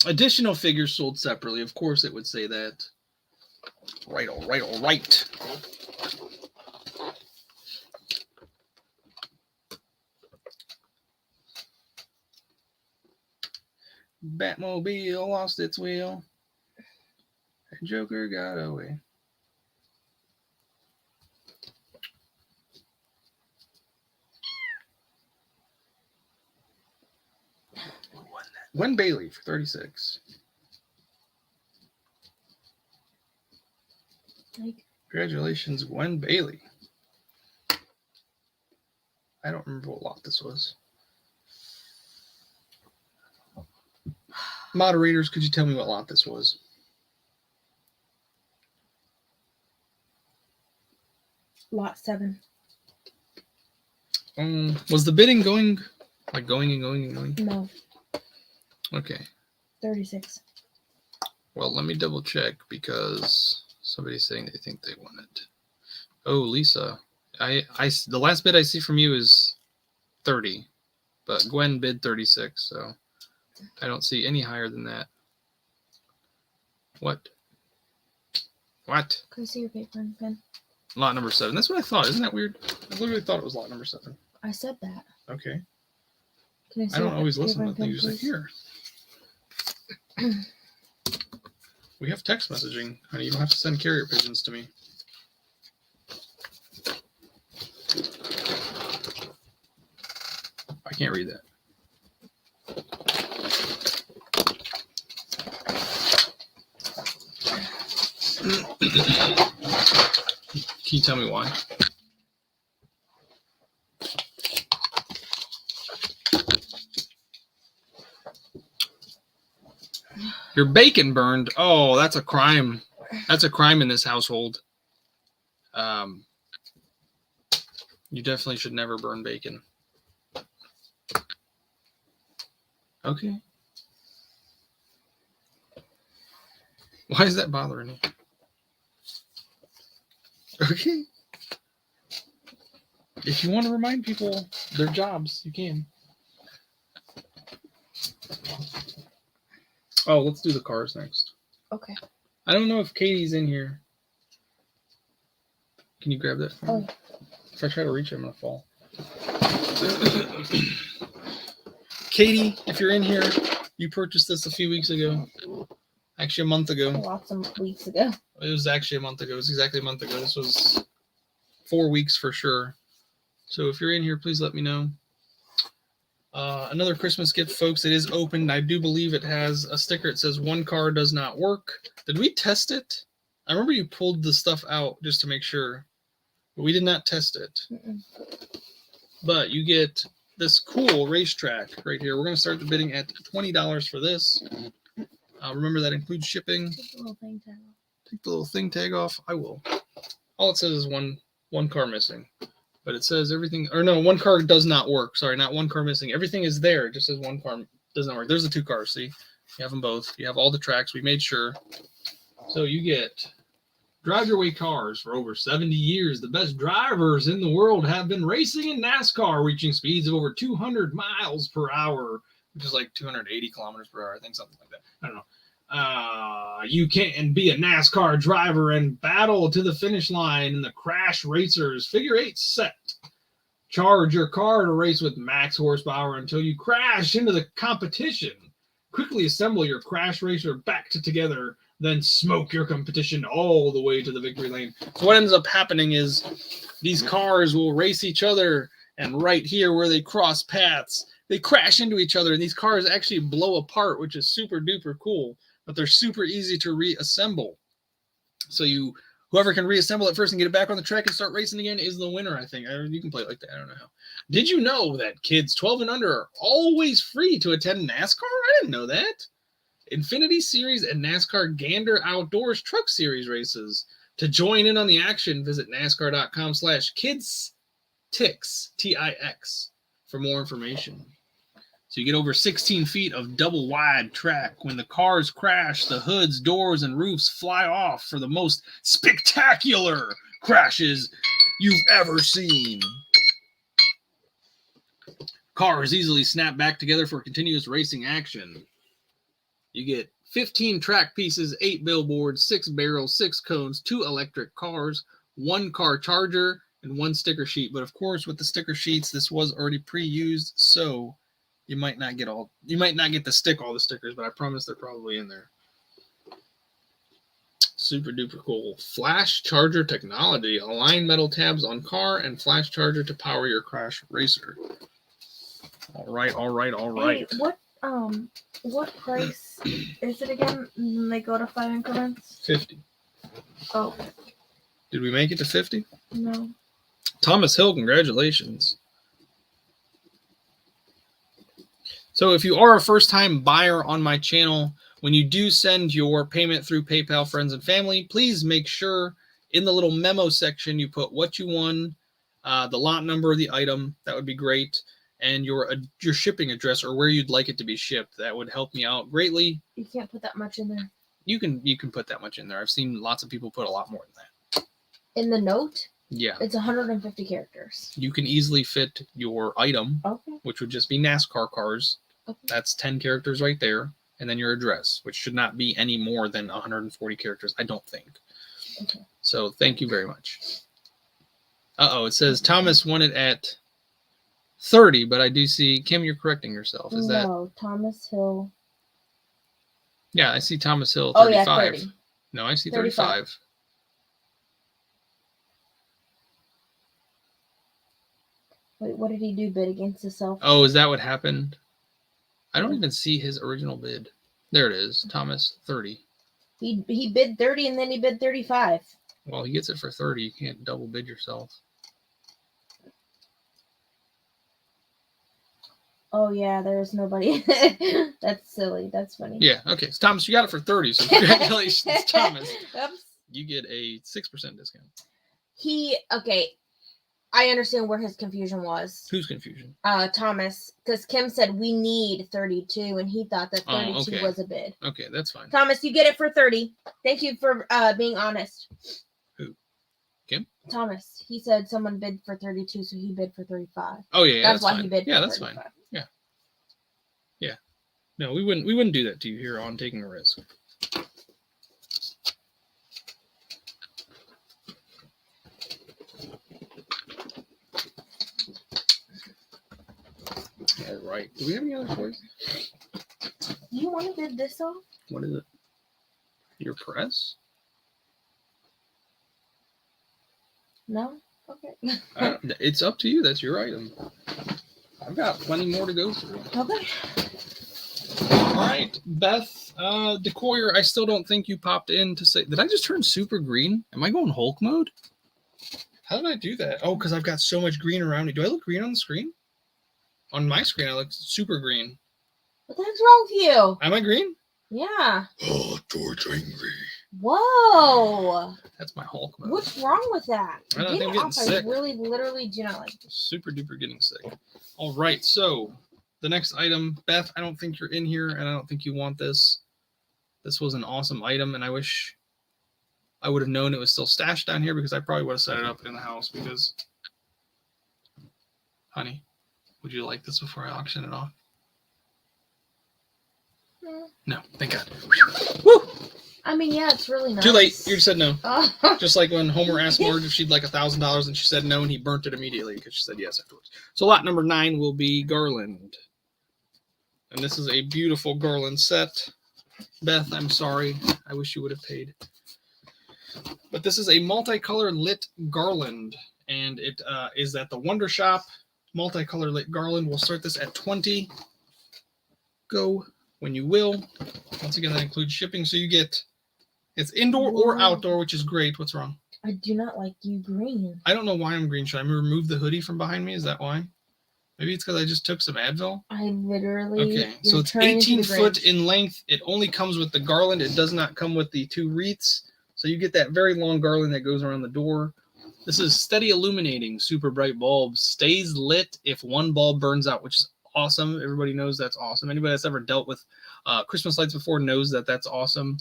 Additional figures sold separately. Of course, it would say that. Right, all right, all right. Batmobile lost its wheel. And Joker got away. Gwen Bailey for 36. Congratulations, Gwen Bailey. I don't remember what lot this was. Moderators, could you tell me what lot this was? Lot 7. Was the bidding going and going? No. Okay. 36. Well, let me double check because somebody's saying they think they won it. Oh, Lisa. The last bid I see from you is 30, but Gwen bid 36, so I don't see any higher than that. What? Can I see your paper and pen? Lot number 7. That's what I thought. Isn't that weird? I literally thought it was lot number 7. I said that. Okay. Can I see I don't always paper listen to and the things pen, you say here. We have text messaging, honey. You don't have to send carrier pigeons to me. I can't read that. Can you tell me why? Your bacon burned. Oh, that's a crime. That's a crime in this household. You definitely should never burn bacon. Okay. Why is that bothering you? Okay. If you want to remind people their jobs, you can. Oh, let's do the cars next. Okay. I don't know if Katie's in here. Can you grab that for me? If I try to reach it, I'm going to fall. Katie, if you're in here, you purchased this a few weeks ago. Actually, a month ago. Lots of weeks ago. It was actually a month ago. It was exactly a month ago. This was 4 weeks for sure. So if you're in here, please let me know. Another Christmas gift, folks. It is opened. I do believe it has a sticker. It says one car does not work. Did we test it? I remember you pulled the stuff out just to make sure. But we did not test it. Mm-mm. But you get this cool racetrack right here. We're going to start the bidding at $20 for this. Remember that includes shipping. Take the little thing tag off. Take the little thing tag off. I will. All it says is one car missing. But it says everything, or no, one car does not work. Sorry, not one car missing. Everything is there. It just says one car does not work. There's the 2 cars, see? You have them both. You have all the tracks. We made sure. So you get drive your way cars. For over 70 years, the best drivers in the world have been racing in NASCAR, reaching speeds of over 200 miles per hour, which is like 280 kilometers per hour. I think something like that. I don't know. You can be a NASCAR driver and battle to the finish line in the Crash Racers Figure 8 set. Charge your car to race with max horsepower until you crash into the competition. Quickly assemble your Crash Racer back together, then smoke your competition all the way to the victory lane. So what ends up happening is these cars will race each other, and right here where they cross paths, they crash into each other, and these cars actually blow apart, which is super duper cool. But they're super easy to reassemble. So whoever can reassemble it first and get it back on the track and start racing again is the winner, I think. You can play it like that. I don't know how. Did you know that kids 12 and under are always free to attend NASCAR? I didn't know that. Infinity Series and NASCAR Gander Outdoors Truck Series races. To join in on the action, visit NASCAR.com/kids TIX, T-I-X, for more information. So you get over 16 feet of double wide track. When the cars crash, the hoods, doors, and roofs fly off for the most spectacular crashes you've ever seen. Cars easily snap back together for continuous racing action. You get 15 track pieces, 8 billboards, 6 barrels, 6 cones, 2 electric cars, 1 car charger, and 1 sticker sheet. But of course, with the sticker sheets, this was already pre-used, so you might not get to stick all the stickers, but I promise they're probably in there. Super duper cool. Flash charger technology. Align metal tabs on car and flash charger to power your Crash Racer. All right. Hey, what price is it again? When they go to 5 increments? 50. Oh. Did we make it to 50? No. Thomas Hill, congratulations. So if you are a first-time buyer on my channel, when you do send your payment through PayPal, friends and family, please make sure in the little memo section you put what you won, the lot number of the item. That would be great. And your shipping address or where you'd like it to be shipped. That would help me out greatly. You can't put that much in there. You can put that much in there. I've seen lots of people put a lot more than that. In the note? Yeah. It's 150 characters. You can easily fit your item, okay, which would just be NASCAR cars. Okay. That's 10 characters right there. And then your address, which should not be any more than 140 characters, I don't think. Okay. So thank you very much. Uh-oh, it says Thomas won it at 30, but I do see, Kim, you're correcting yourself. Is that? No, Thomas Hill. Yeah, I see Thomas Hill 35. Oh, yeah, 30. No, I see 35. Wait, what did he do? Bid against himself? Oh, is that what happened? I don't even see his original bid. There it is. Thomas, 30. He bid 30 and then he bid 35. Well, he gets it for 30. You can't double bid yourself. Oh, yeah, there's nobody. That's silly. That's funny. Yeah, okay. So, Thomas, you got it for 30, so congratulations, Thomas. Oops. You get a 6% discount. Okay, I understand where his confusion was. Whose confusion? Thomas, because Kim said we need 32, and he thought that 32 okay. was a bid. Okay, that's fine. Thomas, you get it for 30. Thank you for being honest. Who? Kim? Thomas. He said someone bid for 32, so he bid for 35. Oh, yeah, that's why fine. he bid yeah, for that's 35. fine. Yeah. Yeah. No, we wouldn't do that to you here on Taking a Risk. All right. Do we have any other toys? You want to bid this off? What is it? Your press? No? Okay. It's up to you. That's your item. I've got plenty more to go through. Okay. All right, Beth, Decoyer, I still don't think you popped in to say, did I just turn super green? Am I going Hulk mode? How did I do that? Oh, because I've got so much green around me. Do I look green on the screen? On my screen, I look super green. What the heck's wrong with you? Am I green? Yeah. Oh, George angry. Whoa. That's my Hulk mode. What's wrong with that? I don't think I'm getting sick. I really, literally do not like this. Super duper getting sick. All right, so the next item, Beth, I don't think you're in here, and I don't think you want this. This was an awesome item, and I wish I would have known it was still stashed down here because I probably would have set it up in the house because, honey, would you like this before I auction it off? No, thank God. Woo! I mean, yeah, it's really nice. Too late. You just said no. Oh. Just like when Homer asked Marge if she'd like $1,000 and she said no, and he burnt it immediately because she said yes afterwards. So lot number 9 will be Garland. And this is a beautiful Garland set. Beth, I'm sorry. I wish you would have paid. But this is a multicolor lit Garland. And it is at the Wonder Shop. Multicolor lit Garland. We'll start this at 20. Go when you will. Once again, that includes shipping. So you get, it's indoor or outdoor, which is great. What's wrong? I do not like you green. I don't know why I'm green. Should I remove the hoodie from behind me? Is that why? Maybe it's because I just took some Advil. I literally. Okay, so it's 18 foot in length. It only comes with the garland. It does not come with the 2 wreaths. So you get that very long garland that goes around the door. This is steady illuminating, super bright bulb. Stays lit if one bulb burns out, which is awesome. Everybody knows that's awesome. Anybody that's ever dealt with Christmas lights before knows that that's awesome.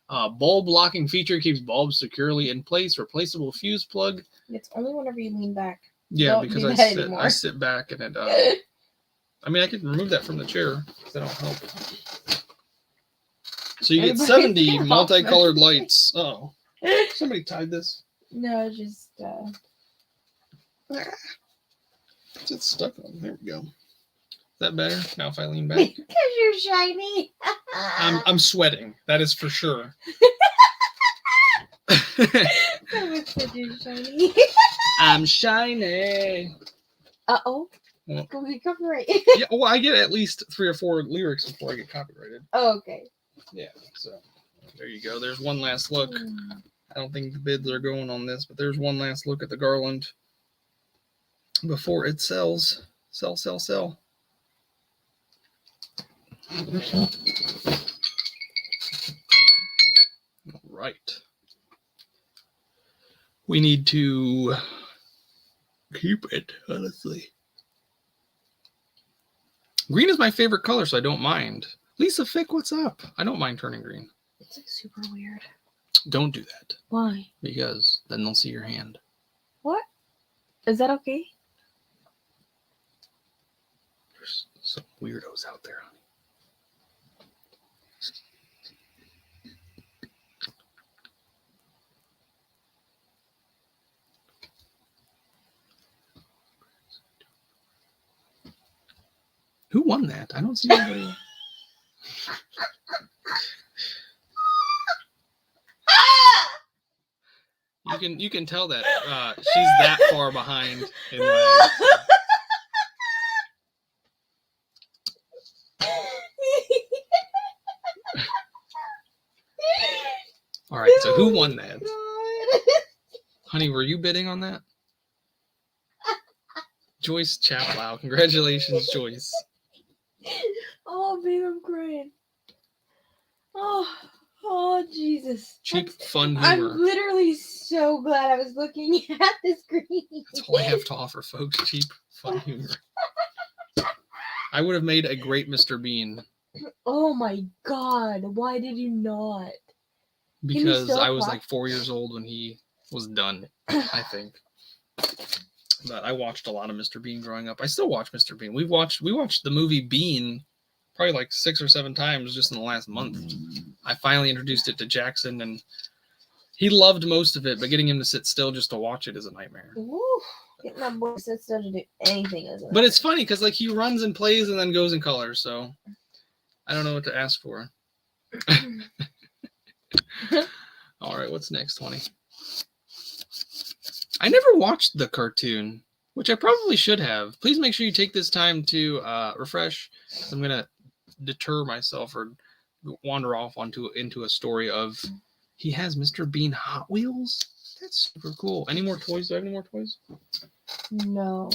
Bulb locking feature keeps bulbs securely in place. Replaceable fuse plug. It's only whenever you lean back. Yeah, Don't because do I that sit back and it. I mean, I could remove that from the chair. That'll help. So you get 70 multicolored lights. Oh, somebody tied this. No, just It's stuck on. There we go. Is that better? Now if I lean back. because you're shiny. I'm sweating. That is for sure. You're shiny. I'm shiny. Uh-oh. Well, Can we copyright? yeah, well, I get at least 3 or 4 lyrics before I get copyrighted. Oh, okay. Yeah, so there you go. There's one last look. I don't think the bids are going on this, but there's one last look at the garland before it sells. Sell. All right. We need to keep it, honestly. Green is my favorite color, so I don't mind. Lisa Fick, what's up? I don't mind turning green. It's like super weird. Don't do that. Why? Because then they'll see your hand. What? Is that okay? There's some weirdos out there, honey. Who won that? I don't see anybody. You can tell that she's that far behind in life. All right, so who won that? Honey, were you bidding on that? Joyce Chaplow. Congratulations, Joyce. Oh, babe, I'm crying. Oh, Jesus. Cheap, fun humor. I'm literally so glad I was looking at the screen. That's all I have to offer, folks. Cheap, fun humor. I would have made a great Mr. Bean. Oh my God. Why did you not? Because I was like 4 years old when he was done, I think. But I watched a lot of Mr. Bean growing up. I still watch Mr. Bean. We watched the movie Bean probably like 6 or 7 times just in the last month. I finally introduced it to Jackson, and he loved most of it, but getting him to sit still just to watch it is a nightmare. Ooh, getting that boy to sit still to do anything is But it's funny because like he runs and plays and then goes in color, so I don't know what to ask for. All right, what's next, 20? I never watched the cartoon, which I probably should have. Please make sure you take this time to refresh. I'm going to deter myself or wander off into a story of he has Mr. Bean Hot Wheels. That's super cool. Any more toys? Do I have any more toys? No.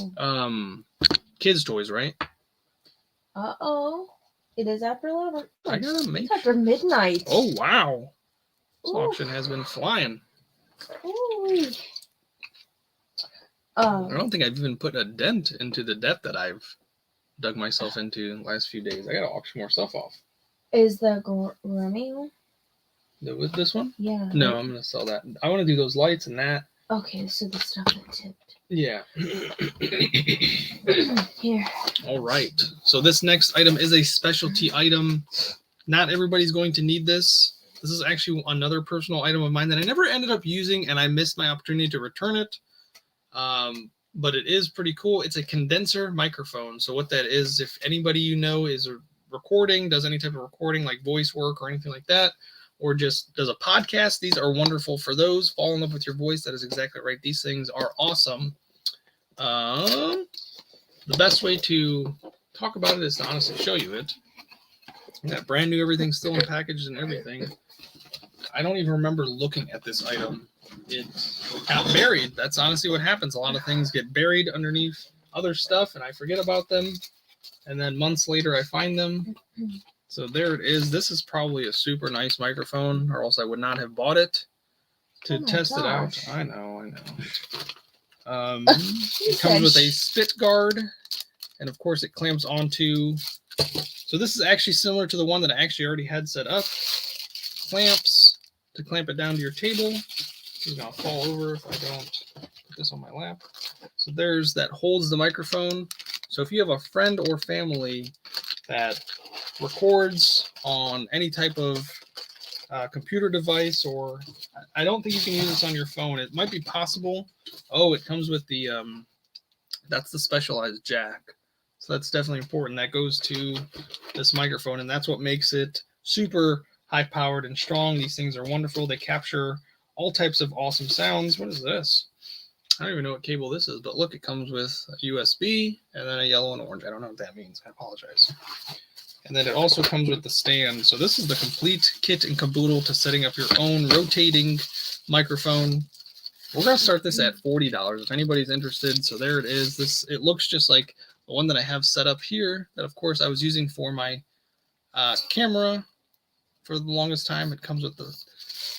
Kids toys, right? Uh-oh. It is after 11. I gotta make It's after midnight. Oh, wow. This Ooh. auction has been flying. Ooh. I don't think I've even put a dent into the debt that I've dug myself into the last few days. I gotta auction more stuff off. Is the gourmet one? With this one? Yeah. No, I'm gonna sell that. I want to do those lights and that. Okay, so the stuff that tipped. Yeah. Here. All right. So this next item is a specialty item. Not everybody's going to need this. This is actually another personal item of mine that I never ended up using, and I missed my opportunity to return it. But it is pretty cool. It's a condenser microphone. So what that is, if anybody you know is recording, does any type of recording like voice work or anything like that, or just does a podcast, these are wonderful for those. Fall in love with your voice. That is exactly right. These things are awesome. The best way to talk about it is to honestly show you it. Got brand new, everything still in package and everything. I don't even remember looking at this item. It got buried. That's honestly what happens. A lot of things get buried underneath other stuff and I forget about them. And then months later I find them. So there it is. This is probably a super nice microphone or else I would not have bought it. to test it out. gosh. I know. You It comes said with a spit guard, and of course it clamps onto. So this is actually similar to the one that I actually already had set up. Clamps to clamp it down to your table. This is gonna fall over if I don't put this on my lap. So there's that holds the microphone. So if you have a friend or family that records on any type of computer device, or I don't think you can use this on your phone. It might be possible. Oh, it comes with the that's the specialized jack. So that's definitely important. That goes to this microphone, and that's what makes it super high powered and strong. These things are wonderful. They capture all types of awesome sounds. What is this? I don't even know what cable this is, but look, it comes with a USB and then a yellow and orange. I don't know what that means. I apologize. And then it also comes with the stand. So this is the complete kit and caboodle to setting up your own rotating microphone. We're going to start this at $40 if anybody's interested. So there it is. It looks just like the one that I have set up here that, of course, I was using for my camera for the longest time. It comes with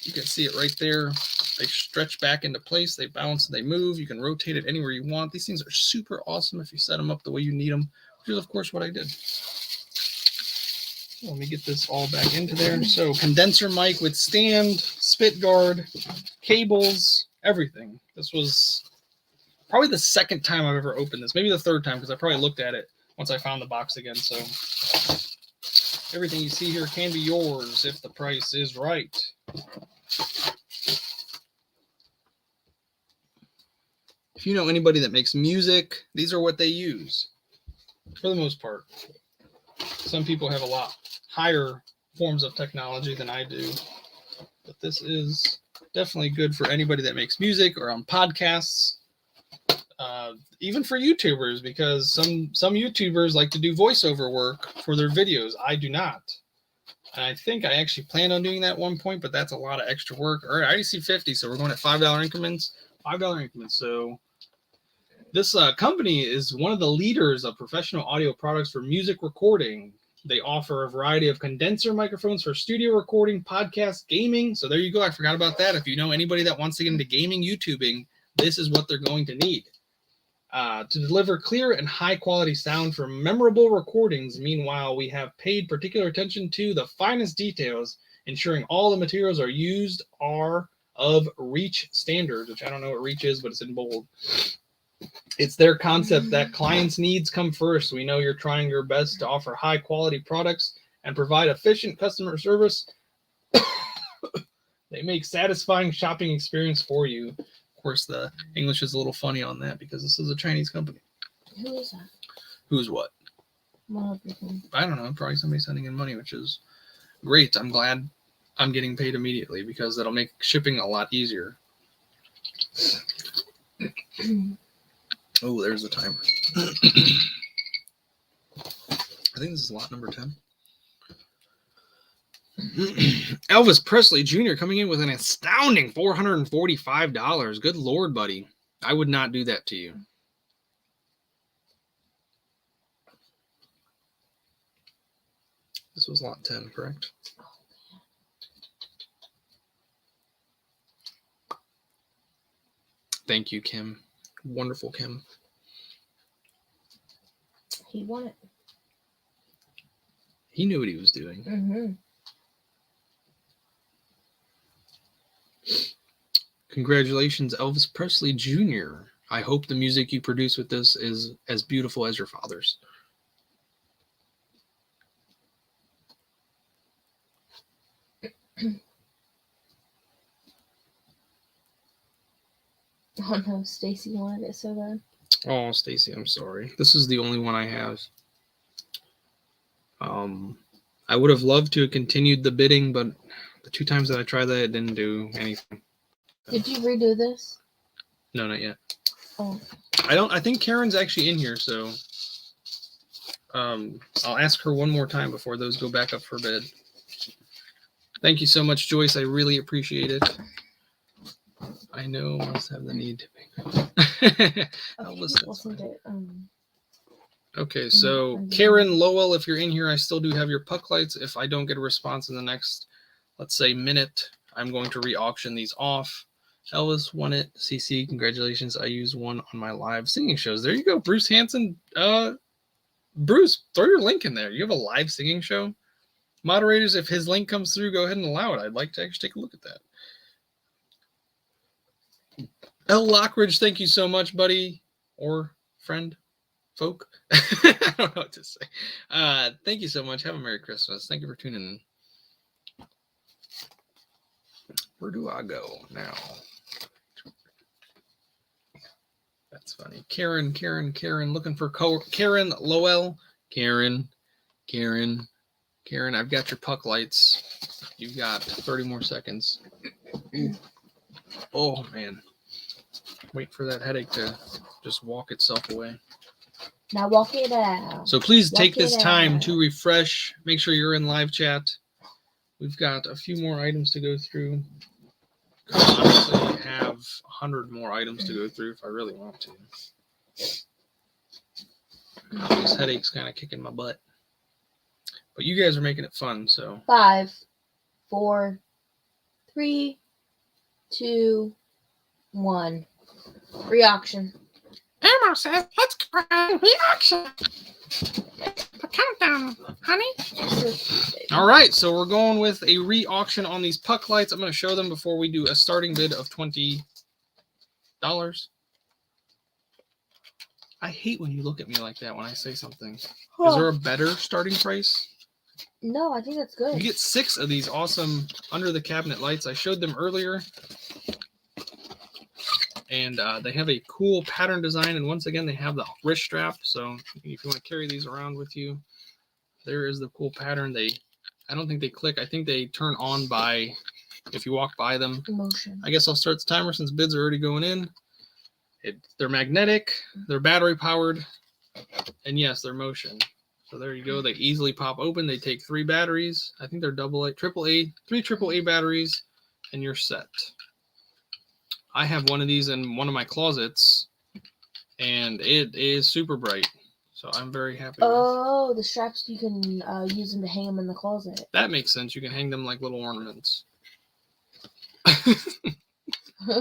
you can see it right there. They stretch back into place. They bounce. They move. You can rotate it anywhere you want. These things are super awesome if you set them up the way you need them, which is, of course, what I did. Let me get this all back into there. So condenser mic with stand, spit guard, cables, everything. This was probably the second time I've ever opened this. Maybe the third time, because I probably looked at it once I found the box again. So everything you see here can be yours if the price is right. If you know anybody that makes music, these are what they use for the most part. Some people have a lot higher forms of technology than I do, but this is definitely good for anybody that makes music or on podcasts, even for YouTubers, because some YouTubers like to do voiceover work for their videos. I do not. And I think I actually planned on doing that at one point, but that's a lot of extra work. All right, I already see 50, so we're going at $5 increments. $5 increments. So this company is one of the leaders of professional audio products for music recording. They offer a variety of condenser microphones for studio recording, podcast, gaming. So there you go. I forgot about that. If you know anybody that wants to get into gaming, YouTubing, this is what they're going to need. To deliver clear and high quality sound for memorable recordings. Meanwhile, we have paid particular attention to the finest details, ensuring all the materials used are of reach standards, which I don't know what reach is, but it's in bold. It's their concept that clients' needs come first. We know you're trying your best to offer high quality products and provide efficient customer service. They make satisfying shopping experience for you. Of course, the English is a little funny on that because this is a Chinese company. Who is that? Who's what? I don't know. Probably somebody sending in money, which is great. I'm glad I'm getting paid immediately because that'll make shipping a lot easier. Oh, there's the timer. I think this is lot number 10. Elvis Presley Jr. coming in with an astounding $445. Good Lord, buddy. I would not do that to you. This was lot 10, correct? Thank you, Kim. Wonderful, Kim. He won it. He knew what he was doing. Mm-hmm. Congratulations, Elvis Presley Jr. I hope the music you produce with this is as beautiful as your father's. Oh no, Stacy wanted it so bad. Oh, Stacy, I'm sorry. This is the only one I have. I would have loved to have continued the bidding, but the 2 times that I tried that, it didn't do anything. Did you redo this? No, not yet. Oh. I think Karen's actually in here, so I'll ask her one more time before those go back up for bid. Thank you so much, Joyce. I really appreciate it. I know must have the need to make. Okay, so Karen Lowell, if you're in here, I still do have your puck lights. If I don't get a response in the next, let's say, minute, I'm going to re-auction these off. Elvis won it. CC, congratulations. I use one on my live singing shows. There you go. Bruce Hanson. Bruce, throw your link in there. You have a live singing show? Moderators, if his link comes through, go ahead and allow it. I'd like to actually take a look at that. L. Lockridge, thank you so much, buddy. Or friend, folk. I don't know what to say. Thank you so much. Have a Merry Christmas. Thank you for tuning in. Where do I go now? That's funny. Karen, looking for Karen Lowell. Karen, I've got your puck lights. You've got 30 more seconds. Oh, man. Wait for that headache to just walk itself away. Now walk it out. So please take this time to refresh. Make sure you're in live chat. We've got a few more items to go through. Could honestly have 100 more items to go through if I really want to. This headache's kind of kicking my butt. But you guys are making it fun, so. 5, 4, 3, 2, 1. Re-auction. Emma says, let's go re-auction. The countdown, honey. All right, so we're going with a re-auction on these puck lights. I'm going to show them before we do a starting bid of $20. I hate when you look at me like that when I say something. Is there a better starting price? No, I think that's good. You get 6 of these awesome under-the-cabinet lights. I showed them earlier. And they have a cool pattern design. And once again, they have the wrist strap. So if you want to carry these around with you, there is the cool pattern. I don't think they click. I think they turn on by if you walk by them. Motion. I guess I'll start the timer since bids are already going in. They're magnetic. They're battery powered. And yes, they're motion. So there you go. They easily pop open. They take 3 batteries. I think they're AA, AAA, 3 AAA batteries, and you're set. I have one of these in one of my closets, and it is super bright. So I'm very happy. Oh, the straps, you can use them to hang them in the closet. That makes sense. You can hang them like little ornaments.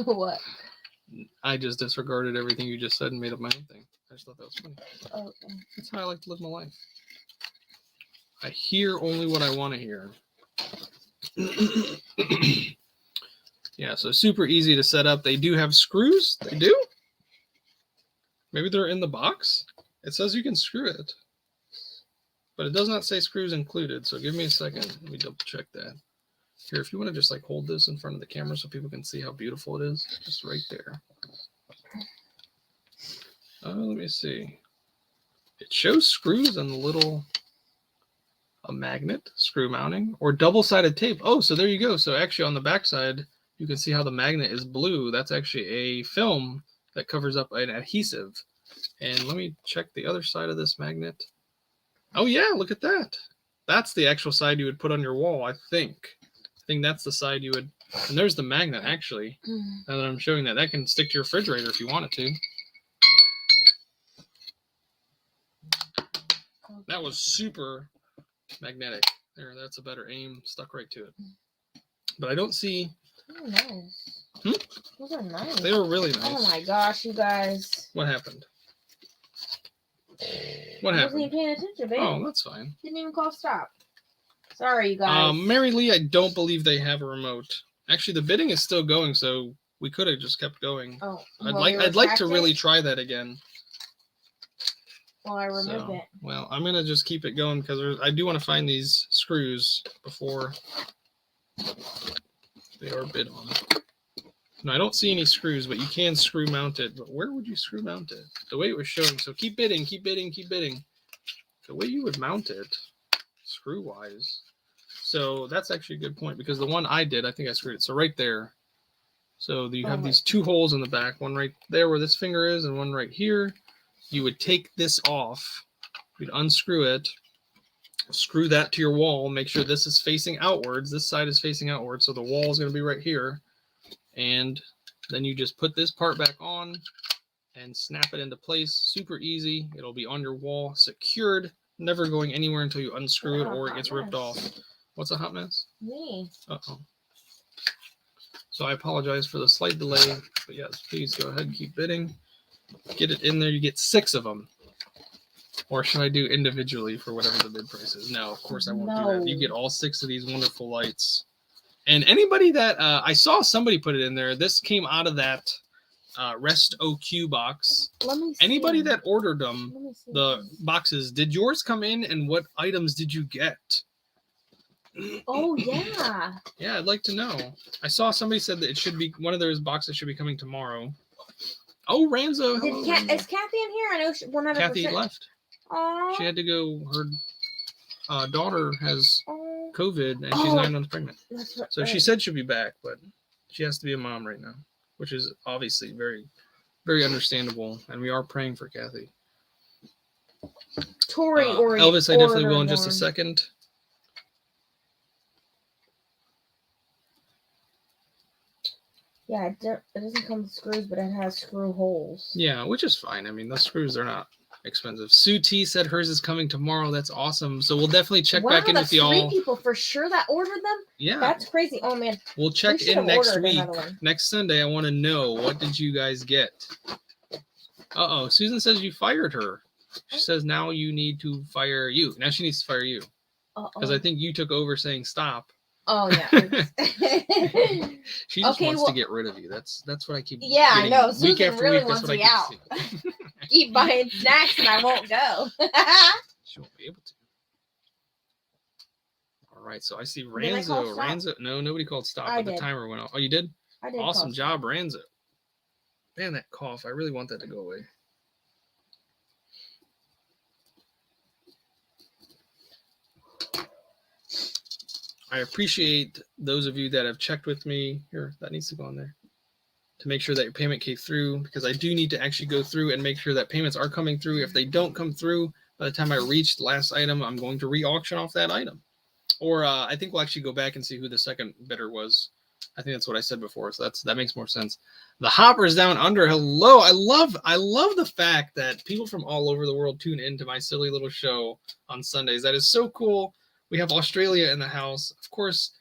What? I just disregarded everything you just said and made up my own thing. I just thought that was funny. Oh, okay. That's how I like to live my life. I hear only what I want to hear. Yeah, so super easy to set up. They do have screws. They do? Maybe they're in the box? It says you can screw it. But it does not say screws included, so give me a second. Let me double check that. Here, if you want to just like hold this in front of the camera so people can see how beautiful it is, just right there. Let me see. It shows screws and the little a magnet, screw mounting, or double-sided tape. Oh, so there you go. So actually on the back side, you can see how the magnet is blue. That's actually a film that covers up an adhesive. And let me check the other side of this magnet. Oh yeah, look at that. That's the actual side you would put on your wall, I think. I think that's the side you would. And there's the magnet, actually. Now that I'm showing that, that can stick to your refrigerator if you want it to. That was super magnetic. There, that's a better aim. Stuck right to it. But I don't see. Oh, nice. Those are nice. They were really nice. Oh my gosh, you guys. What happened? What happened? I wasn't even paying attention, babe. Oh, that's fine. Didn't even call stop. Sorry, you guys. Mary Lee, I don't believe they have a remote. Actually, the bidding is still going, so we could have just kept going. Oh, I'd like to really try that again. Well, I remove it. Well, I'm gonna just keep it going because I do want to find these screws before they are bid on. No, I don't see any screws, but you can screw mount it. But where would you screw mount it? The way it was showing. So keep bidding, keep bidding, keep bidding. The way you would mount it, screw wise. So that's actually a good point because the one I did, I think I screwed it. So right there. So you have these 2 holes in the back, one right there where this finger is and one right here. You would take this off, you'd unscrew it, screw that to your wall, make sure this is facing outwards, this side is facing outwards, so the wall is going to be right here, and then you just put this part back on and snap it into place. Super easy. It'll be on your wall, secured, never going anywhere until you unscrew it or it gets ripped off. What's a hot mess? Me. Uh-oh. So I apologize for the slight delay, but yes, please go ahead and keep bidding. Get it in there. You get 6 of them. Or should I do individually for whatever the bid price is? No, of course I won't do that. You get all 6 of these wonderful lights. And anybody that I saw somebody put it in there, this came out of that RESTOQ box. Let me see. Anybody that ordered them, the boxes, did yours come in, and what items did you get? Oh yeah. Yeah, I'd like to know. I saw somebody said that it should be one of those boxes should be coming tomorrow. Oh, Ranzo. Hello, Ranzo. Is Kathy in here? I know 100%. Kathy left. Aww. She had to go. Her daughter has COVID and she's 9 months pregnant. That's right. So she said she'll be back, but she has to be a mom right now, which is obviously very, very understandable. And we are praying for Kathy. Tori or Elvis, I definitely will in just a second. Yeah, it doesn't come with screws, but it has screw holes. Yeah, which is fine. I mean, those screws, they're not expensive. Sue T said hers is coming tomorrow. That's awesome. So we'll definitely check back in with y'all. 3 people for sure that ordered them? Yeah. That's crazy. Oh, man. We'll check in next week. Next Sunday, I want to know, what did you guys get? Uh-oh. Susan says you fired her. She says now you need to fire you. Now she needs to fire you. Because I think you took over saying stop. Oh, yeah. She just wants to get rid of you. That's what I keep Yeah, I know. Susan week after really week, wants me out. Keep buying snacks and I won't go. She won't be able to. All right, so I see Ranzo. No, nobody called stop, but the timer went off. Oh, you did? I did. Awesome job, Ranzo. Man, that cough. I really want that to go away. I appreciate those of you that have checked with me. Here, that needs to go on there. To make sure that your payment came through, because I do need to actually go through and make sure that payments are coming through. If they don't come through by the time I reach the last item, I'm going to re-auction off that item. Or I think we'll actually go back and see who the second bidder was. I think that's what I said before, so that makes more sense. The Hoppers Down Under. Hello. I love the fact that people from all over the world tune into my silly little show on Sundays. That is so cool. We have Australia in the house. Of course,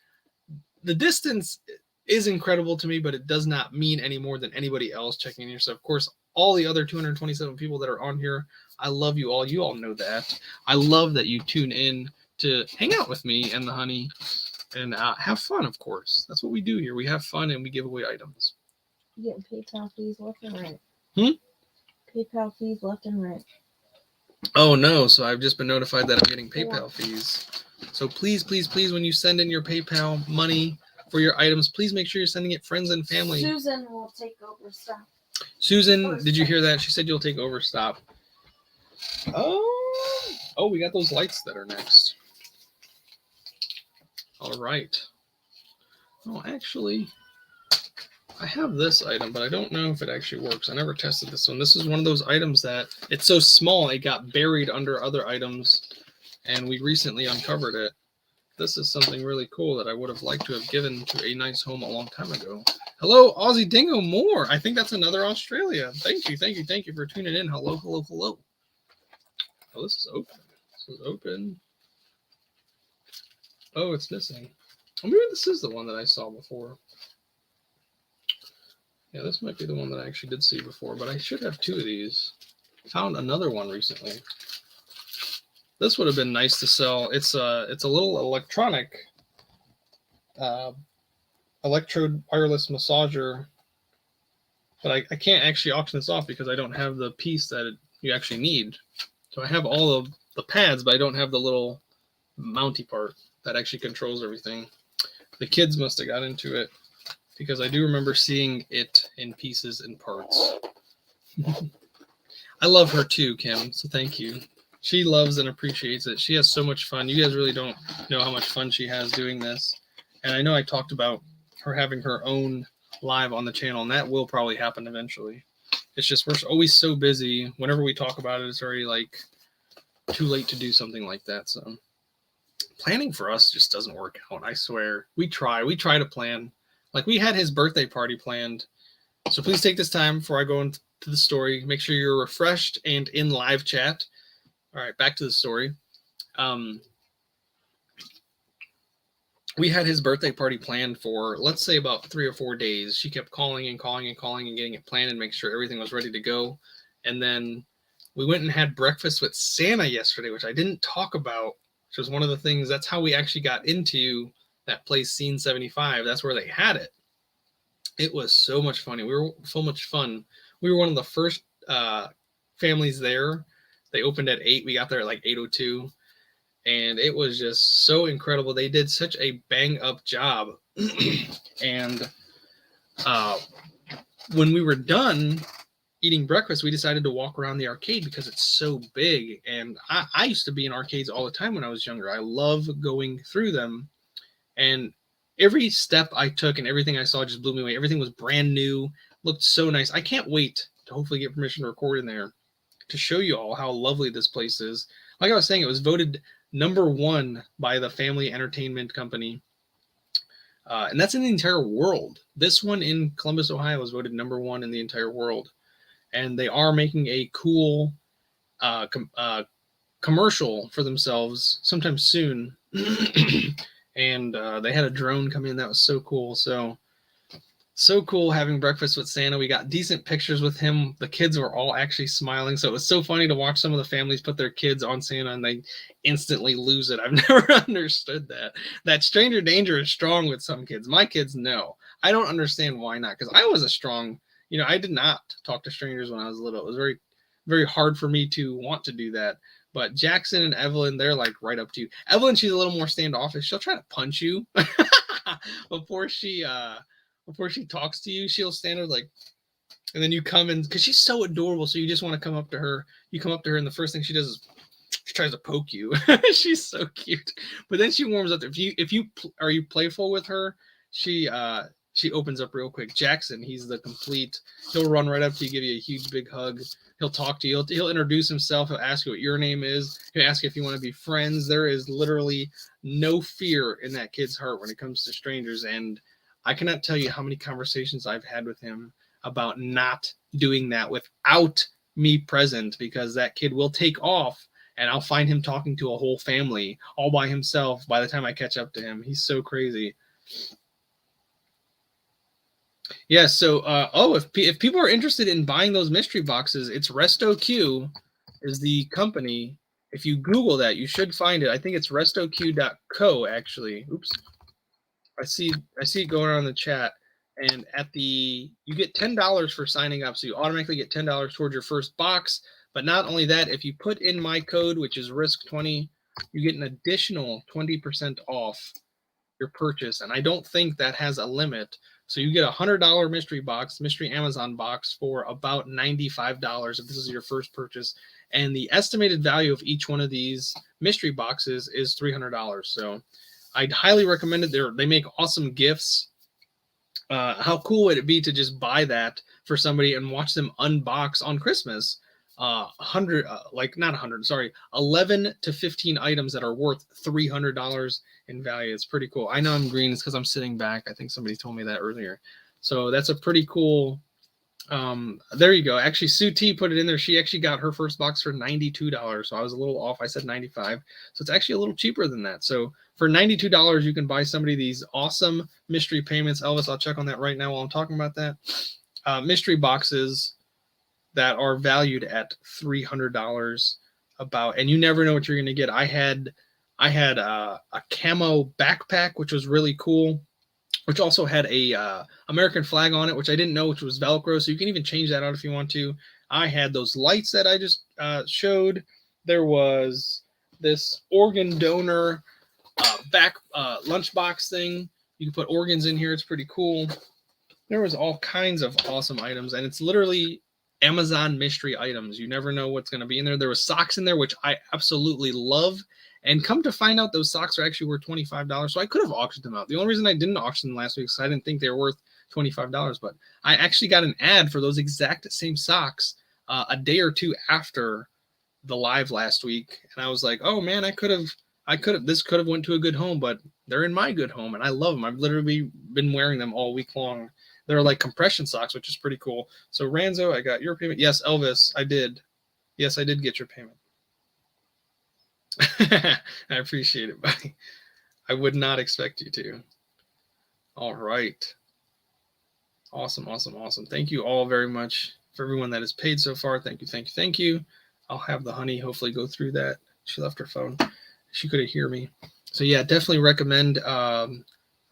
the distance is incredible to me, but it does not mean any more than anybody else checking in here. So, of course, all the other 227 people that are on here, I love you all. You all know that. I love that you tune in to hang out with me and the honey and have fun, of course. That's what we do here. We have fun and we give away items. You're getting PayPal fees left and right. PayPal fees left and right. Oh, no. So I've just been notified that I'm getting PayPal fees. So please, please, please, when you send in your PayPal money for your items, please make sure you're sending it friends and family. Susan will take over stuff. Susan, did you hear that? She said you'll take over. Stop. Oh, we got those lights that are next. All right. Oh, actually, I have this item, but I don't know if it actually works. I never tested this one. This is one of those items that it's so small it got buried under other items, and we recently uncovered it. This is something really cool that I would have liked to have given to a nice home a long time ago. Hello, Aussie Dingo Moore. I think that's another Australia. Thank you for tuning in. Hello. Oh, this is open. This is open. Oh, it's missing. Oh, maybe this is the one that I saw before. Yeah, this might be the one that I actually did see before, but I should have 2 of these. Found another one recently. This would have been nice to sell. It's a little electronic electrode wireless massager, but I can't actually auction this off because I don't have the piece that you actually need. So I have all of the pads, but I don't have the little mounty part that actually controls everything. The kids must have got into it because I do remember seeing it in pieces and parts. I love her too, Kim, so thank you. She loves and appreciates it. She has so much fun. You guys really don't know how much fun she has doing this. And I know I talked about her having her own live on the channel, and that will probably happen eventually. It's just we're always so busy. Whenever we talk about it, it's already like too late to do something like that. So planning for us just doesn't work out. I swear. We try to plan. Like we had his birthday party planned. So please take this time before I go into the story. Make sure you're refreshed and in live chat. All right, back to the story. we had his birthday party planned for, let's say, about 3 or 4 days. She kept calling and calling and calling and getting it planned and make sure everything was ready to go. And then we went and had breakfast with Santa yesterday, which I didn't talk about, which was one of the things. That's how we actually got into that place, Scene 75. That's where they had it. It was so much fun. We were so much fun. We were one of the first families there. They opened at 8. We got there at like 8:02. And it was just so incredible. They did such a bang up job. And when we were done eating breakfast, we decided to walk around the arcade because it's so big. And I used to be in arcades all the time when I was younger. I love going through them. And every step I took and everything I saw just blew me away. Everything was brand new, looked so nice. I can't wait to hopefully get permission to record in there to show you all how lovely this place is. Like I was saying, it was voted #1 by the Family Entertainment Company. And that's in the entire world. This one in Columbus, Ohio was voted #1 in the entire world. And they are making a cool commercial for themselves sometime soon. And they had a drone come in. That was so cool. So cool having breakfast with Santa. We got decent pictures with him. The kids were all actually smiling. So it was so funny to watch some of the families put their kids on Santa and they instantly lose it. I've never understood that. That stranger danger is strong with some kids. My kids, no. I don't understand why not. Because I was a strong, I did not talk to strangers when I was little. It was very, very hard for me to want to do that. But Jackson and Evelyn, they're like right up to you. Evelyn, she's a little more standoffish. She'll try to punch you before she talks to you. She'll stand there like, and then you come in because she's so adorable. So you just want to come up to her. You come up to her, and the first thing she does is she tries to poke you. She's so cute. But then she warms up. If you are you playful with her, she opens up real quick. Jackson, he's the complete. He'll run right up to you, give you a huge big hug. He'll talk to you. He'll introduce himself. He'll ask you what your name is. He'll ask you if you want to be friends. There is literally no fear in that kid's heart when it comes to strangers. And I cannot tell you how many conversations I've had with him about not doing that without me present, because that kid will take off and I'll find him talking to a whole family all by himself by the time I catch up to him. He's so crazy. Yeah, so if people are interested in buying those mystery boxes, it's RESTOQ is the company. If you Google that, you should find it. I think it's restoq.co actually. Oops. I see it going on in the chat. And you get $10 for signing up. So you automatically get $10 towards your first box. But not only that, if you put in my code, which is RISK20, you get an additional 20% off your purchase. And I don't think that has a limit. So you get a $100 mystery Amazon box for about $95 if this is your first purchase. And the estimated value of each one of these mystery boxes is $300. So I'd highly recommend it. They make awesome gifts. How cool would it be to just buy that for somebody and watch them unbox on Christmas? 11 to 15 items that are worth $300 in value. It's pretty cool. I know I'm green. It's because I'm sitting back. I think somebody told me that earlier. So that's a pretty cool. There you go. Actually, Sue T put it in there. She actually got her first box for $92. So I was a little off. I said 95. So it's actually a little cheaper than that. So for $92, you can buy somebody these awesome mystery payments. Elvis, I'll check on that right now while I'm talking about that. Mystery boxes that are valued at $300 and you never know what you're going to get. I had a camo backpack, which was really cool, which also had a American flag on it, which I didn't know, which was Velcro. So you can even change that out if you want to. I had those lights that I just showed. There was this organ donor lunchbox thing. You can put organs in here. It's pretty cool. There was all kinds of awesome items, and it's literally Amazon mystery items. You never know what's going to be in there. There was socks in there, which I absolutely love. And come to find out, those socks are actually worth $25. So I could have auctioned them out. The only reason I didn't auction them last week is I didn't think they were worth $25. But I actually got an ad for those exact same socks a day or two after the live last week. And I was like, oh man, this could have went to a good home, but they're in my good home and I love them. I've literally been wearing them all week long. They're like compression socks, which is pretty cool. So Ranzo, I got your payment. Yes, Elvis, I did. Yes, I did get your payment. I appreciate it, buddy. I would not expect you to. All right. Awesome, awesome, awesome. Thank you all very much for everyone that has paid so far. Thank you, thank you, thank you. I'll have the honey hopefully go through that. She left her phone. She couldn't hear me. So yeah, definitely recommend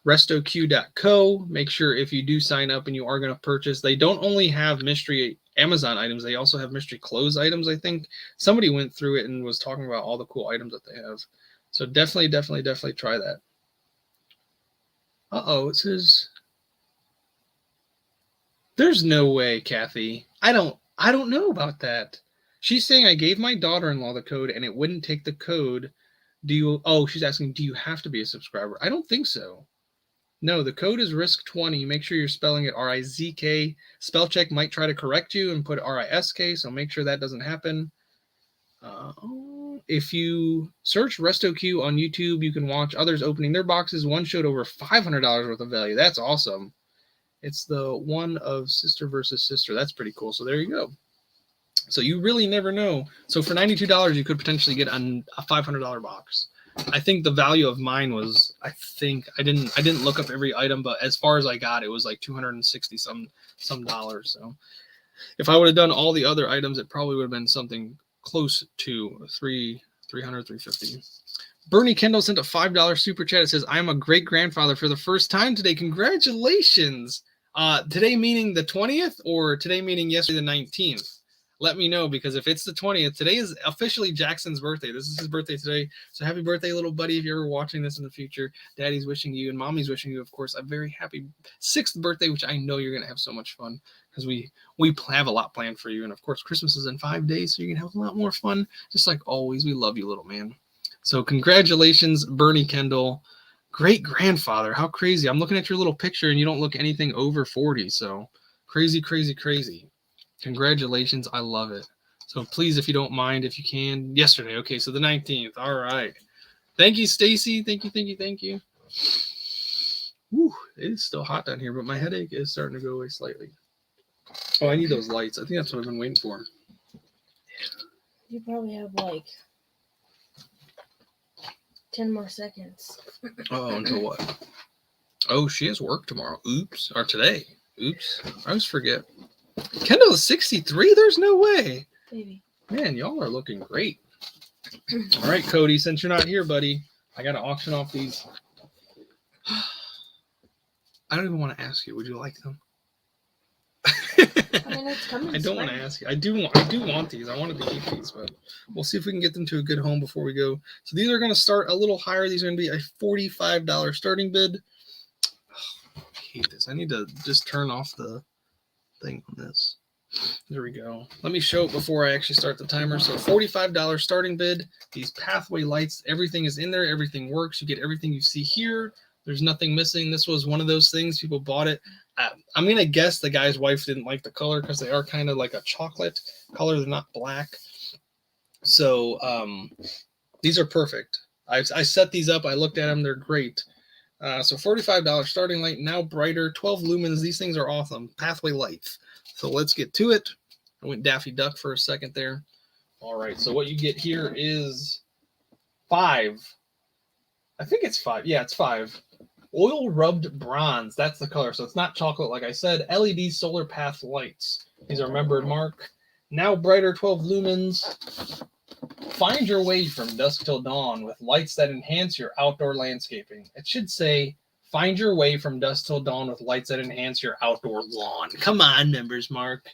RESTOQ.co. Make sure if you do sign up and you are going to purchase, they don't only have mystery Amazon items, they also have mystery clothes items, I think. Somebody went through it and was talking about all the cool items that they have. So definitely try that. Uh-oh, it says... There's no way, Kathy. I don't know about that. She's saying I gave my daughter-in-law the code and it wouldn't take the code. She's asking, do you have to be a subscriber? I don't think so. No, the code is RISK20. Make sure you're spelling it R-I-Z-K. Spell check might try to correct you and put R-I-S-K, so make sure that doesn't happen. If you search RESTOQ on YouTube, you can watch others opening their boxes. One showed over $500 worth of value. That's awesome. It's the one of sister versus sister. That's pretty cool. So there you go. So you really never know. So for $92, you could potentially get a $500 box. I think the value of mine was, I didn't look up every item, but as far as I got, it was like 260 some dollars. So if I would have done all the other items, it probably would have been something close to 300, 350. Bernie Kendall sent a $5 super chat. It says, I'm a great grandfather for the first time today. Congratulations. Today meaning the 20th or today meaning yesterday the 19th? Let me know, because if it's the 20th, today is officially Jackson's birthday. This is his birthday today. So happy birthday, little buddy. If you're ever watching this in the future, Daddy's wishing you and Mommy's wishing you, of course, a very happy 6th birthday, which I know you're going to have so much fun because we have a lot planned for you. And of course, Christmas is in 5 days, so you're going to have a lot more fun. Just like always, we love you, little man. So congratulations, Bernie Kendall. Great grandfather. How crazy. I'm looking at your little picture and you don't look anything over 40. So crazy, crazy, crazy. Congratulations. I love it. So please, if you don't mind, if you can. Yesterday. Okay, so the 19th. All right. Thank you, Stacy. Thank you. Whew, it is still hot down here, but my headache is starting to go away slightly. Oh, I need those lights. I think that's what I've been waiting for. You probably have like 10 more seconds. Oh, until what? Oh, she has work tomorrow. Oops. Or today. Oops. I always forget. Kendall is 63? There's no way. Maybe. Man, y'all are looking great. All right, Cody, since you're not here, buddy, I got to auction off these. I don't even want to ask you. Would you like them? I mean, it's coming. I don't want to ask you. I do want these. I wanted to keep these, but we'll see if we can get them to a good home before we go. So these are going to start a little higher. These are going to be a $45 starting bid. Oh, I hate this. I need to just turn off the thing on this. There we go. Let me show it before I actually start the timer. So $45 starting bid. These pathway lights, everything is in there. Everything works. You get everything you see here. There's nothing missing. This was one of those things. People bought it. I'm going to guess the guy's wife didn't like the color because they are kind of like a chocolate color. They're not black. So these are perfect. I set these up. I looked at them. They're great. So $45 starting light, now brighter, 12 lumens. These things are awesome. Pathway lights. So let's get to it. I went Daffy Duck for a second there. All right. So what you get here is 5. I think it's 5. Yeah, it's 5. Oil rubbed bronze. That's the color. So it's not chocolate, like I said. LED solar path lights. These are remembered mark. Now brighter, 12 lumens. Find your way from dusk till dawn with lights that enhance your outdoor landscaping. It should say, find your way from dusk till dawn with lights that enhance your outdoor lawn. Come on, members, Mark.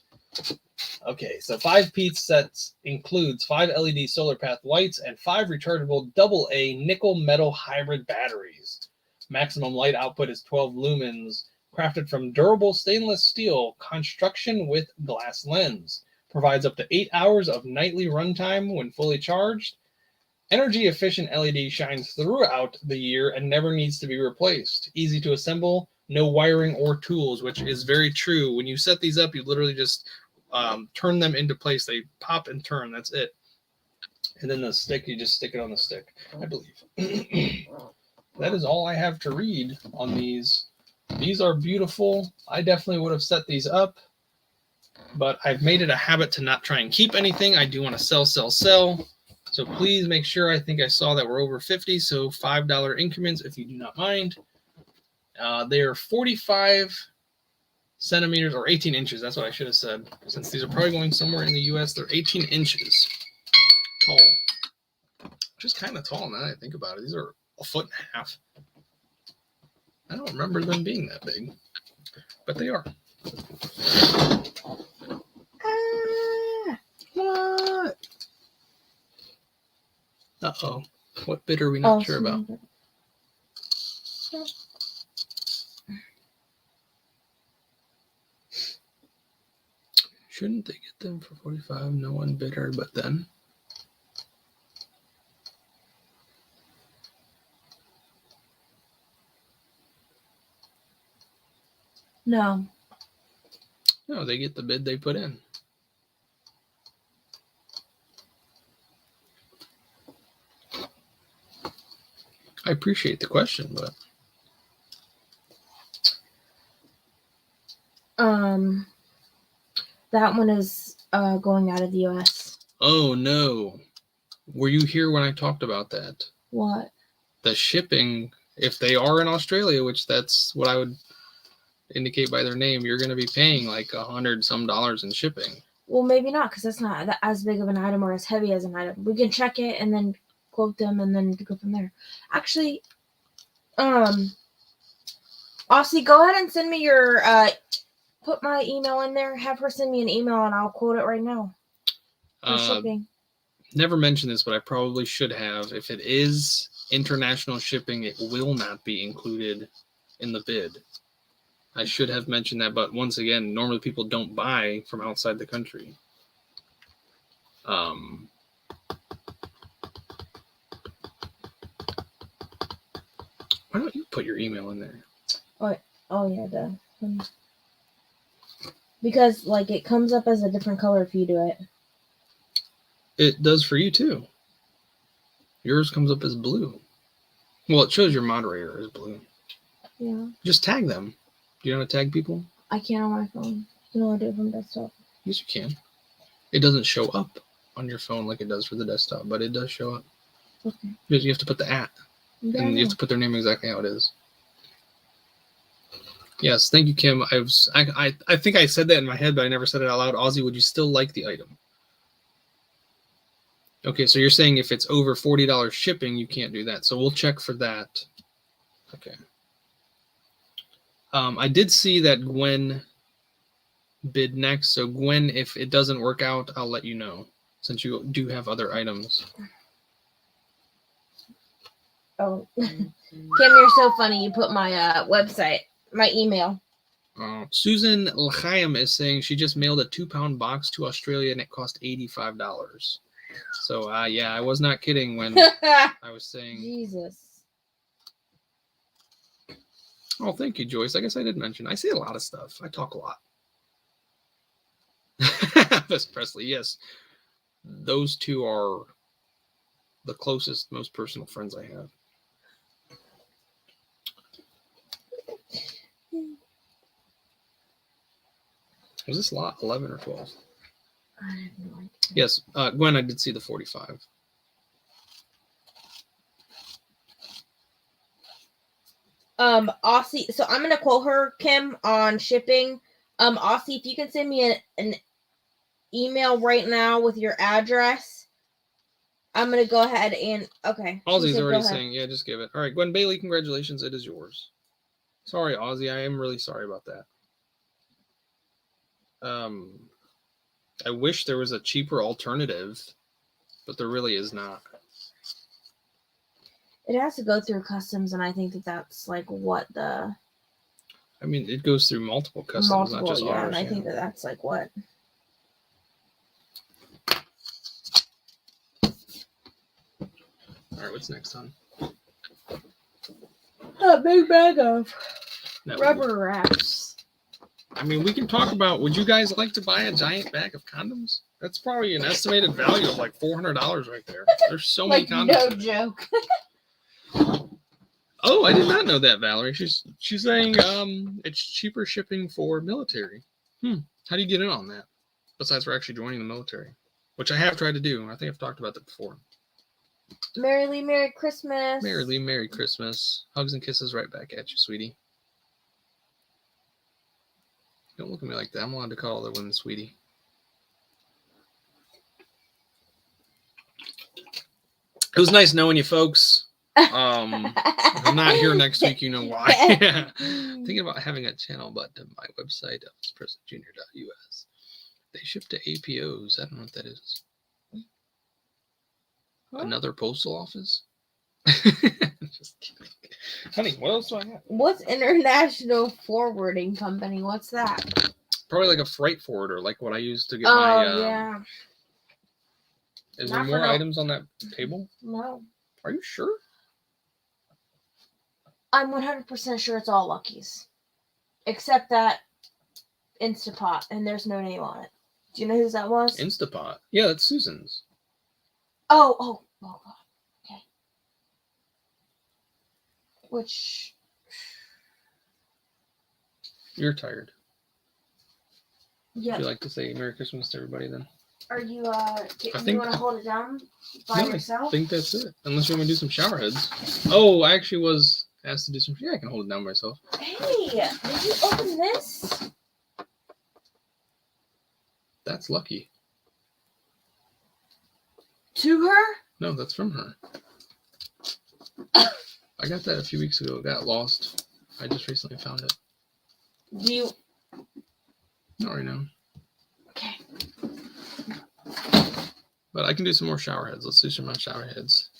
Okay, so 5-piece sets includes 5 LED solar path lights and 5 rechargeable AA nickel metal hybrid batteries. Maximum light output is 12 lumens, crafted from durable stainless steel, construction with glass lens. Provides up to 8 hours of nightly runtime when fully charged. Energy-efficient LED shines throughout the year and never needs to be replaced. Easy to assemble, no wiring or tools, which is very true. When you set these up, you literally just turn them into place. They pop and turn. That's it. And then the stick, you just stick it on the stick, I believe. That is all I have to read on these. These are beautiful. I definitely would have set these up, but I've made it a habit to not try and keep anything. I do want to sell. So So please make sure, I think I saw that we're over 50, so $5 increments if you do not mind. They are 45 centimeters or 18 inches. That's what I should have said. Since these are probably going somewhere in the US, they're 18 inches tall. Which is kind of tall now that I think about it. These are 1.5 feet. I don't remember them being that big, but they are. What? Uh-oh. What bit are we not sure about? Shouldn't they get them for 45? No one bidder, but then. No. No, they get the bid they put in. I appreciate the question, but that one is going out of the US. oh no. Were you here when I talked about that? What? The shipping, if they are in Australia, which that's what I would indicate by their name, you're going to be paying like $100 some in shipping. Well, maybe not, because that's not as big of an item or as heavy as an item. We can check it and then quote them and then go from there. Actually, Aussie, go ahead and send me your put my email in there. Have her send me an email and I'll quote it right now for shipping. Never mentioned this, but I probably should have. If it is international shipping, it will not be included in the bid. I should have mentioned that, but once again, normally people don't buy from outside the country. Why don't you put your email in there? Oh yeah, duh. Because like it comes up as a different color if you do it. It does for you too. Yours comes up as blue. Well, it shows your moderator as blue. Yeah. Just tag them. Do you know how to tag people? I can't on my phone. You know I do it from desktop. Yes, you can. It doesn't show up on your phone like it does for the desktop, but it does show up. Okay. You have to put the @ Yeah, and you have to put their name exactly how it is. Yes, thank you, Kim. I think I said that in my head, but I never said it out loud. Aussie, would you still like the item? Okay, so you're saying if it's over $40 shipping, you can't do that. So we'll check for that. Okay. I did see that Gwen bid next. So Gwen, if it doesn't work out, I'll let you know, since you do have other items. Oh, Kim, you're so funny. You put my website, my email. Susan L'chaim is saying she just mailed a 2-pound box to Australia and it cost $85. So yeah, I was not kidding when I was saying. Jesus. Oh, thank you, Joyce. I guess I did mention. I say a lot of stuff. I talk a lot. Miss Presley, yes. Those two are the closest, most personal friends I have. Was this lot 11 or 12? I have no idea. Yes, Gwen, I did see the 45. Aussie, so I'm gonna quote her, Kim, on shipping. Aussie, if you can send me an email right now with your address, I'm gonna go ahead and okay. Aussie's already saying, yeah, just give it. All right, Gwen Bailey, congratulations, it is yours. Sorry, Aussie, I am really sorry about that. I wish there was a cheaper alternative, but there really is not. It has to go through customs, and I think that's like what the. I mean, it goes through multiple customs, not just ours. And I think that's like what. All right, what's next, hon? A big bag of rubber wraps. I mean, we can talk about, would you guys like to buy a giant bag of condoms? That's probably an estimated value of like $400 right there. There's so many condoms. No joke. Oh, I did not know that, Valerie. She's saying it's cheaper shipping for military. How do you get in on that? Besides for actually joining the military, which I have tried to do. I think I've talked about that before. Merrily Merry Christmas. Merrily Merry Christmas. Hugs and kisses right back at you, sweetie. Don't look at me like that. I'm allowed to call other women sweetie. It was nice knowing you folks. If I'm not here next week, you know why. Thinking about having a channel button on my website, elvispresentjr.us. They ship to APOs. I don't know what that is. Huh? Another postal office? Just kidding. Honey, what else do I have? What's International Forwarding Company? What's that? Probably like a freight forwarder, like what I use to get Oh, my... yeah. Is Not there more items on that table? No. Are you sure? I'm 100% sure it's all Lucky's. Except that Instapot, and there's no name on it. Do you know whose that was? Instapot. Yeah, that's Susan's. Oh, God. Okay. Which... You're tired. Yeah. Would you like to say Merry Christmas to everybody then? Are you, you want to hold it down by yourself? I think that's it. Unless you want me to do some shower heads. Oh, I actually was asked to do some... Yeah, I can hold it down myself. Hey, did you open this? That's lucky. To her? No, that's from her. I got that a few weeks ago. It got lost. I just recently found it. Do you... Not right now. Okay. But I can do some more shower heads. Let's do some more shower heads.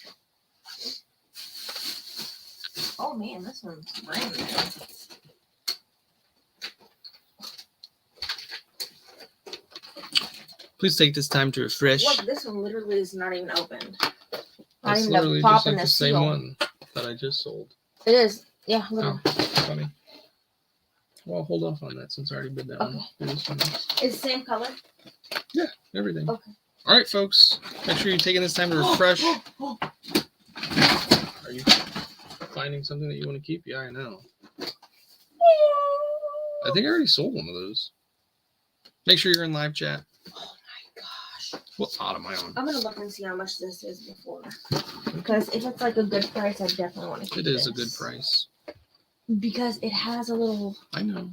Oh, man, this one's brand new. Please take this time to refresh. Look, this one literally is not even opened. Not That's even literally pop just in like the seal. same one that I just sold. It is. Yeah, literally. Oh, funny. Well, I'll hold off on that since I already bid that one. Do this one next. It's the same color? Yeah, everything. Okay. All right, folks. Make sure you're taking this time to refresh. Are you finding something that you want to keep? Yeah, I know. I think I already sold one of those. Make sure you're in live chat. Oh my gosh. What pot am I on? I'm gonna look and see how much this is before. Because if it's like a good price, I definitely want to keep It is this. a good price. Because it has a little... I know.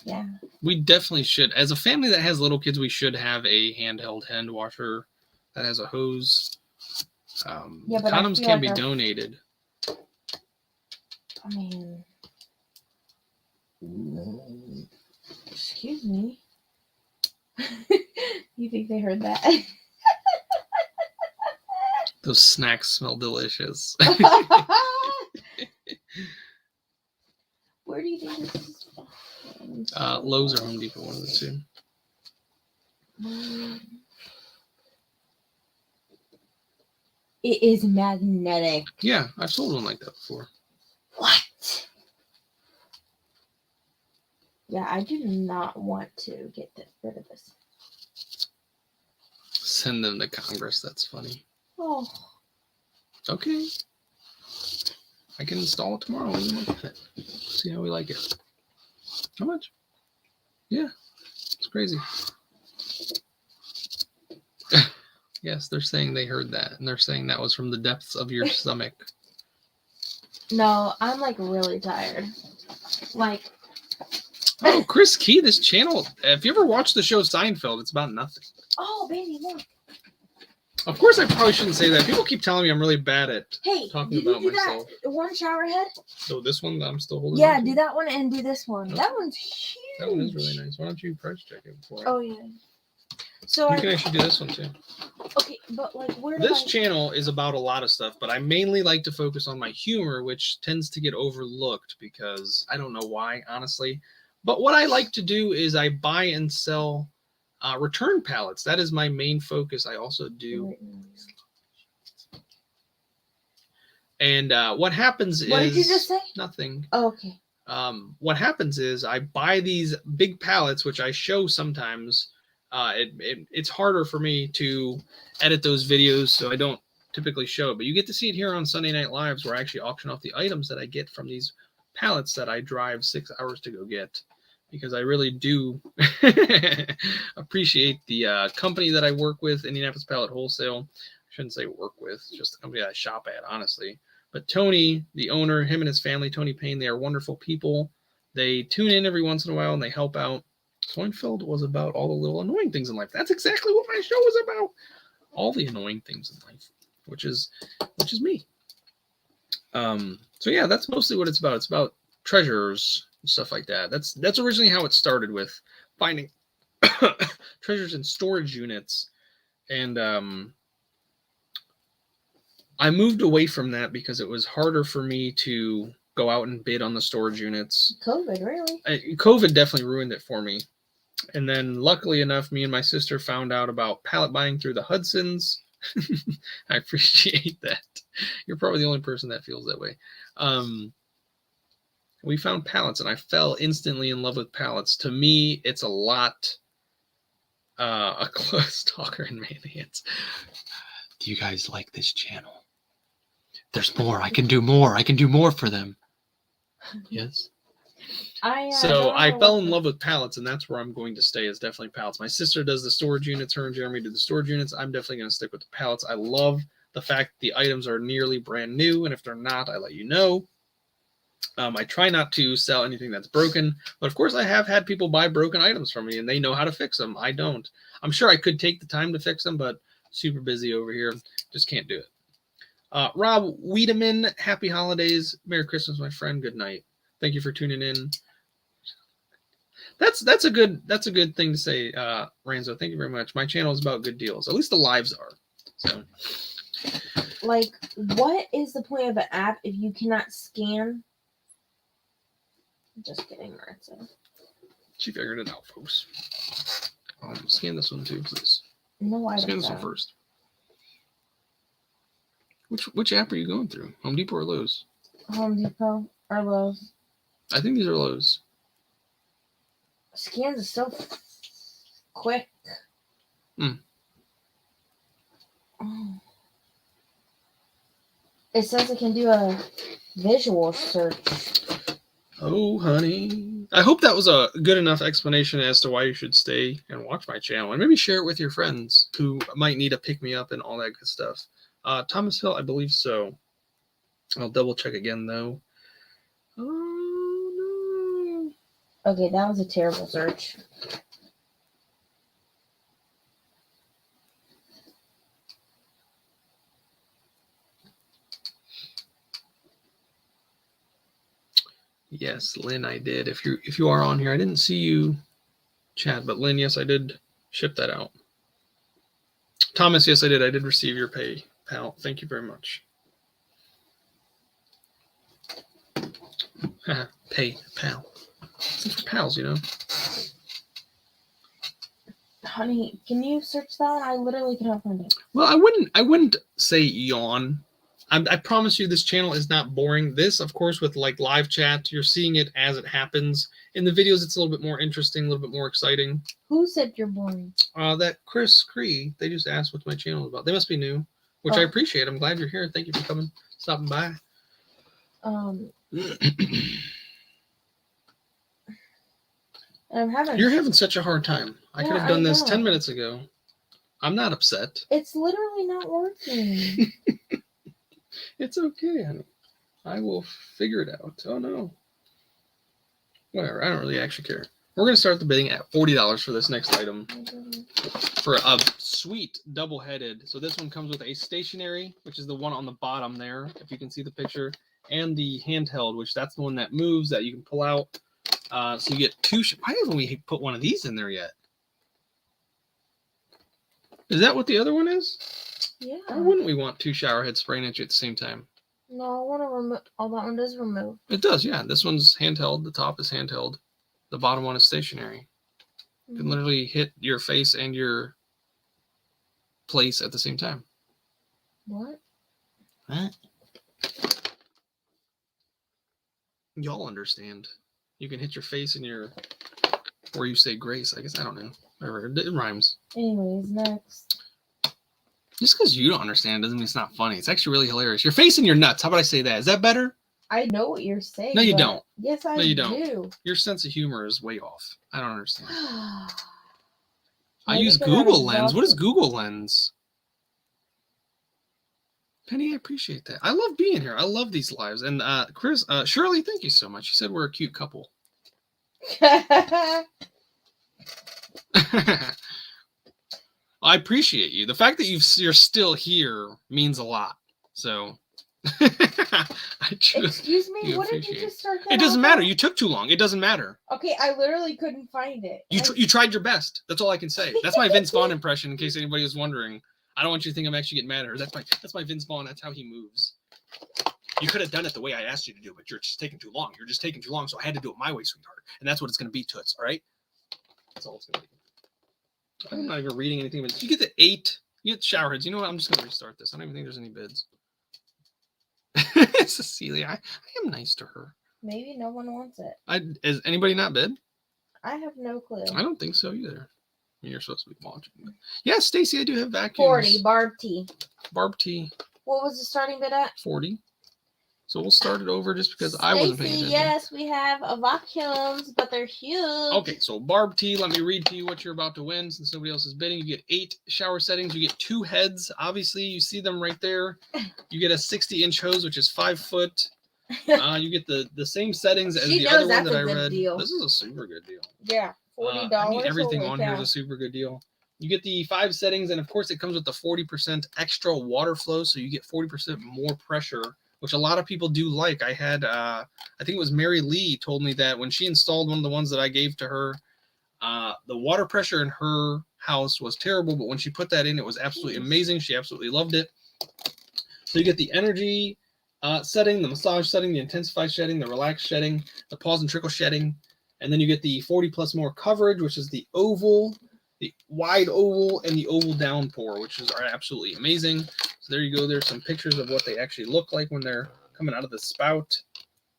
Yeah. We definitely should. As a family that has little kids, we should have a handheld hand washer that has a hose. Yeah, but condoms can be donated. I mean... Excuse me. You think they heard that? Those snacks smell delicious. Where do you think this is? Lowe's or Home Depot, one of the two. It is magnetic. Yeah, I've sold one like that before. What? Yeah, I do not want to get rid of this. Send them to Congress. That's funny. Oh. Okay. I can install it tomorrow. We can look at it. See how we like it. How much? Yeah. It's crazy. Yes, they're saying they heard that. And they're saying that was from the depths of your stomach. No, I'm like really tired. Like... Oh, Chris Key, this channel. If you ever watched the show Seinfeld, it's about nothing. Oh, baby, look. Of course, I probably shouldn't say that. People keep telling me I'm really bad at talking about myself. That one shower head? So this one that I'm still holding. Yeah, do that one and do this one. Oh. That one's huge. That one is really nice. Why don't you price check it before? Oh yeah. So you can actually do this one too. Okay, but like where? This channel is about a lot of stuff, but I mainly like to focus on my humor, which tends to get overlooked because I don't know why, honestly. But what I like to do is I buy and sell return pallets. That is my main focus. I also do. And what happens is... What did you just say? Nothing. Oh, okay. What happens is I buy these big pallets, which I show sometimes. It's harder for me to edit those videos, so I don't typically show it. But you get to see it here on Sunday Night Lives, where I actually auction off the items that I get from these pallets that I drive 6 hours to go get. Because I really do appreciate the company that I work with, Indianapolis Pallet Wholesale. shouldn't say work with, just the company I shop at, honestly. But Tony, the owner, him and his family, Tony Payne, they are wonderful people. They tune in every once in a while and they help out. Soinfeld was about all the little annoying things in life. That's exactly what my show was about. All the annoying things in life, which is me. So yeah, that's mostly what it's about. It's about treasures and stuff like that. That's originally how it started, with finding treasures in storage units. And I moved away from that because it was harder for me to go out and bid on the storage units. COVID, really? COVID definitely ruined it for me. And then luckily enough, me and my sister found out about pallet buying through the Hudsons. I appreciate that. You're probably the only person that feels that way. We found pallets and I fell instantly in love with pallets. To me, it's a lot a close talker in Maylands. Do you guys like this channel? There's more. I can do more. I can do more for them. Yes. So I fell in love with pallets, and that's where I'm going to stay, is definitely pallets. My sister does the storage units. Her and Jeremy do the storage units. I'm definitely going to stick with the pallets. I love the fact the items are nearly brand new, and if they're not, I let you know. I try not to sell anything that's broken, but of course I have had people buy broken items from me, and they know how to fix them. I don't. I'm sure I could take the time to fix them, but super busy over here. Just can't do it. Rob Wiedemann, happy holidays. Merry Christmas, my friend. Good night. Thank you for tuning in. That's a good thing to say, Ranzo. Thank you very much. My channel is about good deals. At least the lives are. So, like, what is the point of an app if you cannot scan? Just kidding, Ranzo. She figured it out, folks. Scan this one too, please. No, I don't. Scan this one first. Which app are you going through? Home Depot or Lowe's? Home Depot or Lowe's. I think these are Lowe's. Scans is so quick. Mm. Oh. It says it can do a visual search. Oh, honey. I hope that was a good enough explanation as to why you should stay and watch my channel. And maybe share it with your friends who might need a pick-me-up and all that good stuff. Thomas Hill, I believe so. I'll double check again, though. Oh, no. Okay, that was a terrible search. Yes, Lynn, I did. If you are on here, I didn't see you chat, but Lynn, yes, I did ship that out. Thomas, yes, I did. I did receive your pay, pal. Thank you very much. Pay, pal. It's for pals, you know. Honey, can you search that? I literally cannot find it. Well, I wouldn't say yawn. I promise you this channel is not boring. This, of course, with like live chat, you're seeing it as it happens. In the videos, it's a little bit more interesting, a little bit more exciting. Who said you're boring? That Chris Cree, they just asked what my channel is about. They must be new, which I appreciate. I'm glad you're here. Thank you for coming, stopping by. You're having such a hard time. I could have done this 10 minutes ago. I'm not upset. It's literally not working. It's okay, honey. I will figure it out. Oh, no. Whatever. I don't really actually care. We're going to start the bidding at $40 for this next item. For a sweet double-headed. So this one comes with a stationary, which is the one on the bottom there, if you can see the picture, and the handheld, which that's the one that moves that you can pull out. So you get two. Why haven't we put one of these in there yet? Is that what the other one is? Yeah. Why wouldn't we want two shower heads spraying at you at the same time? No, I want to remove. Oh, that one does remove. It does, yeah. This one's handheld. The top is handheld. The bottom one is stationary. You can literally hit your face and your place at the same time. What? What? Y'all understand. You can hit your face and your, or you say grace. I guess I don't know. Whatever. It rhymes. Anyways, next. Just because you don't understand doesn't mean it's not funny. It's actually really hilarious. Your face and your nuts. How about I say that? Is that better? I know what you're saying. No, you don't. Yes, I do. do. Your sense of humor is way off. I don't understand. I use Google Lens. What is Google Lens? Penny, I appreciate that. I love being here. I love these lives. And Chris, Shirley, thank you so much. She said we're a cute couple. I appreciate you. The fact that you're still here means a lot. So, Excuse me, what did you just start that? It doesn't matter. You took too long. It doesn't matter. Okay, I literally couldn't find it. You tried your best. That's all I can say. That's my Vince Vaughn impression. In case anybody was wondering, I don't want you to think I'm actually getting mad at her. That's my Vince Vaughn. That's how he moves. You could have done it the way I asked you to do, but you're just taking too long. You're just taking too long, so I had to do it my way, sweetheart. And that's what it's going to be, Toots. All right. That's all it's going to be. I'm not even reading anything, but you get the 8. You get showerheads. You know what? I'm just going to restart this. I don't even think there's any bids. Cecilia, I am nice to her. Maybe no one wants it. Is anybody not bid? I have no clue. I don't think so either. I mean, you're supposed to be watching. But... Yeah, Stacy, I do have vacuums. 40, Barb T. Barb T. What was the starting bid at? 40. So we'll start it over just because I wasn't paying attention. Yes, we have vacuums, but they're huge. Okay, so Barb T, let me read to you what you're about to win since nobody else is bidding. You get 8 shower settings. You get 2 heads. Obviously, you see them right there. You get a 60-inch hose, which is 5 foot. You get the same settings as the other one that I read. Deal. This is a super good deal. Yeah, $40. I mean, everything on here is a super good deal. You get the 5 settings, and of course, it comes with the 40% extra water flow, so you get 40% more pressure, which a lot of people do like. I had, I think it was Mary Lee told me that when she installed one of the ones that I gave to her, the water pressure in her house was terrible, but when she put that in, it was absolutely amazing. She absolutely loved it. So you get the energy setting, the massage setting, the intensify shedding, the relax shedding, the pause and trickle shedding, and then you get the 40 plus more coverage, which is the oval, the wide oval, and the oval downpour, which are absolutely amazing. So there you go. There's some pictures of what they actually look like when they're coming out of the spout.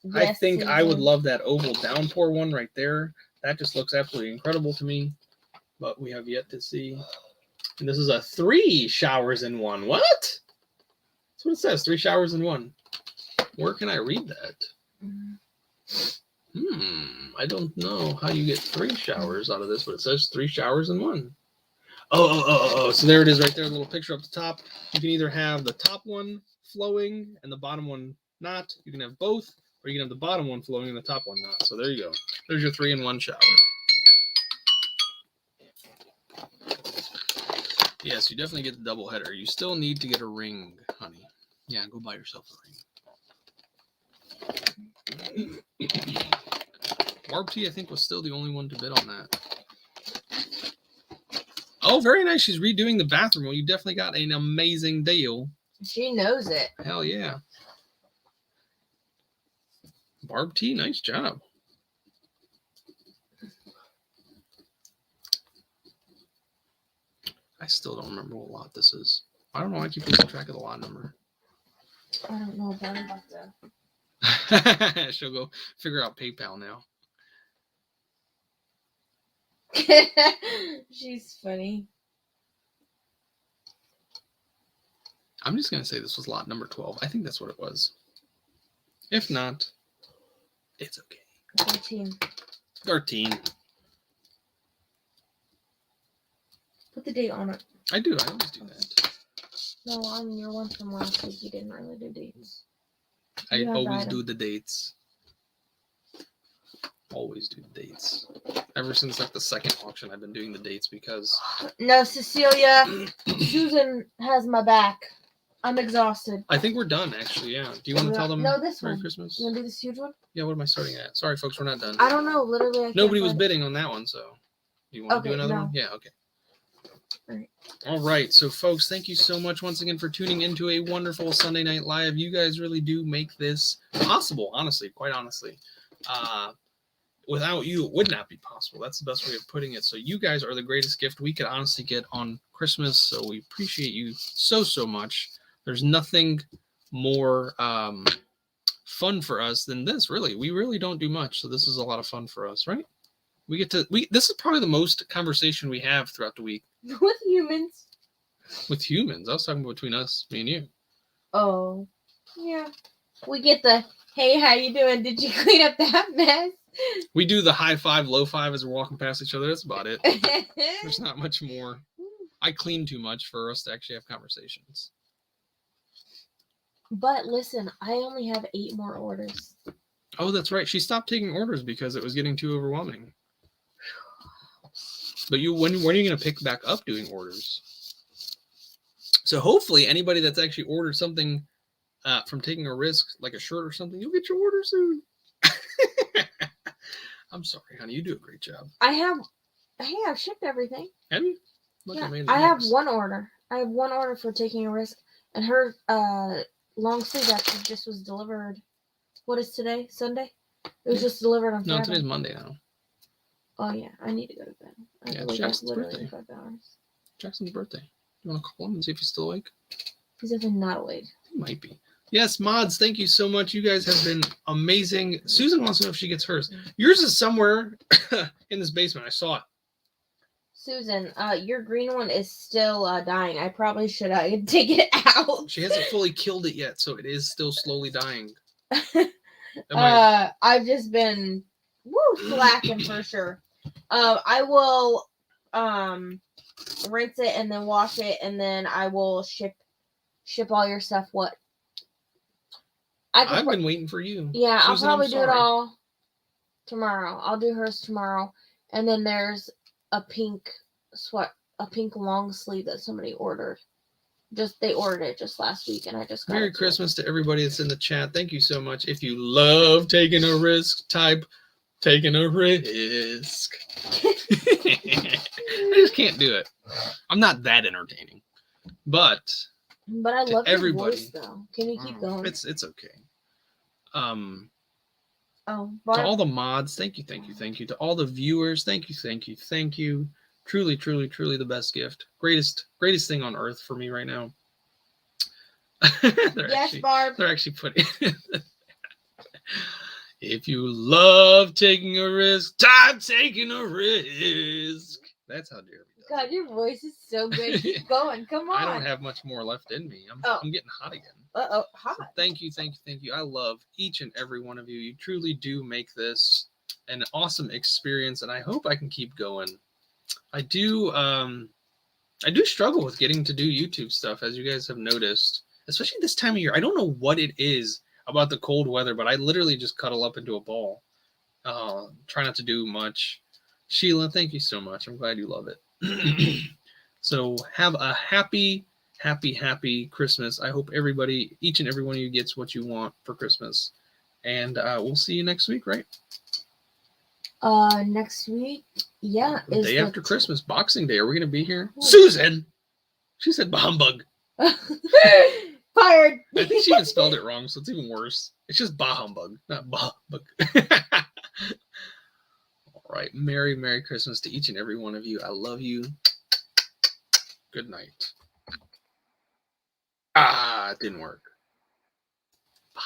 Yes, I think I would love that oval downpour one right there. That just looks absolutely incredible to me, but we have yet to see. And this is a 3 showers in 1. What? That's what it says, 3 showers in 1. Where can I read that? I don't know how you get 3 showers out of this, but it says 3 showers in 1. Oh. So there it is right there, a little picture up the top. You can either have the top one flowing and the bottom one not. You can have both, or you can have the bottom one flowing and the top one not. So there you go. There's your 3-in-1 shower. Yes, you definitely get the double header. You still need to get a ring, honey. Yeah, go buy yourself a ring. Barb T, I think, was still the only one to bid on that. Oh, very nice. She's redoing the bathroom. Well, you definitely got an amazing deal. She knows it. Hell yeah. Barb T, nice job. I still don't remember what lot this is. I don't know why I keep losing track of the lot number. I don't know, but I'm about to. She'll go figure out PayPal now. She's funny. I'm just going to say this was lot number 12. I think that's what it was. If not, it's okay. 13. Put the date on it. I do. I always do that. No, on your one from last week, you didn't really do dates. I always do the dates. Always do the dates. Ever since like the second auction, I've been doing the dates because... No, Cecilia. Susan has my back. I'm exhausted. I think we're done, actually, yeah. Do you want to tell them this Merry one. Christmas? You want to do this huge one? Yeah, what am I starting at? Sorry, folks, we're not done. I don't know. Literally, Nobody was bidding on that one, so... Do you want to do another one? Yeah, okay. All right, so folks, thank you so much once again for tuning into a wonderful Sunday Night Live. You guys really do make this possible, honestly, quite honestly. Without you, it would not be possible. That's the best way of putting it. So you guys are the greatest gift we could honestly get on Christmas, so we appreciate you so much. There's nothing more fun for us than this, really. We really don't do much, so this is a lot of fun for us, right? This is probably the most conversation we have throughout the week. With humans. With humans. I was talking between us, me and you. Oh. Yeah. We get the, hey, how you doing? Did you clean up that mess? We do the high five, low five as we're walking past each other. That's about it. There's not much more. I clean too much for us to actually have conversations. But listen, I only have 8 more orders. Oh, that's right. She stopped taking orders because it was getting too overwhelming. But when are you going to pick back up doing orders? So hopefully anybody that's actually ordered something from Taking a Risk, like a shirt or something, you'll get your order soon. I'm sorry, honey. You do a great job. I've shipped everything. Have you? Look, yeah, I have one order. I have one order for Taking a Risk, and her long sleeve actually just was delivered. What is today? Sunday? It was just delivered on Friday. No, today's Monday now. Oh yeah, I need to go to bed. It's Jackson's birthday. Jackson's birthday. You want to call him and see if he's still awake? He's definitely not awake. He might be. Yes, mods, thank you so much. You guys have been amazing. Susan wants to know if she gets hers. Yours is somewhere in this basement. I saw it. Susan, your green one is still dying. I probably should take it out. She hasn't fully killed it yet, so it is still slowly dying. I've just been slacking for sure. I will rinse it and then wash it, and then I will ship all your stuff. What? I've been waiting for you. Yeah, Susan, I'll probably do it all tomorrow. I'll do hers tomorrow, and then there's a pink long sleeve that somebody ordered. They ordered it just last week, and I just got Merry Christmas to everybody that's in the chat. Thank you so much. If you love taking a risk, type Taking a Risk. I just can't do it. I'm not that entertaining, but I love everybody. Your voice, though. Can you keep going? It's okay. To all the mods, thank you. To all the viewers, thank you. Truly the best gift. Greatest thing on earth for me right now. Barb. They're actually putting if you love taking a risk, time taking a risk. That's how Jeremy does. God, your voice is so good. Keep going. Come on. I don't have much more left in me. I'm getting hot again. Hot. So thank you. I love each and every one of you. You truly do make this an awesome experience, and I hope I can keep going. I do struggle with getting to do YouTube stuff, as you guys have noticed, especially this time of year. I don't know what it is about the cold weather, but I literally just cuddle up into a ball. Try not to do much. Sheila, thank you so much. I'm glad you love it. So have a happy Christmas. I hope each and every one of you gets what you want for Christmas. And we'll see you next week, right? Next week, yeah. The day after Christmas, Boxing Day. Are we going to be here? Oh. Susan! She said humbug. Fired. I think she even spelled it wrong, so it's even worse. It's just bah humbug, not bah humbug. All right. Merry Christmas to each and every one of you. I love you. Good night. It didn't work.